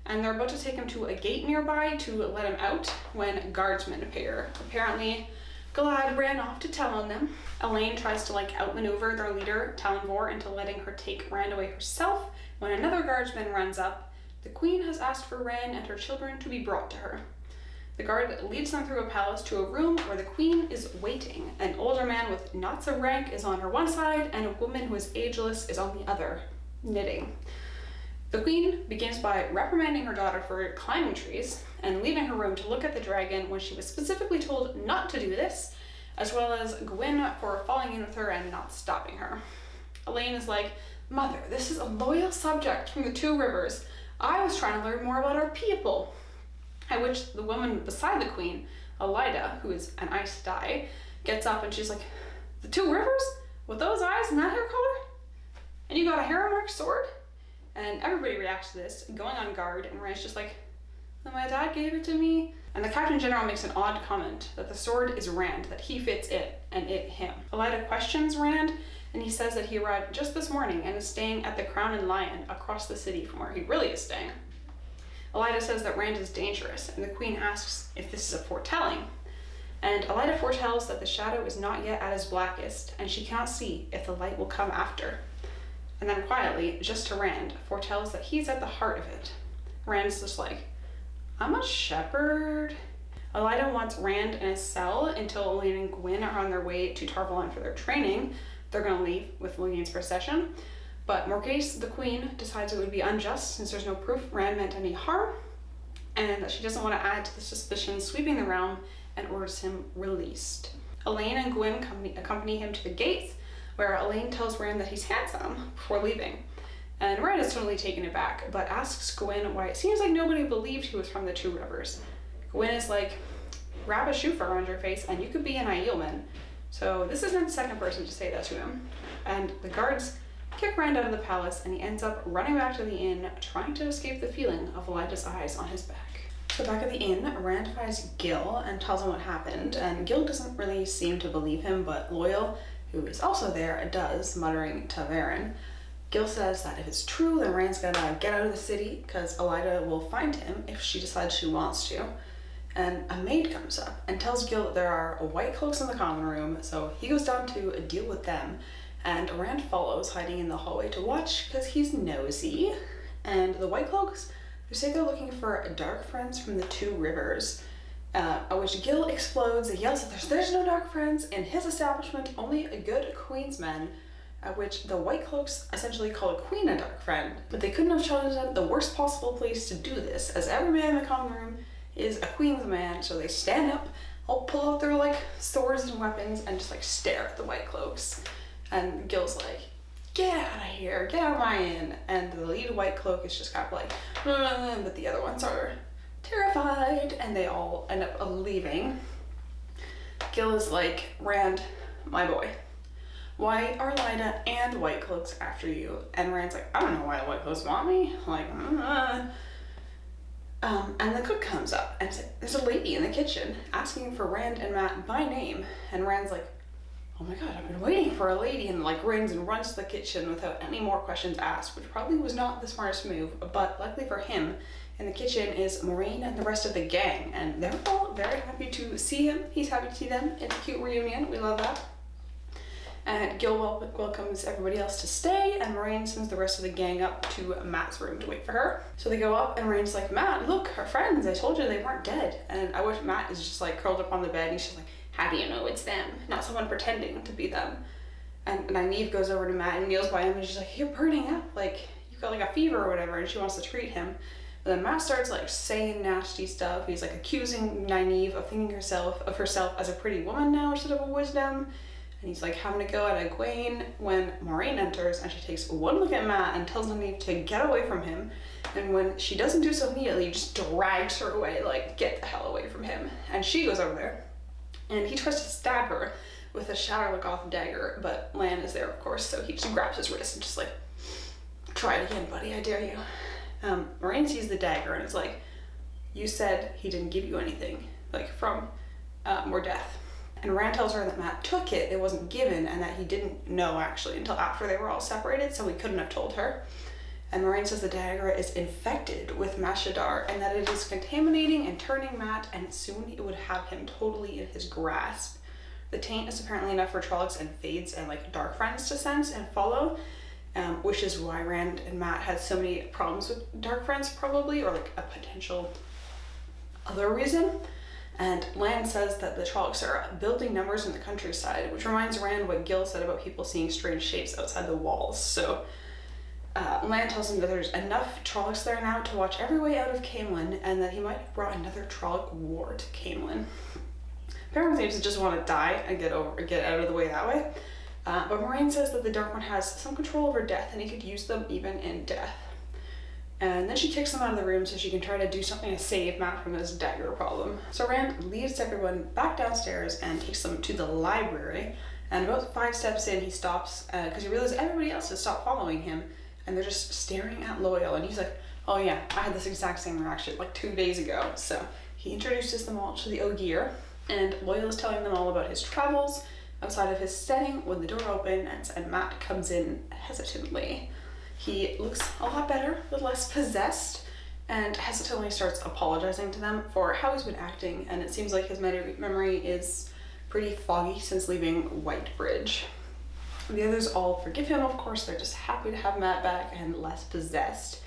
And they're about to take him to a gate nearby to let him out when guardsmen appear. Apparently, Galad ran off to tell on them. Elaine tries to outmaneuver their leader, Talon Vor, into letting her take Rand away herself. When another guardsman runs up, the queen has asked for Rand and her children to be brought to her. The guard leads them through a palace to a room where the queen is waiting. An older man with knots of rank is on her one side, and a woman who is ageless is on the other, knitting. The queen begins by reprimanding her daughter for climbing trees and leaving her room to look at the dragon when she was specifically told not to do this, as well as Gwyn for falling in with her and not stopping her. Elaine is like, Mother, this is a loyal subject from the Two Rivers. I was trying to learn more about our people. At which the woman beside the queen, Elida, who is an Aes Sedai, gets up and she's like, the Two Rivers? With those eyes and that hair color? And you got a hair-marked sword? And everybody reacts to this, going on guard, and Rand's just like, my dad gave it to me. And the Captain General makes an odd comment that the sword is Rand, that he fits it and it him. Elida questions Rand, and he says that he arrived just this morning and is staying at the Crown and Lion across the city from where he really is staying. Elida says that Rand is dangerous, and the queen asks if this is a foretelling. And Elida foretells that the shadow is not yet at its blackest, and she cannot see if the light will come after. And then quietly, just to Rand, foretells that he's at the heart of it. Rand's just like, I'm a shepherd. Elida wants Rand in a cell until Elaine and Gwyn are on their way to Tarvalon for their training. They're going to leave with Logain's procession. But Morghese, the queen, decides it would be unjust since there's no proof Rand meant any harm, and that she doesn't want to add to the suspicions sweeping the realm, and orders him released. Elaine and Gwyn accompany him to the gates, where Elaine tells Rand that he's handsome before leaving. And Rand is totally taken aback, but asks Gwyn why it seems like nobody believed he was from the Two Rivers. Gwyn is like, wrap a shufar around your face and you could be an Aielman. So this isn't the second person to say that to him. And the guards kick Rand out of the palace, and he ends up running back to the inn, trying to escape the feeling of Elida's eyes on his back. So back at the inn, Rand finds Gil and tells him what happened, and Gil doesn't really seem to believe him, but Loial, who is also there, does, muttering to Varen. Gil says that if it's true, then Rand's gonna get out of the city, because Elida will find him if she decides she wants to. And a maid comes up and tells Gil that there are white cloaks in the common room, so he goes down to deal with them. And Rand follows, hiding in the hallway to watch, because he's nosy. And the White Cloaks, they say they're looking for dark friends from the Two Rivers, at which Gil explodes and yells that there's no dark friends in his establishment, only a good queen's men, at which the White Cloaks essentially call a queen a dark friend. But they couldn't have chosen the worst possible place to do this, as every man in the common room is a queen's man, so they stand up, all pull out their swords and weapons, and just stare at the White Cloaks. And Gil's like, get out of here, get out of my inn. And the lead White Cloak is just kind of like, but the other ones are terrified, and they all end up leaving. Gil is like, Rand, my boy, why are Elida and White Cloaks after you? And Rand's like, I don't know why the White Cloaks want me. And the cook comes up and says, there's a lady in the kitchen asking for Rand and Mat by name. And Rand's like, oh my god, I've been waiting for a lady, and rings and runs to the kitchen without any more questions asked, which probably was not the smartest move, but luckily for him, In the kitchen is Moiraine and the rest of the gang, and they're all very happy to see him. He's happy to see them. It's a cute reunion. We love that. And Gil welcomes everybody else to stay, and Moiraine sends the rest of the gang up to Mat's room to wait for her. So they go up, and Moraine's like, Mat, look, our friends, I told you they weren't dead. And I wish Mat is just like curled up on the bed, and he's just like, how do you know it's them? Not someone pretending to be them. And Nynaeve goes over to Mat and kneels by him, and she's like, you're burning up, like, you've got like a fever or whatever, and she wants to treat him. But then Mat starts like saying nasty stuff. He's like accusing Nynaeve of thinking of herself as a pretty woman now instead of a wisdom. And he's like having to go at Egwene when Moiraine enters, and she takes one look at Mat and tells Nynaeve to get away from him. And when she doesn't do so immediately, he just drags her away, like, get the hell away from him. And she goes over there, and he tries to stab her with a Shadowlockoth dagger, but Lan is there, of course, so he just grabs his wrist and just like, try it again, buddy, I dare you. Moiraine sees the dagger and is like, you said he didn't give you anything, like from more death. And Rand tells her that Mat took it, it wasn't given, and that he didn't know actually until after they were all separated, so he couldn't have told her. And Moiraine says the dagger is infected with Mashadar, and that it is contaminating and turning Mat, and soon it would have him totally in his grasp. The taint is apparently enough for Trollocs and Fades and like dark friends to sense and follow. Which is why Rand and Mat had so many problems with dark friends probably, or like a potential other reason. And Lan says that the Trollocs are building numbers in the countryside, which reminds Rand what Gil said about people seeing strange shapes outside the walls. So Lan tells him that there's enough Trollocs there now to watch every way out of Caemlyn, and that he might have brought another Trolloc war to Caemlyn. Perrin seems to just want to die and get out of the way that way. But Moiraine says that the Dark One has some control over death, and he could use them even in death. And then she kicks them out of the room so she can try to do something to save Mat from this dagger problem. So Rand leads everyone back downstairs and takes them to the library. And about 5 steps in, he stops because he realizes everybody else has stopped following him, and they're just staring at Loial. And he's like, oh yeah, I had this exact same reaction like 2 days ago. So he introduces them all to the Ogier, and Loial is telling them all about his travels outside of his setting when the door opens and Mat comes in hesitantly. He looks a lot better, a little less possessed, and hesitantly starts apologizing to them for how he's been acting, and it seems like his memory is pretty foggy since leaving Whitebridge. The others all forgive him, of course. They're just happy to have Mat back and less possessed.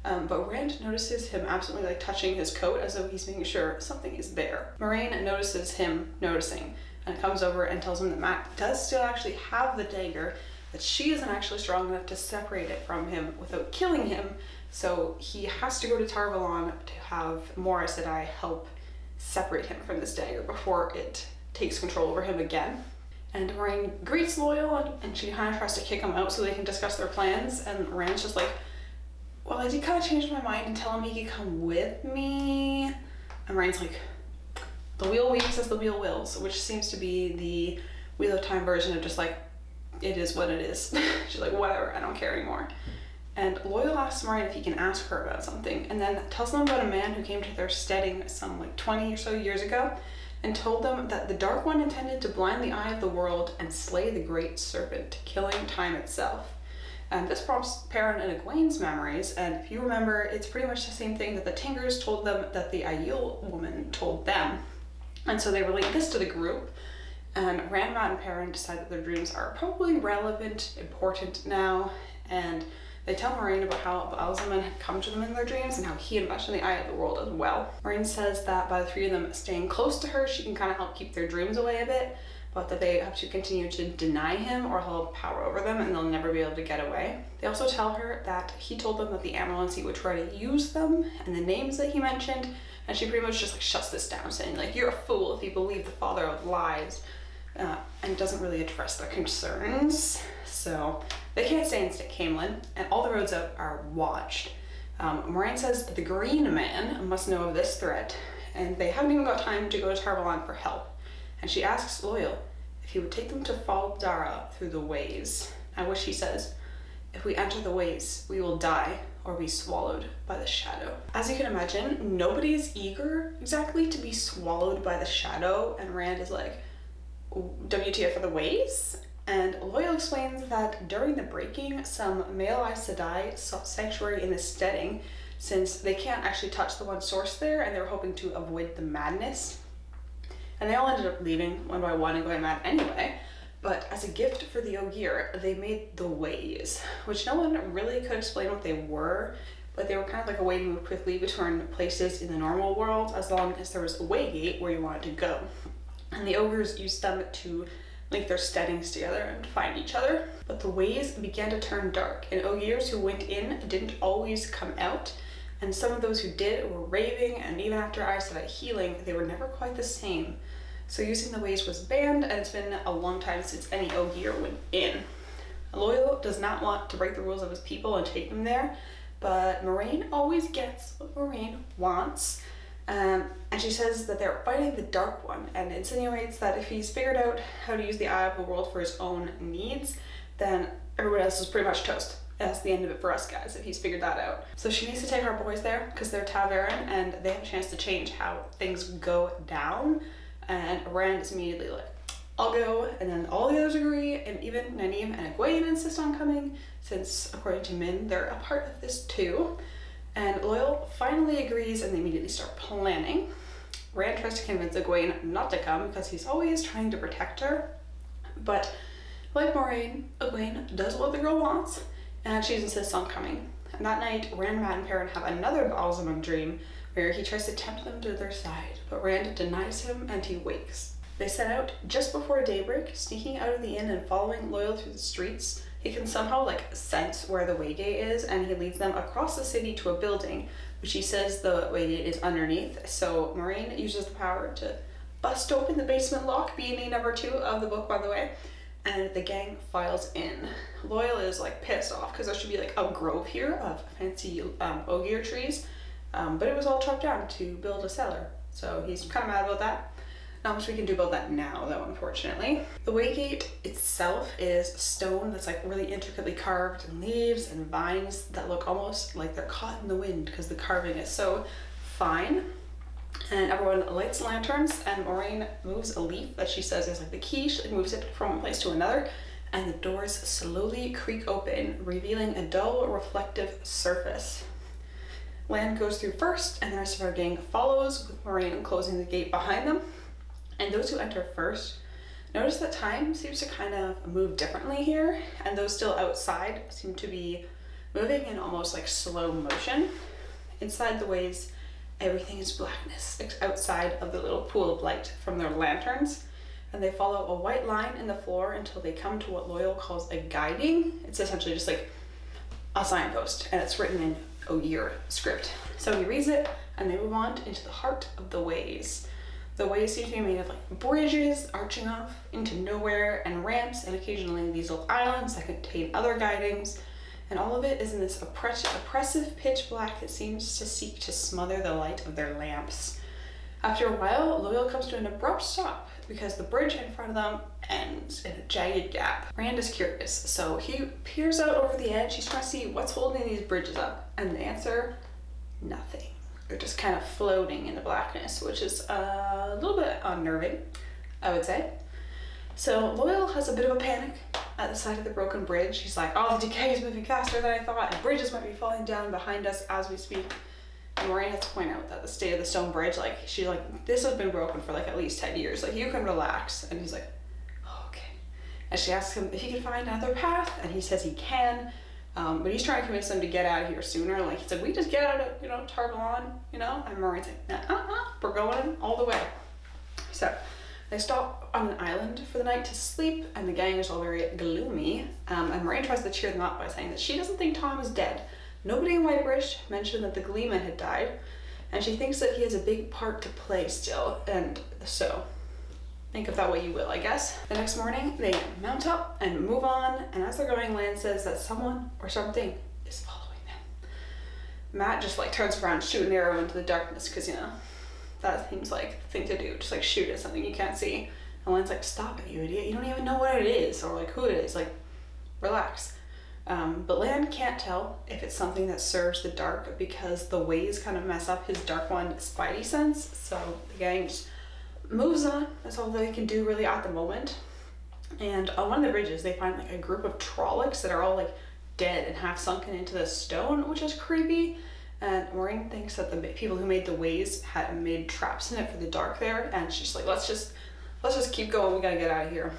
But Rand notices him absolutely like touching his coat as though he's making sure something is there. Moiraine notices him noticing and comes over and tells him that Mat does still actually have the dagger, that she isn't actually strong enough to separate it from him without killing him, so he has to go to Tar Valon to have Mor Sedai help separate him from this dagger before it takes control over him again. And Moiraine greets Loial, and she kind of tries to kick him out so they can discuss their plans, and Rand's just like, well, I did kind of change my mind and tell him he could come with me. And Moiraine's like, the wheel weaves as the wheel wills, which seems to be the Wheel of Time version of just like, it is what it is. She's like, whatever, I don't care anymore. And Loial asks Moiraine if he can ask her about something, and then tells them about a man who came to their steading some like 20 or so years ago, and told them that the Dark One intended to blind the eye of the world and slay the Great Serpent, killing time itself. And this prompts Perrin and Egwene's memories, and if you remember, it's pretty much the same thing that the Tingers told them that the Aiel woman told them. And so they relate this to the group, and Rand, Mat, and Perrin decide that their dreams are probably relevant, important now, and they tell Moiraine about how Ba'alzamon had come to them in their dreams and how he had meshed in the eye of the world as well. Moiraine says that by the three of them staying close to her, she can kind of help keep their dreams away a bit, but that they have to continue to deny him or he'll have power over them and they'll never be able to get away. They also tell her that he told them that the Amyrlincy would try to use them and the names that he mentioned, and she pretty much just like shuts this down, saying like, you're a fool if you believe the father of lies, and doesn't really address their concerns. So they can't stay in Caemlyn, and all the roads out are watched. Moiraine says the Green Man must know of this threat, and they haven't even got time to go to Tar Valon for help. And she asks Loial if he would take them to Fal Dara through the ways, at which he says, if we enter the ways, we will die or be swallowed by the shadow. As you can imagine, nobody is eager exactly to be swallowed by the shadow, and Rand is like, WTF for the ways? And Loial explains that during the breaking, some male Aes Sedai sought sanctuary in the steading since they can't actually touch the one source there, and they were hoping to avoid the madness. And they all ended up leaving one by one and going mad anyway. But as a gift for the Ogier, they made the Ways, which no one really could explain what they were, but they were kind of like a way to move quickly between places in the normal world, as long as there was a waygate where you wanted to go. And the ogres used them to link their steadings together and find each other. But the Ways began to turn dark, and Ogiers who went in didn't always come out, and some of those who did were raving, and even after Aes Sedai healing, they were never quite the same. So using the Ways was banned, and it's been a long time since any Ogier went in. Loial does not want to break the rules of his people and take them there, but Moiraine always gets what Moiraine wants. And she says that they're fighting the Dark One, and insinuates that if he's figured out how to use the Eye of the World for his own needs, then everyone else is pretty much toast. That's the end of it for us guys, if he's figured that out. So she needs to take our boys there, because they're ta'veren, and they have a chance to change how things go down. And Rand is immediately like, I'll go, and then all the others agree, and even Nynaeve and Egwene insist on coming, since according to Min, they're a part of this too. And Loial finally agrees, and they immediately start planning. Rand tries to convince Egwene not to come because he's always trying to protect her. But like Moiraine, Egwene does what the girl wants, and she insists on coming. And that night, Rand, Mat, and Perrin have another Ba'alzamon dream where he tries to tempt them to their side, but Rand denies him and he wakes. They set out just before daybreak, sneaking out of the inn and following Loial through the streets. He can somehow sense where the waygate is, and he leads them across the city to a building, which he says the waygate is underneath. So Moiraine uses the power to bust open the basement lock, B&E number 2 of the book, by the way, and the gang files in. Loial is pissed off because there should be a grove here of fancy ogier trees, but it was all chopped down to build a cellar. So he's kind of mad about that. Not much we can do about that now, though, unfortunately. The waygate itself is stone that's really intricately carved, and leaves and vines that look almost like they're caught in the wind because the carving is so fine. And everyone lights lanterns, and Moiraine moves a leaf that she says is the key. She moves it from one place to another, and the doors slowly creak open, revealing a dull, reflective surface. Lan goes through first, and the rest of our gang follows, with Moiraine closing the gate behind them. And those who enter first notice that time seems to kind of move differently here, and those still outside seem to be moving in almost slow motion. Inside the ways, everything is blackness outside of the little pool of light from their lanterns, and they follow a white line in the floor until they come to what Loial calls a guiding. It's essentially just a signpost, and it's written in Ogier script. So he reads it, and they move on into the heart of the ways. The ways seem to be made of bridges arching off into nowhere, and ramps, and occasionally these little islands that contain other guidings, and all of it is in this oppressive pitch black that seems to seek to smother the light of their lamps. After a while, Loial comes to an abrupt stop because the bridge in front of them ends in a jagged gap. Rand is curious, so he peers out over the edge. He's trying to see what's holding these bridges up, and the answer, nothing. They're just kind of floating in the blackness, which is a little bit unnerving, I would say. So Loial has a bit of a panic at the side of the broken bridge. He's like, oh, the decay is moving faster than I thought, and bridges might be falling down behind us as we speak. And Moiraine has to point out that the state of the stone bridge, she's this has been broken for at least 10 years. You can relax. And he's like, oh, okay. And she asks him if he can find another path, and he says he can. But he's trying to convince them to get out of here sooner. He said, we just get out of, Tar-Valon, and Moiraine's like, we're going all the way. So they stop on an island for the night to sleep, and the gang is all very gloomy. And Moiraine tries to cheer them up by saying that she doesn't think Tom is dead. Nobody in Whitebridge mentioned that the Gleeman had died, and she thinks that he has a big part to play still, and so think of that way you will, I guess. The next morning, they mount up and move on, and as they're going, Lan says that someone or something is following them. Mat just turns around, shoot an arrow into the darkness, because that seems like the thing to do, just shoot at something you can't see. And Lan's like, stop it, you idiot, you don't even know what it is, or who it is, relax. But Lan can't tell if it's something that serves the dark, because the ways kind of mess up his Dark One spidey sense, so the gang just moves on. That's all they can do really at the moment. And on one of the bridges, they find a group of Trollocs that are all dead and half sunken into the stone, which is creepy. And Moraine thinks that the people who made the ways had made traps in it for the dark there, and she's like, let's just keep going, we gotta get out of here.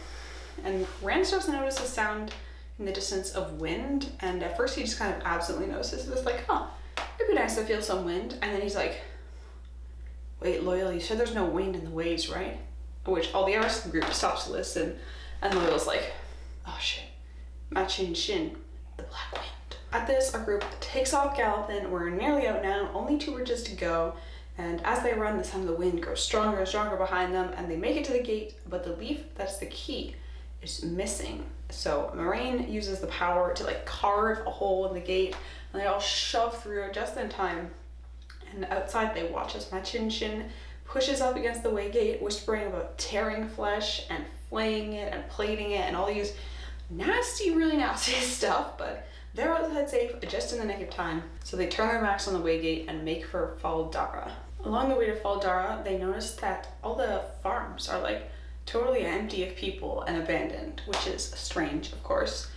And Rand starts to notice a sound in the distance of wind, and at first he just kind of absently notices this, like, oh, it'd be nice to feel some wind. And then he's like, wait, Loyal, you said there's no wind in the waves, right? Which all the rest of the group stops to listen, and Loyal's like, oh shit, Machin Shin, the Black Wind. At this, our group takes off galloping. We're nearly out now, only 2 bridges to go, and as they run, the sound of the wind grows stronger and stronger behind them, and they make it to the gate, but the leaf that's the key is missing. So Moraine uses the power to like carve a hole in the gate, and they all shove through it just in time. And outside they watch as Machin Shin pushes up against the way gate, whispering about tearing flesh and flaying it and plating it and all these nasty, really nasty stuff, but they're outside safe just in the nick of time. So they turn their backs on the way gate and make for Fal Dara. Along the way to Fal Dara, they notice that all the farms are like totally empty of people and abandoned, which is strange, of course.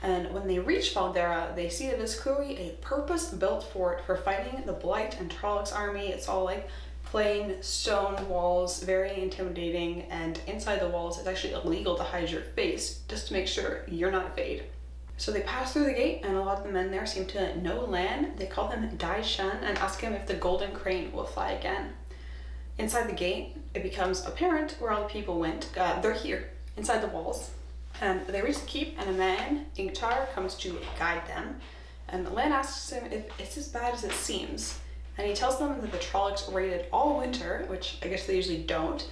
And when they reach Fal Dara, they see that it's clearly a purpose-built fort for fighting the Blight and Trollocs army. It's all like plain stone walls, very intimidating, and inside the walls it's actually illegal to hide your face, just to make sure you're not evade. So they pass through the gate, and a lot of the men there seem to know Lan. They call him Dai Shan and ask him if the golden crane will fly again. Inside the gate, it becomes apparent where all the people went. They're here, inside the walls. And they reach the keep, and a man, Ingtar, comes to guide them. And Lan asks him if it's as bad as it seems. And he tells them that the Trollocs raided all winter, which I guess they usually don't,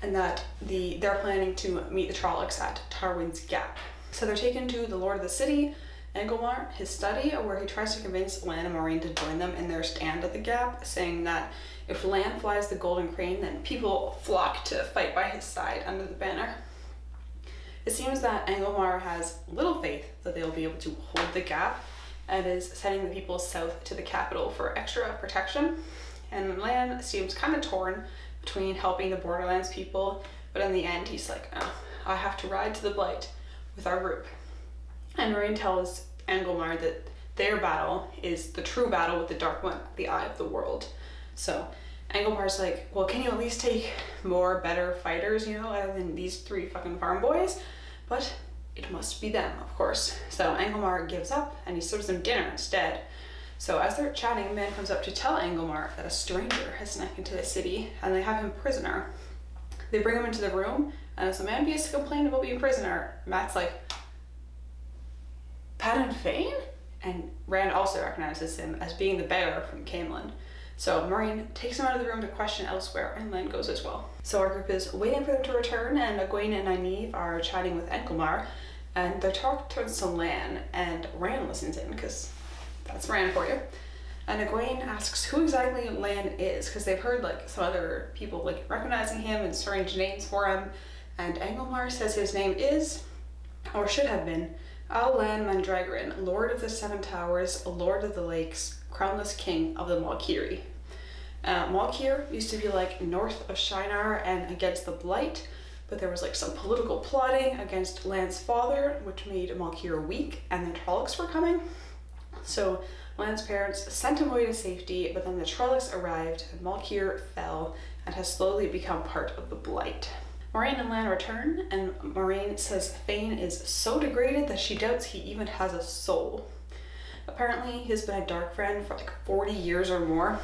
and that they're planning to meet the Trollocs at Tarwin's Gap. So they're taken to the Lord of the City, Anglemar, his study, where he tries to convince Lan and Moraine to join them in their stand at the Gap, saying that if Lan flies the golden crane, then people flock to fight by his side under the banner. It seems that Anglemar has little faith that they'll be able to hold the Gap, and is sending the people south to the capital for extra protection. And Lan seems kind of torn between helping the Borderlands people, but in the end he's like, oh, I have to ride to the Blight with our group. And Moraine tells Anglemar that their battle is the true battle with the Dark One, the Eye of the World. So Anglemar's like, well, can you at least take more better fighters, other than these 3 fucking farm boys? But it must be them, of course. So Anglemar gives up, and he serves them dinner instead. So as they're chatting, a man comes up to tell Anglemar that a stranger has snuck into the city, and they have him prisoner. They bring him into the room, and as the man begins to complain about being prisoner, Matt's like, Padan Fain? And Rand also recognizes him as being the bearer from Caemlyn. So Moraine takes him out of the room to question elsewhere, and Lan goes as well. So our group is waiting for them to return, and Egwene and Nynaeve are chatting with Anglemar, and their talk turns to Lan, and Rand listens in, because that's Rand for you. And Egwene asks who exactly Lan is, because they've heard like some other people like recognizing him and strange names for him, and Anglemar says his name is, or should have been, Al-Lan Mandragoran, Lord of the Seven Towers, Lord of the Lakes, crownless king of the Malkiri. Malkir used to be like north of Shinar and against the Blight, but there was like some political plotting against Lan's father, which made Malkir weak, and the Trollocs were coming. So Lan's parents sent him away to safety, but then the Trollocs arrived, and Malkir fell and has slowly become part of the Blight. Moraine and Lan return, and Moraine says Fain is so degraded that she doubts he even has a soul. Apparently, he's been a dark friend for like 40 years or more,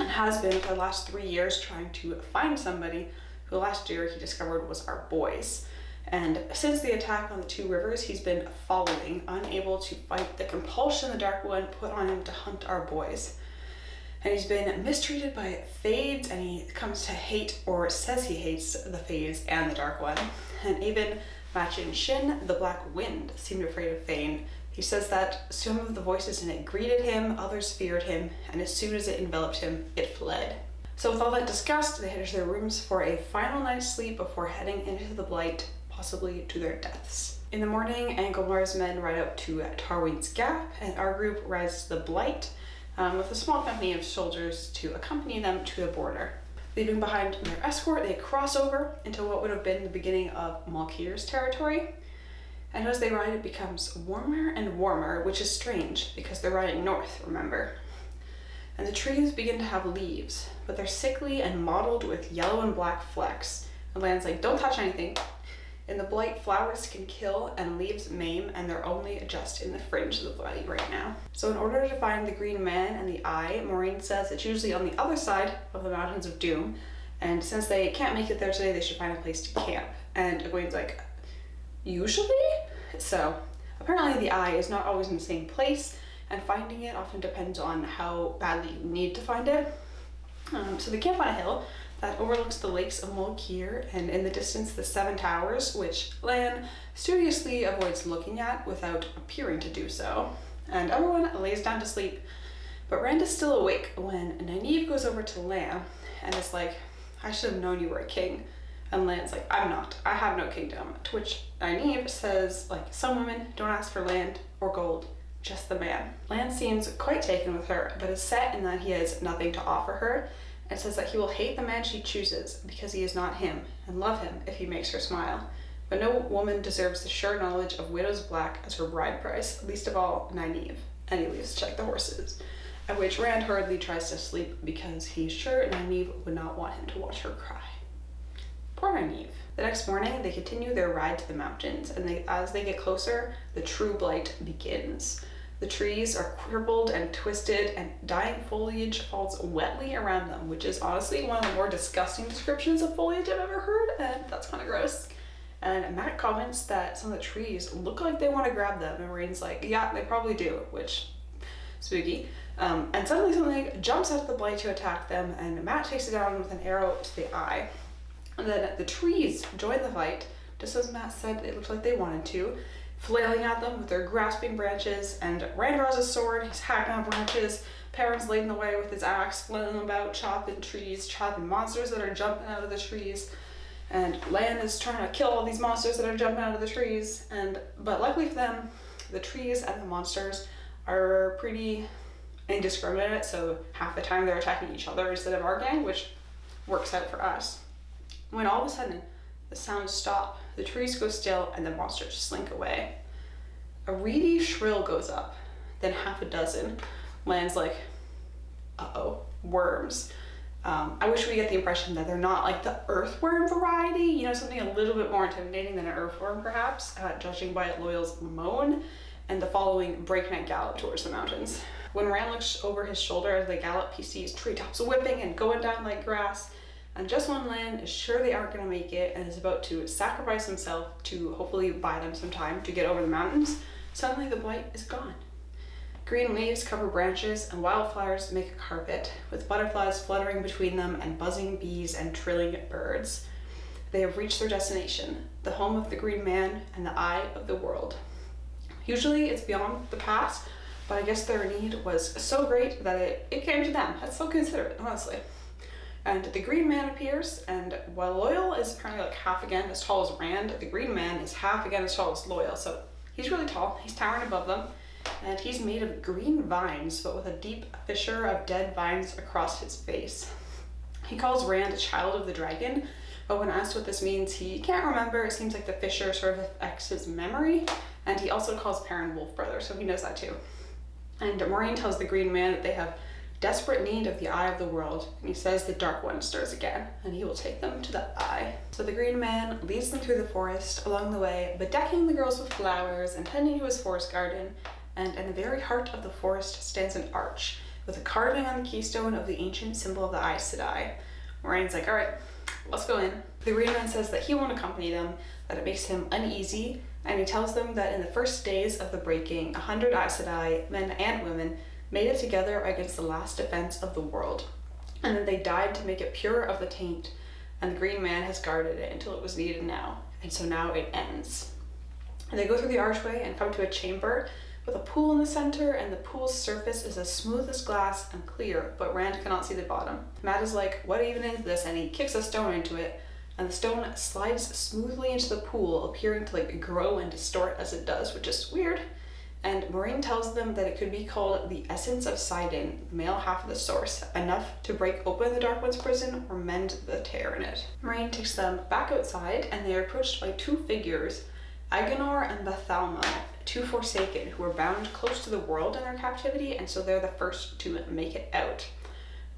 and has been for the last 3 years trying to find somebody who last year he discovered was our boys. And since the attack on the 2 rivers, he's been following, unable to fight the compulsion the Dark One put on him to hunt our boys. And he's been mistreated by Fades, and he comes to hate, or says he hates, the Fades and the Dark One. And even Machin Shin, the Black Wind, seemed afraid of Fain. He says that some of the voices in it greeted him, others feared him, and as soon as it enveloped him, it fled. So with all that discussed, they head to their rooms for a final night's sleep before heading into the Blight, possibly to their deaths. In the morning, Anglemar's men ride up to Tarwin's Gap, and our group rides to the Blight, with a small company of soldiers to accompany them to the border. Leaving behind their escort, they cross over into what would have been the beginning of Malkir's territory. And as they ride, it becomes warmer and warmer, which is strange because they're riding north, remember? and the trees begin to have leaves, but they're sickly and mottled with yellow and black flecks. And Lan's like, don't touch anything. In the blight, flowers can kill and leaves maim, and they're only just in the fringe of the blight right now. So in order to find the Green Man and the Eye, Moiraine says it's usually on the other side of the Mountains of Doom, and since they can't make it there today, they should find a place to camp. And Egwene's like, usually? So apparently the Eye is not always in the same place, and finding it often depends on how badly you need to find it. So they camp on a hill that overlooks the lakes of Mulkir, and in the distance the Seven Towers, which Lan studiously avoids looking at without appearing to do so. And everyone lays down to sleep, but Rand is still awake when Nynaeve goes over to Lan and is like, I should have known you were a king. And Lan's like, I'm not. I have no kingdom. To which Nynaeve says, like, some women don't ask for land or gold, just the man. Lan seems quite taken with her, but is set in that he has nothing to offer her, and says that he will hate the man she chooses because he is not him, and love him if he makes her smile. But no woman deserves the sure knowledge of widow's black as her bride price, least of all Nynaeve. And he leaves to check the horses, at which Rand hurriedly tries to sleep because he's sure Nynaeve would not want him to watch her cry. Poor Nynaeve. The next morning, they continue their ride to the mountains, and as they get closer, the true blight begins. The trees are crippled and twisted, and dying foliage falls wetly around them, which is honestly one of the more disgusting descriptions of foliage I've ever heard, and that's kind of gross. And Mat comments that some of the trees look like they want to grab them, and Moiraine's like, yeah, they probably do, which, spooky. And suddenly something jumps out of the blight to attack them, and Mat takes it down with an arrow to the eye. And then the trees join the fight, just as Mat said it looked like they wanted to, flailing at them with their grasping branches, and Rand draws his sword, he's hacking on branches, Perrin's leading the way with his axe, flailing about, chopping trees, chopping monsters that are jumping out of the trees, and Lan is trying to kill all these monsters that are jumping out of the trees, but luckily for them, the trees and the monsters are pretty indiscriminate, so half the time they're attacking each other instead of our gang, which works out for us. When all of a sudden, the sounds stop, the trees go still, and the monsters slink away. A reedy shrill goes up, then half a dozen. Lan's like, uh-oh, worms. I wish we get the impression that they're not like the earthworm variety, you know, something a little bit more intimidating than an earthworm perhaps, judging by Loyal's moan and the following breakneck gallop towards the mountains. When Rand looks over his shoulder as they gallop, he sees treetops whipping and going down like grass. And just when Lan is sure they aren't going to make it and is about to sacrifice himself to hopefully buy them some time to get over the mountains, suddenly the blight is gone. Green leaves cover branches and wildflowers make a carpet, with butterflies fluttering between them and buzzing bees and trilling birds. They have reached their destination, the home of the Green Man and the Eye of the world. Usually it's beyond the past, but I guess their need was so great that it came to them. That's so considerate, honestly. And the Green Man appears, and while Loyal is apparently like half again as tall as Rand, the Green Man is half again as tall as Loyal, so he's really tall, he's towering above them, and he's made of green vines, but with a deep fissure of dead vines across his face. He calls Rand a child of the dragon, but when asked what this means, he can't remember. It seems like the fissure sort of affects his memory, and he also calls Perrin Wolf Brother, so he knows that too. And Moiraine tells the Green Man that they have desperate need of the Eye of the world, and he says the Dark One stirs again, and he will take them to the Eye. So the Green Man leads them through the forest along the way, bedecking the girls with flowers and tending to his forest garden, and in the very heart of the forest stands an arch, with a carving on the keystone of the ancient symbol of the Aes Sedai. Moraine's like, alright, let's go in. The Green Man says that he won't accompany them, that it makes him uneasy, and he tells them that in the first days of the breaking, 100 Aes Sedai, men and women, made it together against the last defense of the world, and then they died to make it pure of the taint, and the Green Man has guarded it until it was needed now, and so now it ends. And they go through the archway and come to a chamber with a pool in the center, and the pool's surface is as smooth as glass and clear, but Rand cannot see the bottom. Mat is like, what even is this? And he kicks a stone into it, and the stone slides smoothly into the pool, appearing to like grow and distort as it does, which is weird. And Moiraine tells them that it could be called the essence of Sidon, the male half of the source, enough to break open the Dark One's prison or mend the tear in it. Moiraine takes them back outside, and they are approached by two figures, Aegonor and Bethalma, two Forsaken who were bound close to the world in their captivity, and so they're the first to make it out.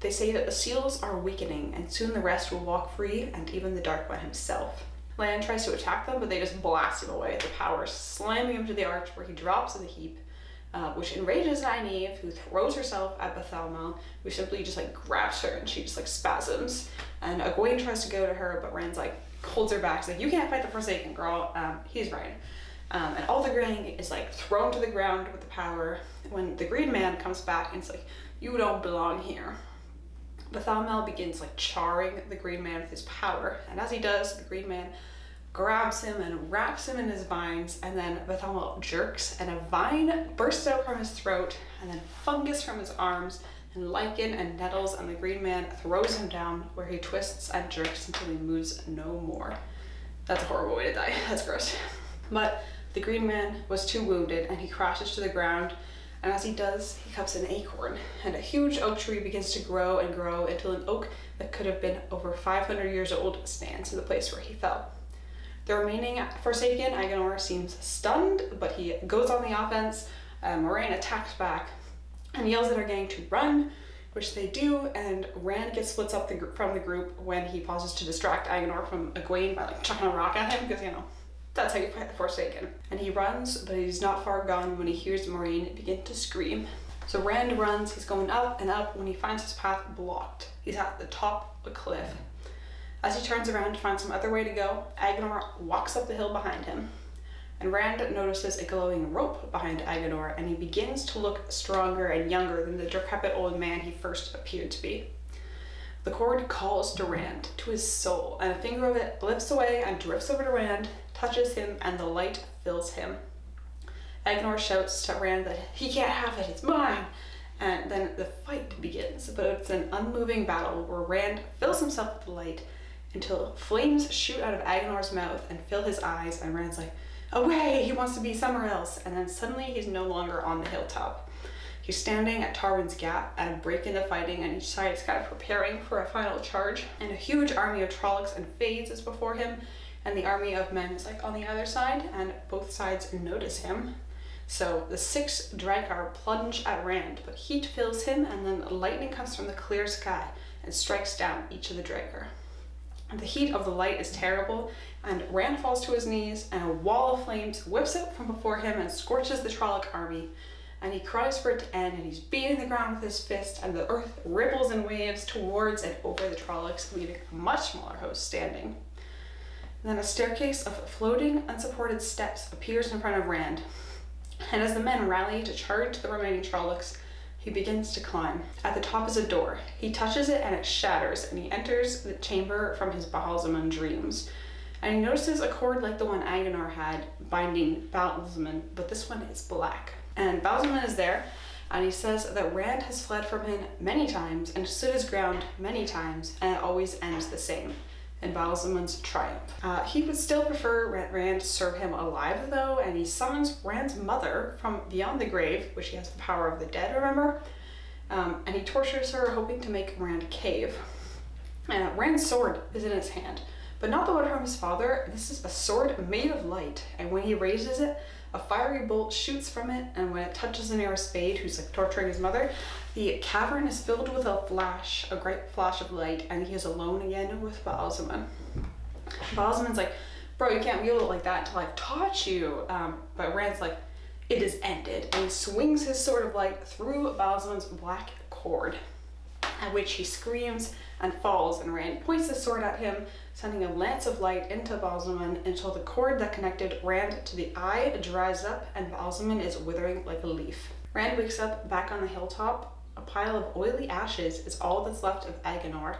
They say that the seals are weakening, and soon the rest will walk free, and even the Dark One himself. Lan tries to attack them, but they just blast him away with the power, slamming him to the arch where he drops in a heap, which enrages Nynaeve, who throws herself at Bethalmel, who simply just like grabs her and she just like spasms. And Egwene tries to go to her, but Rand's like holds her back. She's like, you can't fight the Forsaken, girl. He's right. And all the gang is like thrown to the ground with the power when the Green Man comes back and it's like, you don't belong here. Bethalmel begins like charring the Green Man with his power, and as he does, the Green Man grabs him and wraps him in his vines, and then Bethalmel jerks and a vine bursts out from his throat, and then fungus from his arms, and lichen and nettles, and the Green Man throws him down where he twists and jerks until he moves no more. That's a horrible way to die. That's gross. But the Green Man was too wounded and he crashes to the ground, and as he does, he cups an acorn, and a huge oak tree begins to grow and grow until an oak that could have been over 500 years old stands in the place where he fell. The remaining Forsaken, Agenor, seems stunned, but he goes on the offense. Moiraine attacks back and yells at her gang to run, which they do, and Rand gets splits up from the group when he pauses to distract Agenor from Egwene by like chucking a rock at him, because that's how you fight the Forsaken. And he runs, but he's not far gone when he hears Moiraine begin to scream. So Rand runs, he's going up and up when he finds his path blocked. He's at the top of a cliff. As he turns around to find some other way to go, Agenor walks up the hill behind him. And Rand notices a glowing rope behind Agenor, and he begins to look stronger and younger than the decrepit old man he first appeared to be. The cord calls to Rand, to his soul, and a finger of it lifts away and drifts over to Rand, touches him, and the light fills him. Agenor shouts to Rand that he can't have it, it's mine! And then the fight begins, but it's an unmoving battle where Rand fills himself with the light until flames shoot out of Agenor's mouth and fill his eyes, and Rand's like, away, he wants to be somewhere else, and then suddenly he's no longer on the hilltop. He's standing at Tarwin's Gap at a break in the fighting, and each side is kind of preparing for a final charge, and a huge army of Trollocs and Fades is before him, and the army of men is like on the other side, and both sides notice him. So the 6 Draenei plunge at Rand, but heat fills him, and then lightning comes from the clear sky and strikes down each of the Draenei. The heat of the light is terrible, and Rand falls to his knees, and a wall of flames whips out from before him and scorches the Trolloc army, and he cries for it to end, and he's beating the ground with his fist, and the earth ripples and waves towards and over the Trollocs, leaving a much smaller host standing. And then a staircase of floating, unsupported steps appears in front of Rand, and as the men rally to charge the remaining Trollocs, he begins to climb. At the top is a door. He touches it and it shatters, and he enters the chamber from his Ba'alzamon dreams. And he notices a cord like the one Agenor had binding Ba'alzamon, but this one is black. And Ba'alzamon is there, and he says that Rand has fled from him many times and stood his ground many times, and it always ends the same, in Ba'alzamon's triumph. He would still prefer Rand to serve him alive, though, and he summons Rand's mother from beyond the grave, which he has the power of the dead, remember? And he tortures her, hoping to make Rand cave. Rand's sword is in his hand, but not the one from his father. This is a sword made of light, and when he raises it, a fiery bolt shoots from it, and when it touches the nearest Fade, who's like torturing his mother, the cavern is filled with a great flash of light, and he is alone again with Ba'alzamon. Ba'alzamon's like, bro, you can't wield it like that until I've taught you. But Rand's like, it is ended, and he swings his sword of light through Ba'alzamon's black cord, at which he screams and falls, and Rand points the sword at him, sending a lance of light into Ba'alzamon until the cord that connected Rand to the eye dries up and Ba'alzamon is withering like a leaf. Rand wakes up back on the hilltop. A pile of oily ashes is all that's left of Agenor.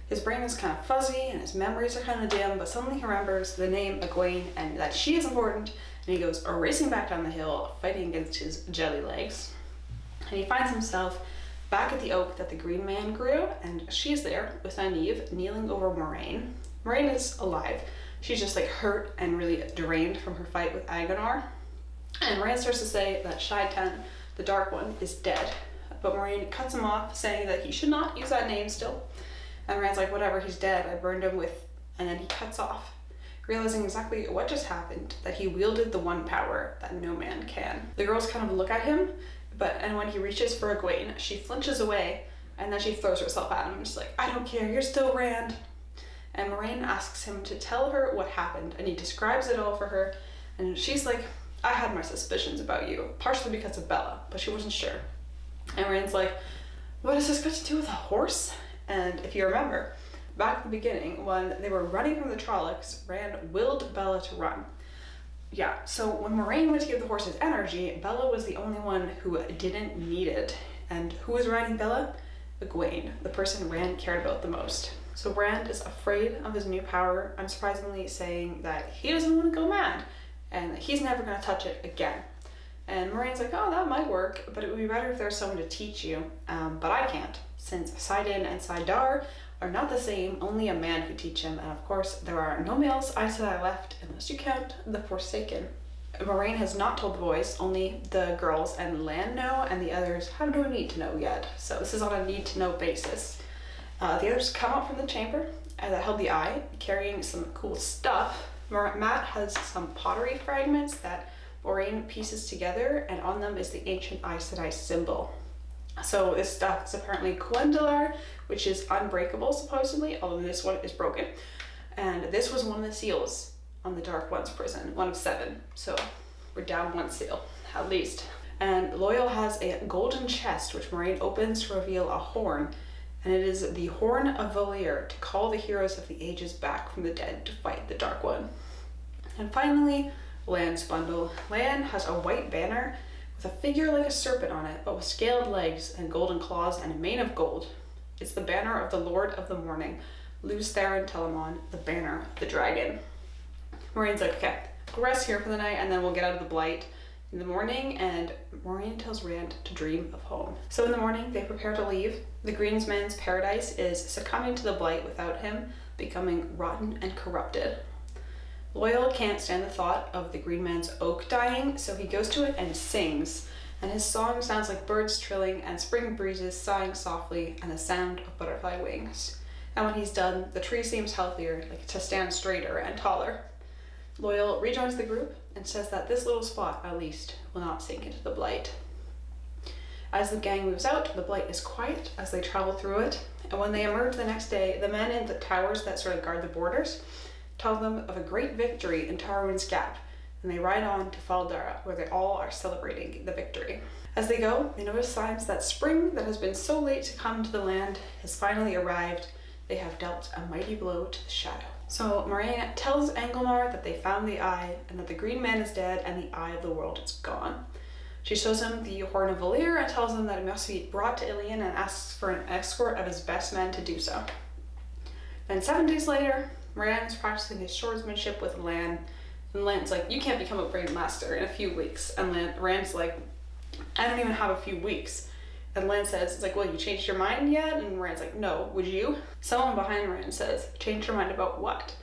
His brain is kind of fuzzy and his memories are kind of dim, but suddenly he remembers the name Egwene and that she is important, and he goes racing back down the hill, fighting against his jelly legs. And he finds himself back at the oak that the Green Man grew, and she's there with Nynaeve kneeling over Moiraine. Moiraine is alive. She's just like hurt and really drained from her fight with Agenor. And Rand starts to say that Shai-Ten, the Dark One, is dead. But Moiraine cuts him off, saying that he should not use that name still. And Rand's like, whatever, he's dead. I burned him with... And then he cuts off realizing exactly what just happened, that he wielded the one power that no man can. The girls kind of look at him, and when he reaches for Egwene, she flinches away, and then she throws herself at him. She's like, I don't care, you're still Rand. And Moiraine asks him to tell her what happened, and he describes it all for her, and she's like, I had my suspicions about you, partially because of Bella, but she wasn't sure. And Rand's like, what has this got to do with a horse? And if you remember, back at the beginning, when they were running from the Trollocs, Rand willed Bella to run. Yeah, so when Moiraine went to give the horses energy, Bella was the only one who didn't need it. And who was riding Bella? Egwene, the person Rand cared about the most. So Rand is afraid of his new power, unsurprisingly saying that he doesn't want to go mad, and that he's never going to touch it again. And Moraine's like, oh, that might work, but it would be better if there's someone to teach you, but I can't, since Saidin and Saidar are not the same, only a man could teach him, and of course there are no males Aes Sedai left, unless you count the Forsaken. Moiraine has not told the boys, only the girls and Lan know, and the others have no need to know yet, so this is on a need to know basis. The others come up from the chamber that held the eye, carrying some cool stuff. Mat has some pottery fragments that Moiraine pieces together, and on them is the ancient Aes Sedai symbol. So this stuff is apparently Cuendillar, which is unbreakable supposedly, although this one is broken. And this was one of the seals on the Dark One's prison, one of 7. So we're down 1 seal, at least. And Loial has a golden chest, which Moiraine opens to reveal a horn. And it is the Horn of Valir, to call the heroes of the ages back from the dead to fight the Dark One. And finally, Lan's bundle. Lan has a white banner with a figure like a serpent on it, but with scaled legs and golden claws and a mane of gold. It's the banner of the Lord of the Morning, Lews Therin Telamon, the banner of the dragon. Moiraine's like, okay, we'll rest here for the night and then we'll get out of the Blight in the morning, and Moiraine tells Rand to dream of home. So in the morning, they prepare to leave. The Greensman's paradise is succumbing to the Blight without him, becoming rotten and corrupted. Loial can't stand the thought of the Greenman's oak dying, so he goes to it and sings, and his song sounds like birds trilling and spring breezes sighing softly and the sound of butterfly wings. And when he's done, the tree seems healthier, like to stand straighter and taller. Loial rejoins the group and says that this little spot, at least, will not sink into the Blight. As the gang moves out, the Blight is quiet as they travel through it, and when they emerge the next day, the men in the towers that sort of guard the borders tell them of a great victory in Tarwin's Gap, and they ride on to Fal Dara, where they all are celebrating the victory. As they go, they notice signs that spring that has been so late to come to the land has finally arrived. They have dealt a mighty blow to the shadow. So Moiraine tells Anglamar that they found the eye, and that the Green Man is dead and the eye of the world is gone. She shows him the Horn of Valir and tells him that it must be brought to Ilion, and asks for an escort of his best men to do so. Then 7 days later, Moiraine is practicing his swordsmanship with Lan, and Lan's like, you can't become a brave master in a few weeks. And Rand's like, I don't even have a few weeks. And Lan says, it's like, well, you changed your mind yet? And Rand's like, no, would you? Someone behind Rand says, change your mind about what?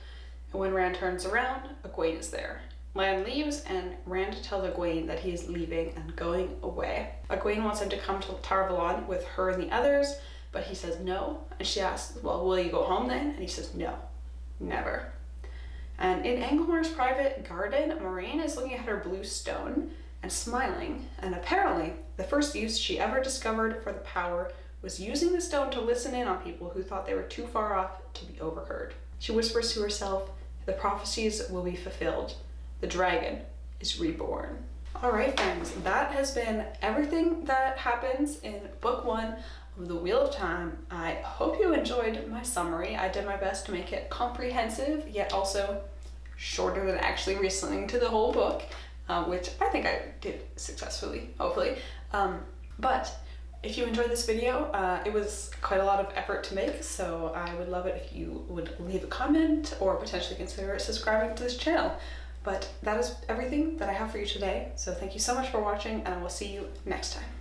And when Rand turns around, Egwene is there. Lan leaves, and Rand tells Egwene that he is leaving and going away. Egwene wants him to come to Tar Valon with her and the others, but he says no. And she asks, well, will you go home then? And he says, no, never. And in Anglamar's private garden, Moiraine is looking at her blue stone and smiling, and apparently the first use she ever discovered for the power was using the stone to listen in on people who thought they were too far off to be overheard. She whispers to herself, the prophecies will be fulfilled. The dragon is reborn. Alright friends, that has been everything that happens in book 1 of The Wheel of Time. I hope you enjoyed my summary. I did my best to make it comprehensive, yet also shorter than actually listening to the whole book. Which I think I did successfully, hopefully. But if you enjoyed this video, it was quite a lot of effort to make, so I would love it if you would leave a comment or potentially consider subscribing to this channel. But that is everything that I have for you today, so thank you so much for watching, and I will see you next time.